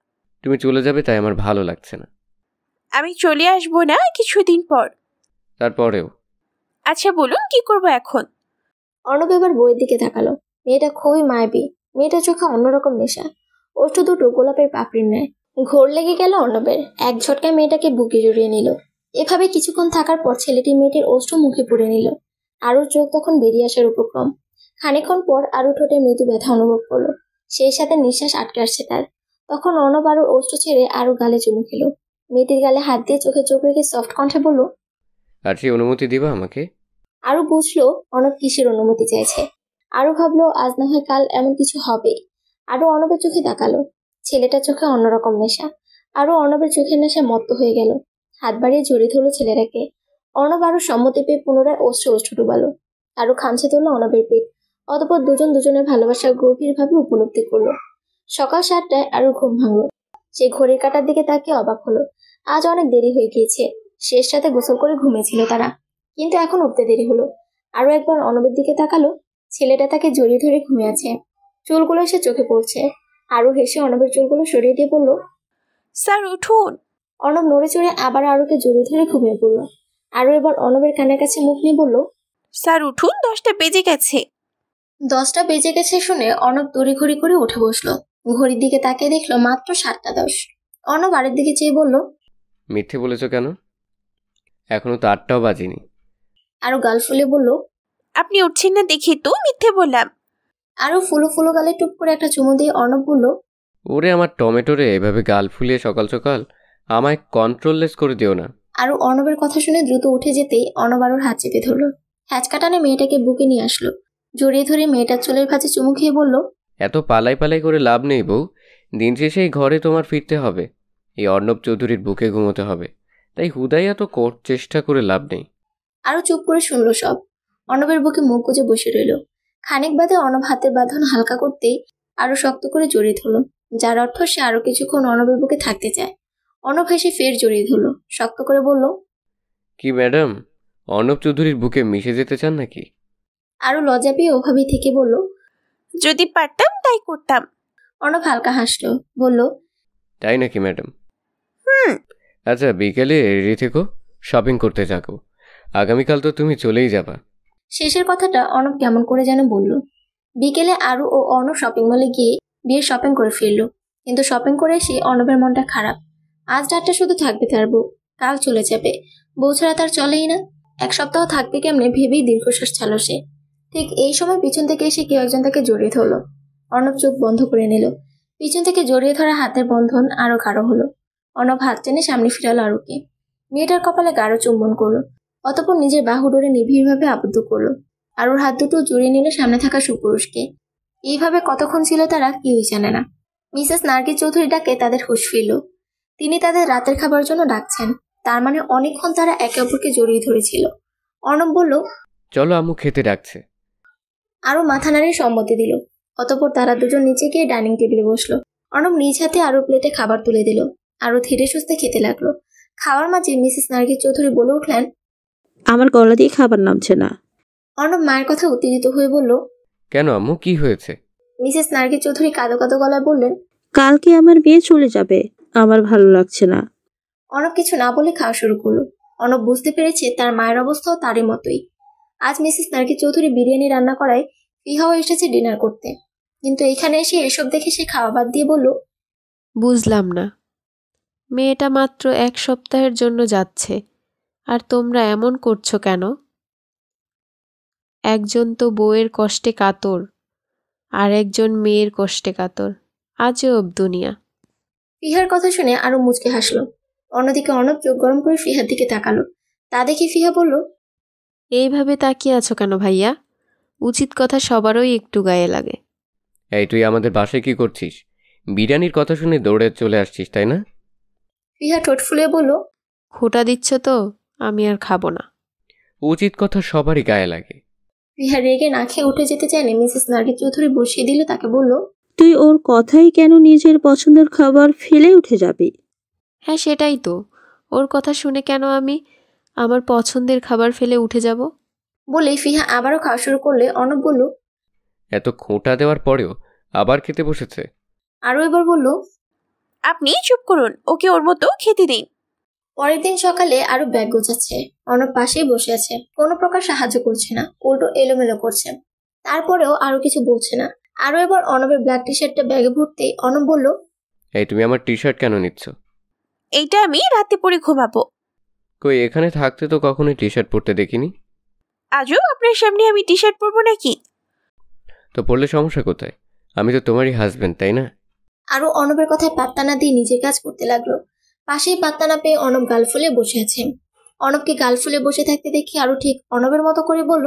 তুমি চলে যাবে তাই আমার ভালো লাগছে না। আমি চলে আসবো না কিছুদিন পর। তারপরেও আচ্ছা বলুন কি করব এখন? অর্ণব এবার বইয়ের দিকে তাকালো। মেয়েটা খুবই মায়াবী। মেয়েটার চোখে অন্যরকম নেশা। ওষ্ঠ দুটো গোলাপের পাপড়ির ন্যায়। ঘোর লেগে গেল অর্ণবের। এক ঝটকায় মেয়েটাকে বুকে জড়িয়ে নিল। এভাবে কিছুক্ষণ থাকার পর ছেলেটি মেয়েটির ওষ্ঠ মুখে পুড়ে নিল। আরুর চোখ তখন বেরিয়ে আসার উপক্রম। খানিকক্ষণ পর আরু ঠোঁটে মৃদু ব্যথা অনুভব করলো। সেই সাথে নিঃশ্বাস আটকে আসছে তার। তখন অর্ণব আরুর ওষ্ঠ ছেড়ে আরু গালে চুমু খেলো। মেয়েটির গালে হাত দিয়ে চোখে চোখ রেখে সফট কণ্ঠে বলল, আর সেই অনুমতি দিবা আমাকে? আরু বুঝলো অর্ণব কিসের অনুমতি চাইছে। আরু ভাবলো আজ না হয় কাল এমন কিছু হবে। আরু অর্ণবের চোখে তাকালো। ছেলেটার চোখে অন্যরকম নেশা। আরু অর্ণবের চোখের নেশা মত্ত হয়ে গেল। হাত বাড়িয়ে জড়িয়ে ধরলো ছেলেটাকে। অর্ণব আরু সম্মতি পেয়ে পুনরায় ওষ্ঠ ডুবালো। আরু খামছে ধরলো অর্ণবের পেট। অতঃপর দুজন দুজনের ভালোবাসা গভীরভাবে উপলব্ধি করলো। সকাল 7টায় আরু ঘুম ভাঙলো। সে ঘড়ির কাঁটার দিকে তাকিয়ে অবাক হলো। আজ অনেক দেরি হয়ে গিয়েছে। শেষ রাতে গোসল করে ঘুমিয়েছিল তারা, কিন্তু এখন উঠতে দেরি হলো। আরো একবার অর্ণবের দিকে তাকালো। ছেলেটা তাকে জড়িয়ে ধরে ঘুমিয়ে আছে। চুলগুলো এসে চোখে পড়ছে। আরো হেসে অর্ণবের চুলগুলো সরিয়ে দিয়ে বলল, স্যার উঠুন। অর্ণব নড়ে চড়ে আবার আরুকে জড়িয়ে ধরে ঘুমিয়ে পড়ল। আরো এবার অর্ণবের কানের কাছে মুখ নিয়ে বলল, স্যার উঠুন, 10টা বেজে গেছে। 10টা বেজে গেছে শুনে অর্ণব তড়িঘড়ি করে উঠে বসলো। ঘড়ির দিকে তাকিয়ে দেখলো মাত্র 7টা 10। অর্ণব আরের দিকে চেয়ে বলল, মিথ্যে বলেছো কেন? এখনো তো 8টাও বাজেনি। আরো গাল ফুলে বলল, আপনি উঠছেন না দেখি তো মিথ্যে বললাম। আরো ফুলো ফুলো গালে টুপ করে একটা চুমু দিয়ে অর্ণব বলল, ওরে আমার টমেটোরে, এভাবে গাল ফুলিয়ে সকাল সকাল আমায় কন্ট্রোললেস করে দিও না। আরো অর্ণবের কথা শুনে দ্রুত উঠে যেতেই অর্ণব আরোর হাত চেপে ধরলো। হ্যাচকাটানে মেয়েটাকে বুকে নিয়ে আসলো। জড়িয়ে ধরে মেয়েটার চুলের ভাঁজে চুমু খেয়ে বলল, এত পালাই পালাই করে লাভ নেই বউ। দিন শেষে এই ঘরে তোমার ফিরতে হবে। এই অর্ণব চৌধুরীর বুকে ঘুমোতে হবে। তাই হুদাই এত চেষ্টা করে লাভ নেই। আরো চুপ করে শুনলো সব। অর্ণবের বুকে মুখ গুজে বসে রইল। খানিক বাদে অর্ণব হাতের বাঁধন হালকা করতেই আরো শক্ত করে জড়িয়ে ধরলো, যার অর্থ সে আরো কিছুক্ষণ অর্ণবের বুকে থাকতে চায়। অর্ণব হেসে ফের জড়িয়ে ধরলো, শক্ত করে বলল, কি ম্যাডাম, অর্ণব চৌধুরীর বুকে মিশে যেতে চান নাকি? আরো লজ্জা পেয়ে ওভাবেই থেকে বলল, যদি পারতাম তাই করতাম। অর্ণব হালকা হাসলো, বলল, তাই নাকি ম্যাডাম? আচ্ছা, বিকেলে রেডি থেকো, শপিং করতে যাবো। আগামীকাল তো তুমি চলেই যাবা। শেষের কথাটা অর্ণব কেমন করে যেন বলল। বিকেলে আরু ও অর্ণব শপিং মলে গিয়ে বিয়ের শপিং করে ফিরলো। কিন্তু শপিং করে এসে অর্ণবের মনটা খারাপ। আজ রাতটা শুধু থাকবে তার বউ, কাল চলে যাবে। বউ ছাড়া তার চলেই না। সপ্তাহ থাকবে কেমনে ভেবেই দীর্ঘশ্বাস ছাড়ল সে। ঠিক এই সময় পিছন থেকে এসে কেউ একজন তাকে জড়িয়ে ধরল। অর্ণব চোখ বন্ধ করে নিল। পিছন থেকে জড়িয়ে ধরা হাতের বন্ধন আরো গাঢ় হলো। অর্ণব হাত টেনে সামনে ফিরালো আরুকে। মেয়েটার কপালে গাঢ় চুম্বন করলো। অতঃপর নিজের বাহু ডোরে নিবিড়ভাবে আবদ্ধ করলো। আরুর হাত দুটো জড়িয়ে নিল সামনে থাকা সুপুরুষকে। এইভাবে কতক্ষণ ছিল তারা কেউই জানে না। মিসেস নার্গিস চৌধুরী ডাকে তাদের হুঁশ ফিরল। তিনি তাদের রাতের খাবার জন্য ডাকছেন। তার মানে অনেকক্ষণ তারা একে অপরকে জড়িয়ে ধরেছিল। অর্ণব বলল, চলো আম্মু খেতে ডাকছে। আরও মাথা নাড়িয়ে সম্মতি দিল। অতঃপর তারা দুজন নিচে গিয়ে ডাইনিং টেবিলে বসলো। অর্ণব নিজ হাতে আরও প্লেটে খাবার তুলে দিল। আরও ধীরে সুস্থে খেতে লাগলো। খাওয়ার মাঝে মিসেস নার্গিস চৌধুরী বলে উঠলেন, আমার গলা দিয়ে খাবার নামছে না। অর্ণব মায়ের কথা উত্তেজিত হয়ে বলল, কেন আম্মু, কি হয়েছে? মিসেস নার্গিস চৌধুরী কাঁদো কাঁদো গলায় বললেন, কালকে আমার বিয়ে চলে যাবে, আমার ভালো লাগছে না। অর্ণব কিছু না বলে খাওয়া শুরু করলো। অর্ণব বুঝতে পেরেছে তার মায়ের অবস্থাও তারই মতোই। আজ মিসেস নার্গিস চৌধুরী বিরিয়ানি রান্না করায় ফিহাও এসেছে ডিনার করতে। কিন্তু এখানে এসে এসব দেখে সে খাওয়া বাদ দিয়ে বলল, বুঝলাম না, মেয়েটা মাত্র 1 সপ্তাহের জন্য যাচ্ছে, আর তোমরা এমন করছো কেন? একজন তো বউয়ের কষ্টে কাতর, আর একজন মেয়ের কষ্টে কাতর। আজব দুনিয়া। ফিহার কথা শুনে আরো মুচকে হাসলো। অন্যদিকে অর্ণব চোখ গরম করে ফিহার দিকে তাকালো। তা দেখে ফিহা বলল, এইভাবে তাকিয়ে আছো কেন ভাইয়া? উচিত কথা সবারই একটু গায়ে লাগে। এই তুই আমাদের বাসায় কি করছিস? বিরিয়ানির কথা শুনে দৌড়ে চলে আসছিস, তাই না? ফিহা ঠোঁট ফুলিয়ে বলল, খোটা দিচ্ছ তো, আমি আর খাবো না। উচিত কথা সবারই গায়ে লাগে। ফিহা রেগে না খেয়ে উঠে যেতে চাইলে মিসেস নার্গিস চৌধুরী বসিয়ে দিল। তাকে বলল, তুই ওর কথাই কেন নিজের পছন্দের খাবার ফেলে উঠে যাবি? হ্যাঁ সেটাই তো, ওর কথা শুনে কেন আমি আমার পছন্দের খাবার ফেলে উঠে যাব? বলে ফিহা আবারও খাওয়া শুরু করলে অর্ণব বলল, এত খোঁটা দেওয়ার পরেও আবার খেতে বসেছে। আরও এবার বলল, আপনি চুপ করুন, ওকে ওর মতো খেতে দিন। পরের দিন সকালে আরো ব্যাগ গোছাচ্ছে। অর্ণব পাশেই বসে আছে, কোনো প্রকার সাহায্য করছে না, উল্টো এলোমেলো করছে। তারপরেও আরো কিছু বলছে না। আরো এবার অর্ণবের ব্ল্যাক টি শার্টটা ব্যাগে ভরতে অর্ণব বলল, এই তুমি আমার টি শার্ট কেন নিচ্ছ? এইটা আমি রাতে পরে ঘুমাবো। কই, এখানে থাকতে তো কখনোই টি শার্ট পরতে দেখিনি। আজও আপনার সামনে আমি টি শার্ট পরবো নাকি? তো পরলে সমস্যা কোথায়? আমি তো তোমারই হাজবেন্ড, তাই না? আরো অর্ণবের কথায় পাত্তা না দিয়ে নিজের কাজ করতে লাগলো। পাশেই পাত্তা না পেয়ে অর্ণব গাল ফুলে বসে আছে। অর্ণবকে গাল ফুলে বসে থাকতে দেখে আরো ঠিক অর্ণবের মতো করে বলল,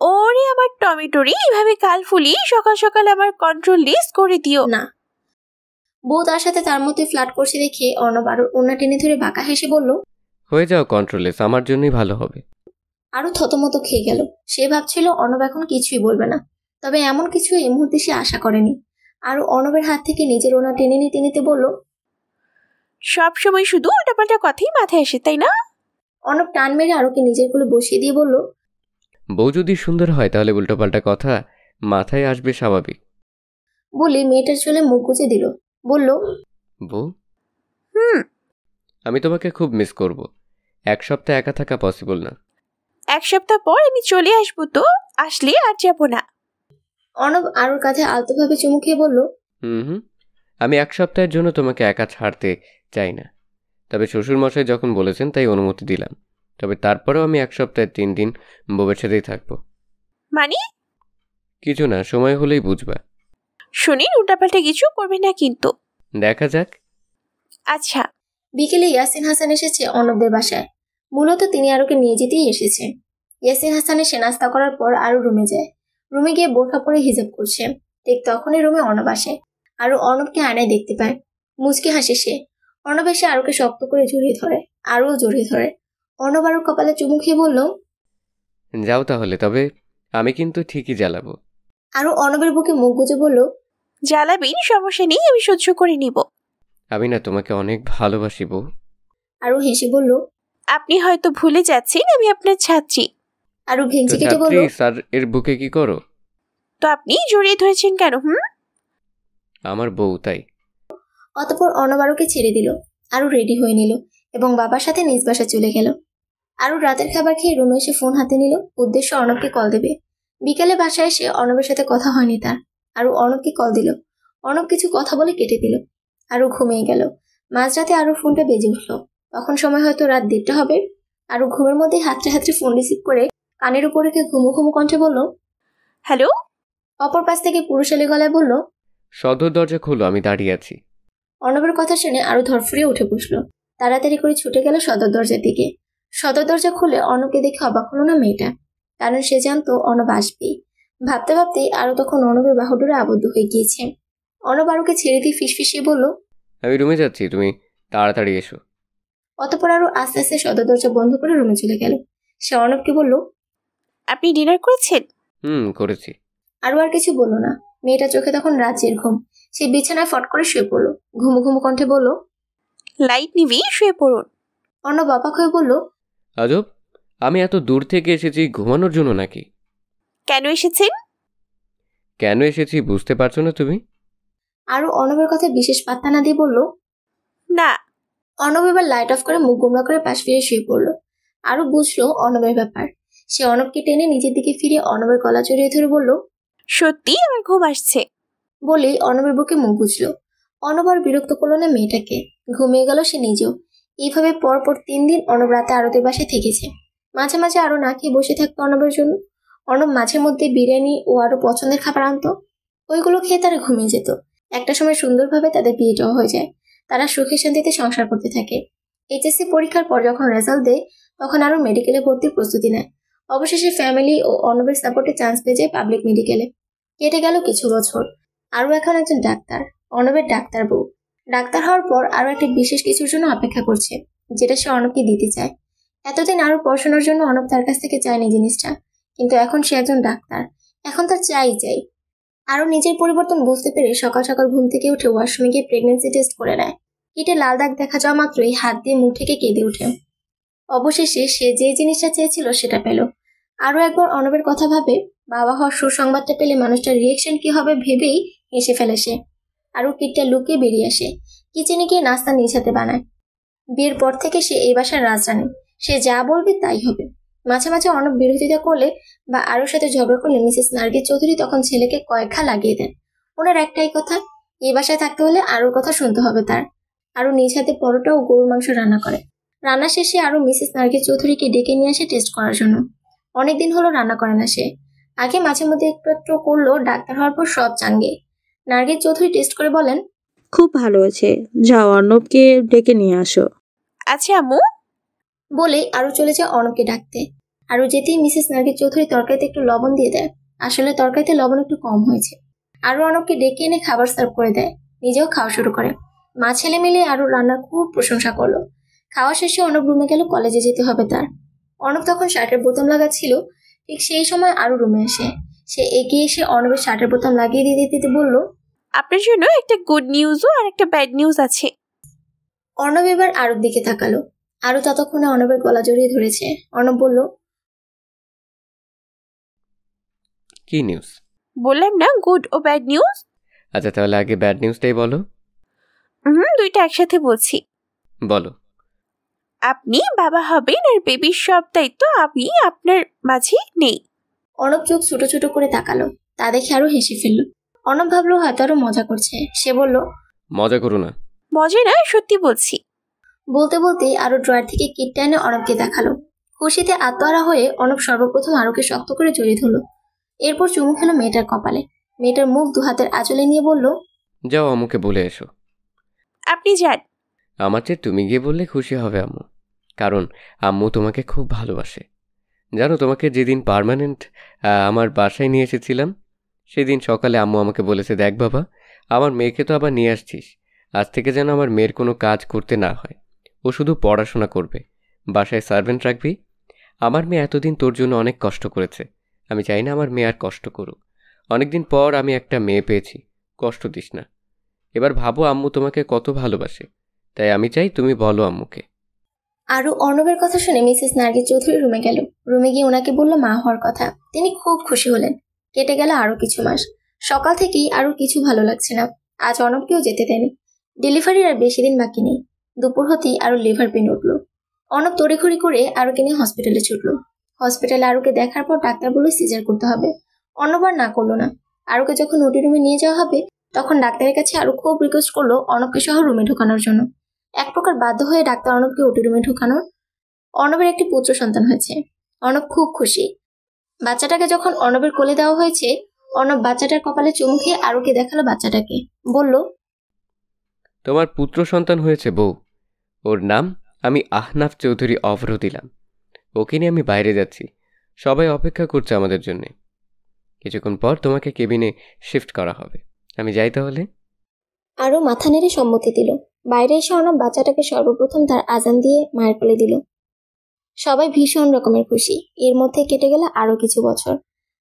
ওরে আমার টমেটোরি, এভাবে গাল ফুলি সকাল সকাল আমার কন্ট্রোল লিস্ট করে দিও না। বউ তার সাথে তার মতোই ফ্লার্ট করছে দেখে অর্ণব আরো ওনা টেনে ধরে বাঁকা হেসে বলল, হয়ে যাও কন্ট্রোলেস, আমার জন্যই ভালো হবে। আরো থতমত খেয়ে গেল। সে ভাবছিল অর্ণব এখন কিছুই বলবে না, তবে এমন কিছু এই মুহূর্তে সে আশা করেনি। আরো অর্ণবের হাত থেকে নিজের ওনা টেনে নিতে নিতে বলল, সব সময় শুধু উল্টাপাল্টা কথাই মাথায় আসে, তাই না? অর্ণব টান মেরে আরোকে নিজের কোলে বসিয়ে দিয়ে বলল, বউ যদি সুন্দর হয় তাহলে উল্টোপাল্টা কথা মাথায় আসবে স্বাভাবিক। বলে মেয়েটার চুলে মুখ গুজে দিল। বলল, বউ, আমি তোমাকে খুব মিস করব। 1 সপ্তাহ একা থাকা পসিবল না। 1 সপ্তাহ পর আমি চলে আসবো, তো আসলে আর যাবো না। অর্ণব আরোর কাঁধে আলতোভাবে চুমু খেয়ে বলল, আমি 1 সপ্তাহের জন্য তোমাকে একা ছাড়তে চাই না। তবে শ্বশুরমশাই যখন বলেছেন তাই অনুমতি দিলাম। তবে তারপরেও আমি 1 সপ্তাহে 3 দিন বউয়ের সাথেই থাকবো। মানে? কিছু না, সময় হলেই বুঝবা। শুনিন, উল্টাপাল্টা কিছু করবে না কিন্তু। দেখা যাক। আচ্ছা। বিকেলে ইয়াসিন হাসান এসেছে অর্ণবদের বাসায়। মূলত তিনি আরোকে নিয়ে যেতেই এসেছে। ইয়াসিন হাসান এসে নাস্তা করার পর আরো রুমে যায়। রুমে গিয়ে বোরখা পরে হিজাব করছে। ঠিক তখনই রুমে অর্ণব আসে। আরো অর্ণবকে আয়নায় দেখতে পায়। মুচকি হাসে সে। অর্ণব এসে আরোকে শক্ত করে জড়িয়ে ধরে। আরও জড়িয়ে ধরে। অর্ণব আরোর কপালে চুমু খেয়ে বলল, যাও তাহলে, তবে আমি কিন্তু ঠিকই জ্বালাবো। আরো অর্ণবের বুকে মুখ গুজে বলল, জ্বালাবেন, সমস্যা নেই, আমি সহ্য করে নিব। আমি না তোমাকে অনেক ভালোবাসি বউ। আরো হেসে বলল, আপনি হয়তো ভুলে যাচ্ছেন আমি আপনার ছাত্রী। আরো ভেঙচি কেটে বলল, স্যার এর বুকে কি করো? তো আপনি জড়িয়ে ধরেছেন কেন? আমার বউ, তাই। অতঃপর অর্ণব আরোকে ছেড়ে দিল। আরো রেডি হয়ে নিল এবং বাবার সাথে নিজ বাসা চলে গেল। আরো রাতের খাবার খেয়ে রুমে এসে ফোন হাতে নিল, উদ্দেশ্য অর্ণবকে কল দেবে। বিকেলে বাসায় এসে অর্ণবের সাথে কথা হয়নি তার। আরো অর্ণবকে কল দিল। অর্ণব কিছু কথা বলে কেটে দিল। আরো ঘুমিয়ে গেল। মাঝরাতে আরো ফোনটা বেজে উঠল। তখন সময় হয়তো রাত 1:30 হবে। আরও ঘুমের মধ্যে হাতড়ে হাতড়ে ফোন রিসিভ করে কানের উপর রেখে ঘুমু ঘুমু কণ্ঠে বলল, হ্যালো। অপর পাশ থেকে পুরুষালী গলায় বলল, সদর দরজা খোলো, আমি দাঁড়িয়ে আছি। অর্ণবের কথা শুনে আরও ধরফড়িয়ে উঠে বসলো। তাড়াতাড়ি করে ছুটে গেল সদর দরজার দিকে। সদর দরজা খুলে অর্ণবকে দেখে অবাক হলো না মেয়েটা, কারণ সে জানতো অর্ণব আসবেই। ভাবতে ভাবতেই আরও তখন অর্ণবের বাহুডোরে আবদ্ধ হয়ে গিয়েছে। অর্ণব আরুকে ছেড়ে দিয়ে ফিসফিসিয়ে বলল, আমি রুমে যাচ্ছি, তুমি তাড়াতাড়ি এসো। অতঃপর আরও আস্তে আস্তে সদর দরজা বন্ধ করে রুমে চলে গেল। সে অর্ণবকে বলল, আপনি ডিনার করেছেন? করেছি। আরও আর কিছু বলল না। মেয়েটা চোখে তখন রাজ্যের ঘুম। সে বিছানায় ফট করে শুয়ে পড়ল। ঘুমু ঘুমু কণ্ঠে বলল, লাইট নিবি, শুয়ে পড়ুন। অর্ণব অবাক হয়ে বলল, আজব, আমি এত দূর থেকে এসেছি ঘুমানোর জন্য নাকি? কেন এসেছেন? কেন এসেছি বুঝতে পারছো না তুমি? আরও অর্ণবের কথা বিশেষ পাত্তা না দিয়ে বলল, না। অর্ণব এবার লাইট অফ করে মুখ গোমরা করে পাশ ফিরে শুয়ে পড়ল। আরও বুঝলো অর্ণবের ব্যাপার। সে অর্ণবকে টেনে নিজের দিকে ফিরে অর্ণবের গলা জড়িয়ে ধরে বলল, সত্যি আমার ঘুম আসছে। বলেই অর্ণবের বুকে মুখ গুজল। অর্ণব আর বিরক্ত করলো না মেয়েটাকে। ঘুমিয়ে গেল সে নিজেও। এইভাবে পরপর 3 দিন অর্ণব রাতে আরতের বাসায় থেকেছে। মাঝে মাঝে আরও না খেয়ে বসে থাকতো অর্ণবের জন্য। অর্ণব মাঝে মধ্যে বিরিয়ানি ও আরও পছন্দের খাবার আনতো। ওইগুলো খেয়ে তারা ঘুমিয়ে যেত। একটা সময় সুন্দরভাবে তাদের বিয়েটাও হয়ে যায়। তারা সুখে শান্তিতে সংসার করতে থাকে। এইচএসসি পরীক্ষার পর যখন রেজাল্ট দেয় তখন আরও মেডিকেলে ভর্তির প্রস্তুতি নেয়। অবশেষে ফ্যামিলি ও অর্ণবের সাপোর্টে চান্স পেয়ে যায় পাবলিক মেডিকেলে। কেটে গেল কিছু বছর। আরও এখন একজন ডাক্তার, অর্ণবের ডাক্তার বউ। ডাক্তার হওয়ার পর আরও একটা বিশেষ কিছুর জন্য অপেক্ষা করছে, যেটা সে অর্ণবকে দিতে চায়। এতদিন আরও পড়াশোনার জন্য অর্ণব তার কাছ থেকে চায়নি জিনিসটা, কিন্তু এখন সে একজন ডাক্তার, এখন তার চাই। আরও নিজের পরিবর্তন বুঝতে পেরে সকাল সকাল ঘুম থেকে উঠে ওয়াশরুমে গিয়ে প্রেগনেন্সি টেস্ট করে নেয়। কিটে লাল দাগ দেখা যাওয়া মাত্রই হাত দিয়ে মুখ থেকে কেঁদে ওঠে। অবশেষে সে যে জিনিসটা চেয়েছিল সেটা পেল। আরও একবার অর্ণবের কথা ভাবে। বাবা হওয়ার সুসংবাদটা পেলে মানুষটার রিয়েকশন কি হবে ভেবেই হেসে ফেলে সে। আরও কিটটা লুকিয়ে বেরিয়ে আসে। কিচেনে গিয়ে নাস্তা নিজ হাতে বানায়। বিয়ের পর থেকে সে এই বাসার রাজরানী। সে যা বলবে তাই হবে। মাঝে মাঝে অর্ণব বিরোধিতা করলে বা আরোর সাথে ঝগড়া করলে মিসেস নার্গিস চৌধুরী তখন ছেলেকে কয়েক ঘা লাগিয়ে দেন। ওনার একটাই কথা, এই বাসায় থাকতে হলে আরোর কথা শুনতে হবে তার। আরও নিজ হাতে পরোটা ও গরুর মাংস রান্না করে। রান্না শেষে আরও মিসেস নার্গিস চৌধুরীকে ডেকে নিয়ে আসে টেস্ট করার জন্য। অনেকদিন হলো রান্না করে না সে। আগে মাঝে মধ্যে একটু করলো, ডাক্তার হওয়ার পর সব চাঙ্গে। নার্গিস চৌধুরী টেস্ট করে বলেন, খুব ভালো হয়েছে, যাও অর্ণবকে ডেকে নিয়ে আসো। আচ্ছা আম্মু। বলে আরও চলে যায় অর্ণবকে ডাকতে। আরও যেতেই মিসেস নার্গিস চৌধুরী তরকারিতে একটু লবণ দিয়ে দেয়। আসলে তরকারিতে লবণ একটু কম হয়েছে। আরও অর্ণবকে ডেকে এনে খাবার সার্ভ করে দেয়, নিজেও খাওয়া শুরু করে। মা ছেলে মিলে আরও রান্নার খুব প্রশংসা করলো। খাওয়া শেষে অর্ণব রুমে গেল, কলেজে যেতে হবে তার। অর্ণব তখন শার্টের বোতাম লাগাচ্ছিল। ঠিক সেই সময় আরও রুমে আসে। সে এগিয়ে এসে অর্ণবের শার্টের বোতাম লাগিয়ে দিতে বলল, আপনার জন্য একটা গুড নিউজও আর একটা ব্যাড নিউজ আছে। অর্ণব এবার আরুর দিকে তাকালো। আরও ততক্ষণে অর্ণবের গলা জড়িয়ে ধরেছে। অর্ণব বলল, কি নিউজ? বললাম না গুড ও ব্যাড নিউজ। আচ্ছা তাহলে আগে ব্যাড নিউজটাই বলো। দুইটা একসাথে বলছি। বলো। আপনি বাবা হবেন আর বেবির সব দায়িত্ব আমি আপনার মাঝে নেই। অর্ণব চোখ ছোট ছোট করে তাকালো। তা দেখে আরও হেসে ফেলল। অর্ণব ভাবলো হয়তো আরও মজা করছে। সে বলল, মজা করো না। মজা না, সত্যি বলছি। বলতে বলতেই আরও ড্রয়ার থেকে কিটটা এনে অর্ণবকে দেখালো। খুশিতে আত্মহারা হয়ে অর্ণব সর্বপ্রথম আরুকে শক্ত করে জড়িয়ে ধরল। এরপর চুমু খেলো মেয়েটার কপালে। মেয়েটার মুখ 2 হাতের আঁচলে নিয়ে বলল, যাও আম্মুকে বলে এসো। আপনি যান। আমার চেয়ে তুমি গিয়ে বললে খুশি হবে আম্মু, কারণ আম্মু তোমাকে খুব ভালোবাসে। জানো, তোমাকে যেদিন পার্মানেন্ট আমার বাসায় নিয়ে এসেছিলাম সেদিন সকালে আম্মু আমাকে বলেছে, দেখ বাবা, আমার মেয়েকে তো আবার নিয়ে আসছিস, আজ থেকে যেন আমার মেয়ের কোনো কাজ করতে না হয়, ও শুধু পড়াশোনা করবে, বাসায় সার্ভেন্ট রাখবি। আমার মেয়ে এতদিন তোর জন্য অনেক কষ্ট করেছে, আমি চাই না আমার মেয়ে আর কষ্ট করুক। অনেকদিন পর আমি একটা মেয়ে পেয়েছি, কষ্ট দিস না। এবার ভাবো আম্মু তোমাকে কত ভালোবাসে, তাই আমি চাই তুমি বলো আম্মুকে। আরও অর্ণবের কথা শুনে মিসেস নার্গিস চৌধুরী রুমে গেল। রুমে গিয়ে ওনাকে বলল মা হওয়ার কথা। তিনি খুব খুশি হলেন। কেটে গেল আরও কিছু মাস। সকাল থেকেই আরও কিছু ভালো লাগছে না। আজ অর্ণবকেও যেতে দেয়নি। ডেলিভারির আর বেশি দিন বাকি নেই। দুপুর হতেই আরও লিভার পেন উঠল। অর্ণব তড়িঘড়ি করে আরুকে নিয়ে হসপিটালে ছুটল। হসপিটালে আরুকে দেখার পর ডাক্তার বলল সিজার করতে হবে। অর্ণব আর না করলো না। আরুকে যখন ওটি রুমে নিয়ে যাওয়া হবে তখন ডাক্তারের কাছে আরু খুব রিকোয়েস্ট করলো অর্ণবকে সহ রুমে ঢোকানোর জন্য। এক প্রকার বাধ্য হয়ে ডাক্তার অর্ণবকে ওটি রুমে ঢোকানোর অর্ণবের একটি পুত্র সন্তান হয়েছে। অর্ণব খুব খুশি। বাচ্চাটাকে যখন অর্ণবের কোলে দেওয়া হয়েছে, অর্ণব বাচ্চাটার কপালে চুমু খেয়ে আরুকে দেখালো বাচ্চাটাকে, বলল, তোমার পুত্র সন্তান হয়েছে বউ। ওর নাম আমি আহনাফ চৌধুরী অভ্র দিলাম। ওকে নিয়ে আমি বাইরে যাচ্ছি, সবাই অপেক্ষা করছে আমাদের জন্যে। কিছুক্ষণ পর তোমাকে কেবিনে শিফট করা হবে। আমি যাই তাহলে। আরও মাথা নেড়ে সম্মতি দিল। বাইরে এসে অর্ণব বাচ্চাটাকে সর্বপ্রথম তার আজান দিয়ে মায়ের কোলে দিল। সবাই ভীষণ রকমের খুশি। এর মধ্যে কেটে গেল আরো কিছু বছর।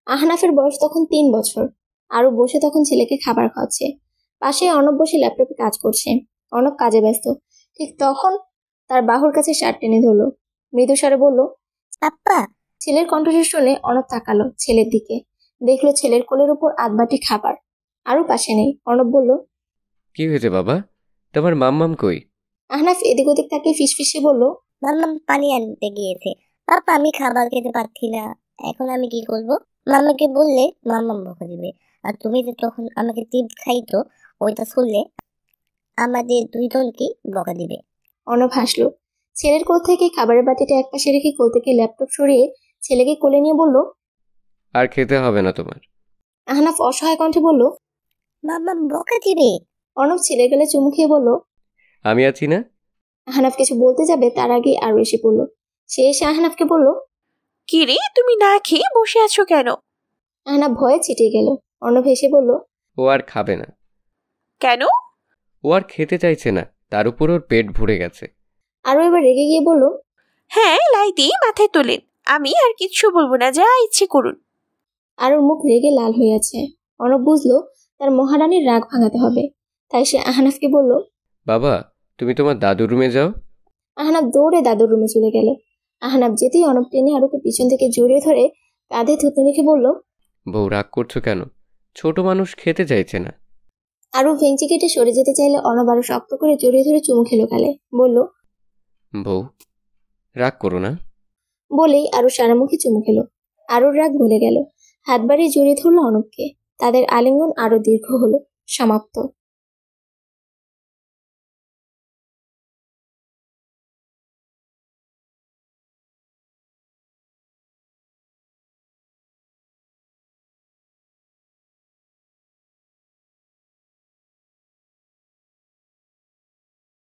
আহনাফের বয়স তখন 3 বছর। আরও বসে তখন ছেলেকে খাবার খাওয়াচ্ছে। পাশে অর্ণব বসে ল্যাপটপে কাজ করছে। অর্ণব কাজে ব্যস্ত। ঠিক তখন তার বাহুর কাছে শার্ট টেনে ধরলো, মৃদু স্বরে বলল, আপ্পা। ছেলের কণ্ঠস্বর শুনে অর্ণব তাকালো ছেলের দিকে, দেখলো ছেলের কোলের উপর আধবাটি খাবার। আরও পাশে নেই। অর্ণব বলল, কি হয়েছে বাবা, তোমার মাম্মাম কই? আহনাফ এদিক ওদিক তাকিয়ে ফিসফিসে বলল, মাম্মাম পানি আনতে গিয়েছে। পাপা আমি খাবার খেতে পারছি না, এখন আমি কি করব? মাম্মাকে বললে মাম্মাম বকা দিবে, আর তুমি যে তখন আমাকে চিপস খাইতো ওইটা শুনলে আমাদের দুইজনকে বকা দিবে। অর্ণব হাসলো। ছেলের কোল থেকে খাবারের বাটিটা একপাশে রেখে কোল থেকে ল্যাপটপ সরিয়ে ছেলেকে কোলে নিয়ে বলল, আর খেতে হবে না তোমার। আহনাফ অসহায় কণ্ঠে বলল, মাম্মাম বকা দিবে। অর্ণব ছেলের গেলে চুমু খেয়ে বলল, আমি আছি না। আহনাফ কিছু বলতে যাবে তার আগে আরও এসে পড়লো। সে এসে আহনাফকে বলল, কি রে, তুমি না খেয়ে বসে আছো কেন? আহনাফ ভয়ে ছিটিয়ে গেল। অর্ণব হেসে বলল, ও আর খাবে না। কেন? ও আর খেতে চাইছে না, তার উপর ওর পেট ভরে গেছে। আরও এবার রেগে গিয়ে বলল, হ্যাঁ, লাই দিয়ে মাথায় তোলেন, আমি আর কিচ্ছু বলবো না, যা ইচ্ছে করুন। আরুর মুখ রেগে লাল হয়ে আছে। অর্ণব বুঝলো তার মহারানীর রাগ ভাঙাতে হবে। তাই সে আহনাফকে বলল, বাবা তুমি তোমার দাদুর রুমে যাও। আহনাফ দৌড়ে দাদুর রুমে চলে গেল। আহনাফ যেতেই অর্ণব টেনে আরুকে পিছন থেকে জড়িয়ে ধরে কাঁধে থুতনি রেখে বলল, বউ রাগ করছো কেন? ছোট মানুষ খেতে চাইছে না। আরু ভেঙচি কেটে সরে যেতে চাইলে অর্ণব আরো শক্ত করে জড়িয়ে ধরে চুমু খেলো গালে। বলল, বউ রাগ করো না। বলেই আরু সারামুখে চুমু খেলো। আরুর রাগ গলে গেল। হাত বাড়িয়ে জড়িয়ে ধরলো অর্ণবকে। তাদের আলিঙ্গন আরো দীর্ঘ হলো। সমাপ্ত।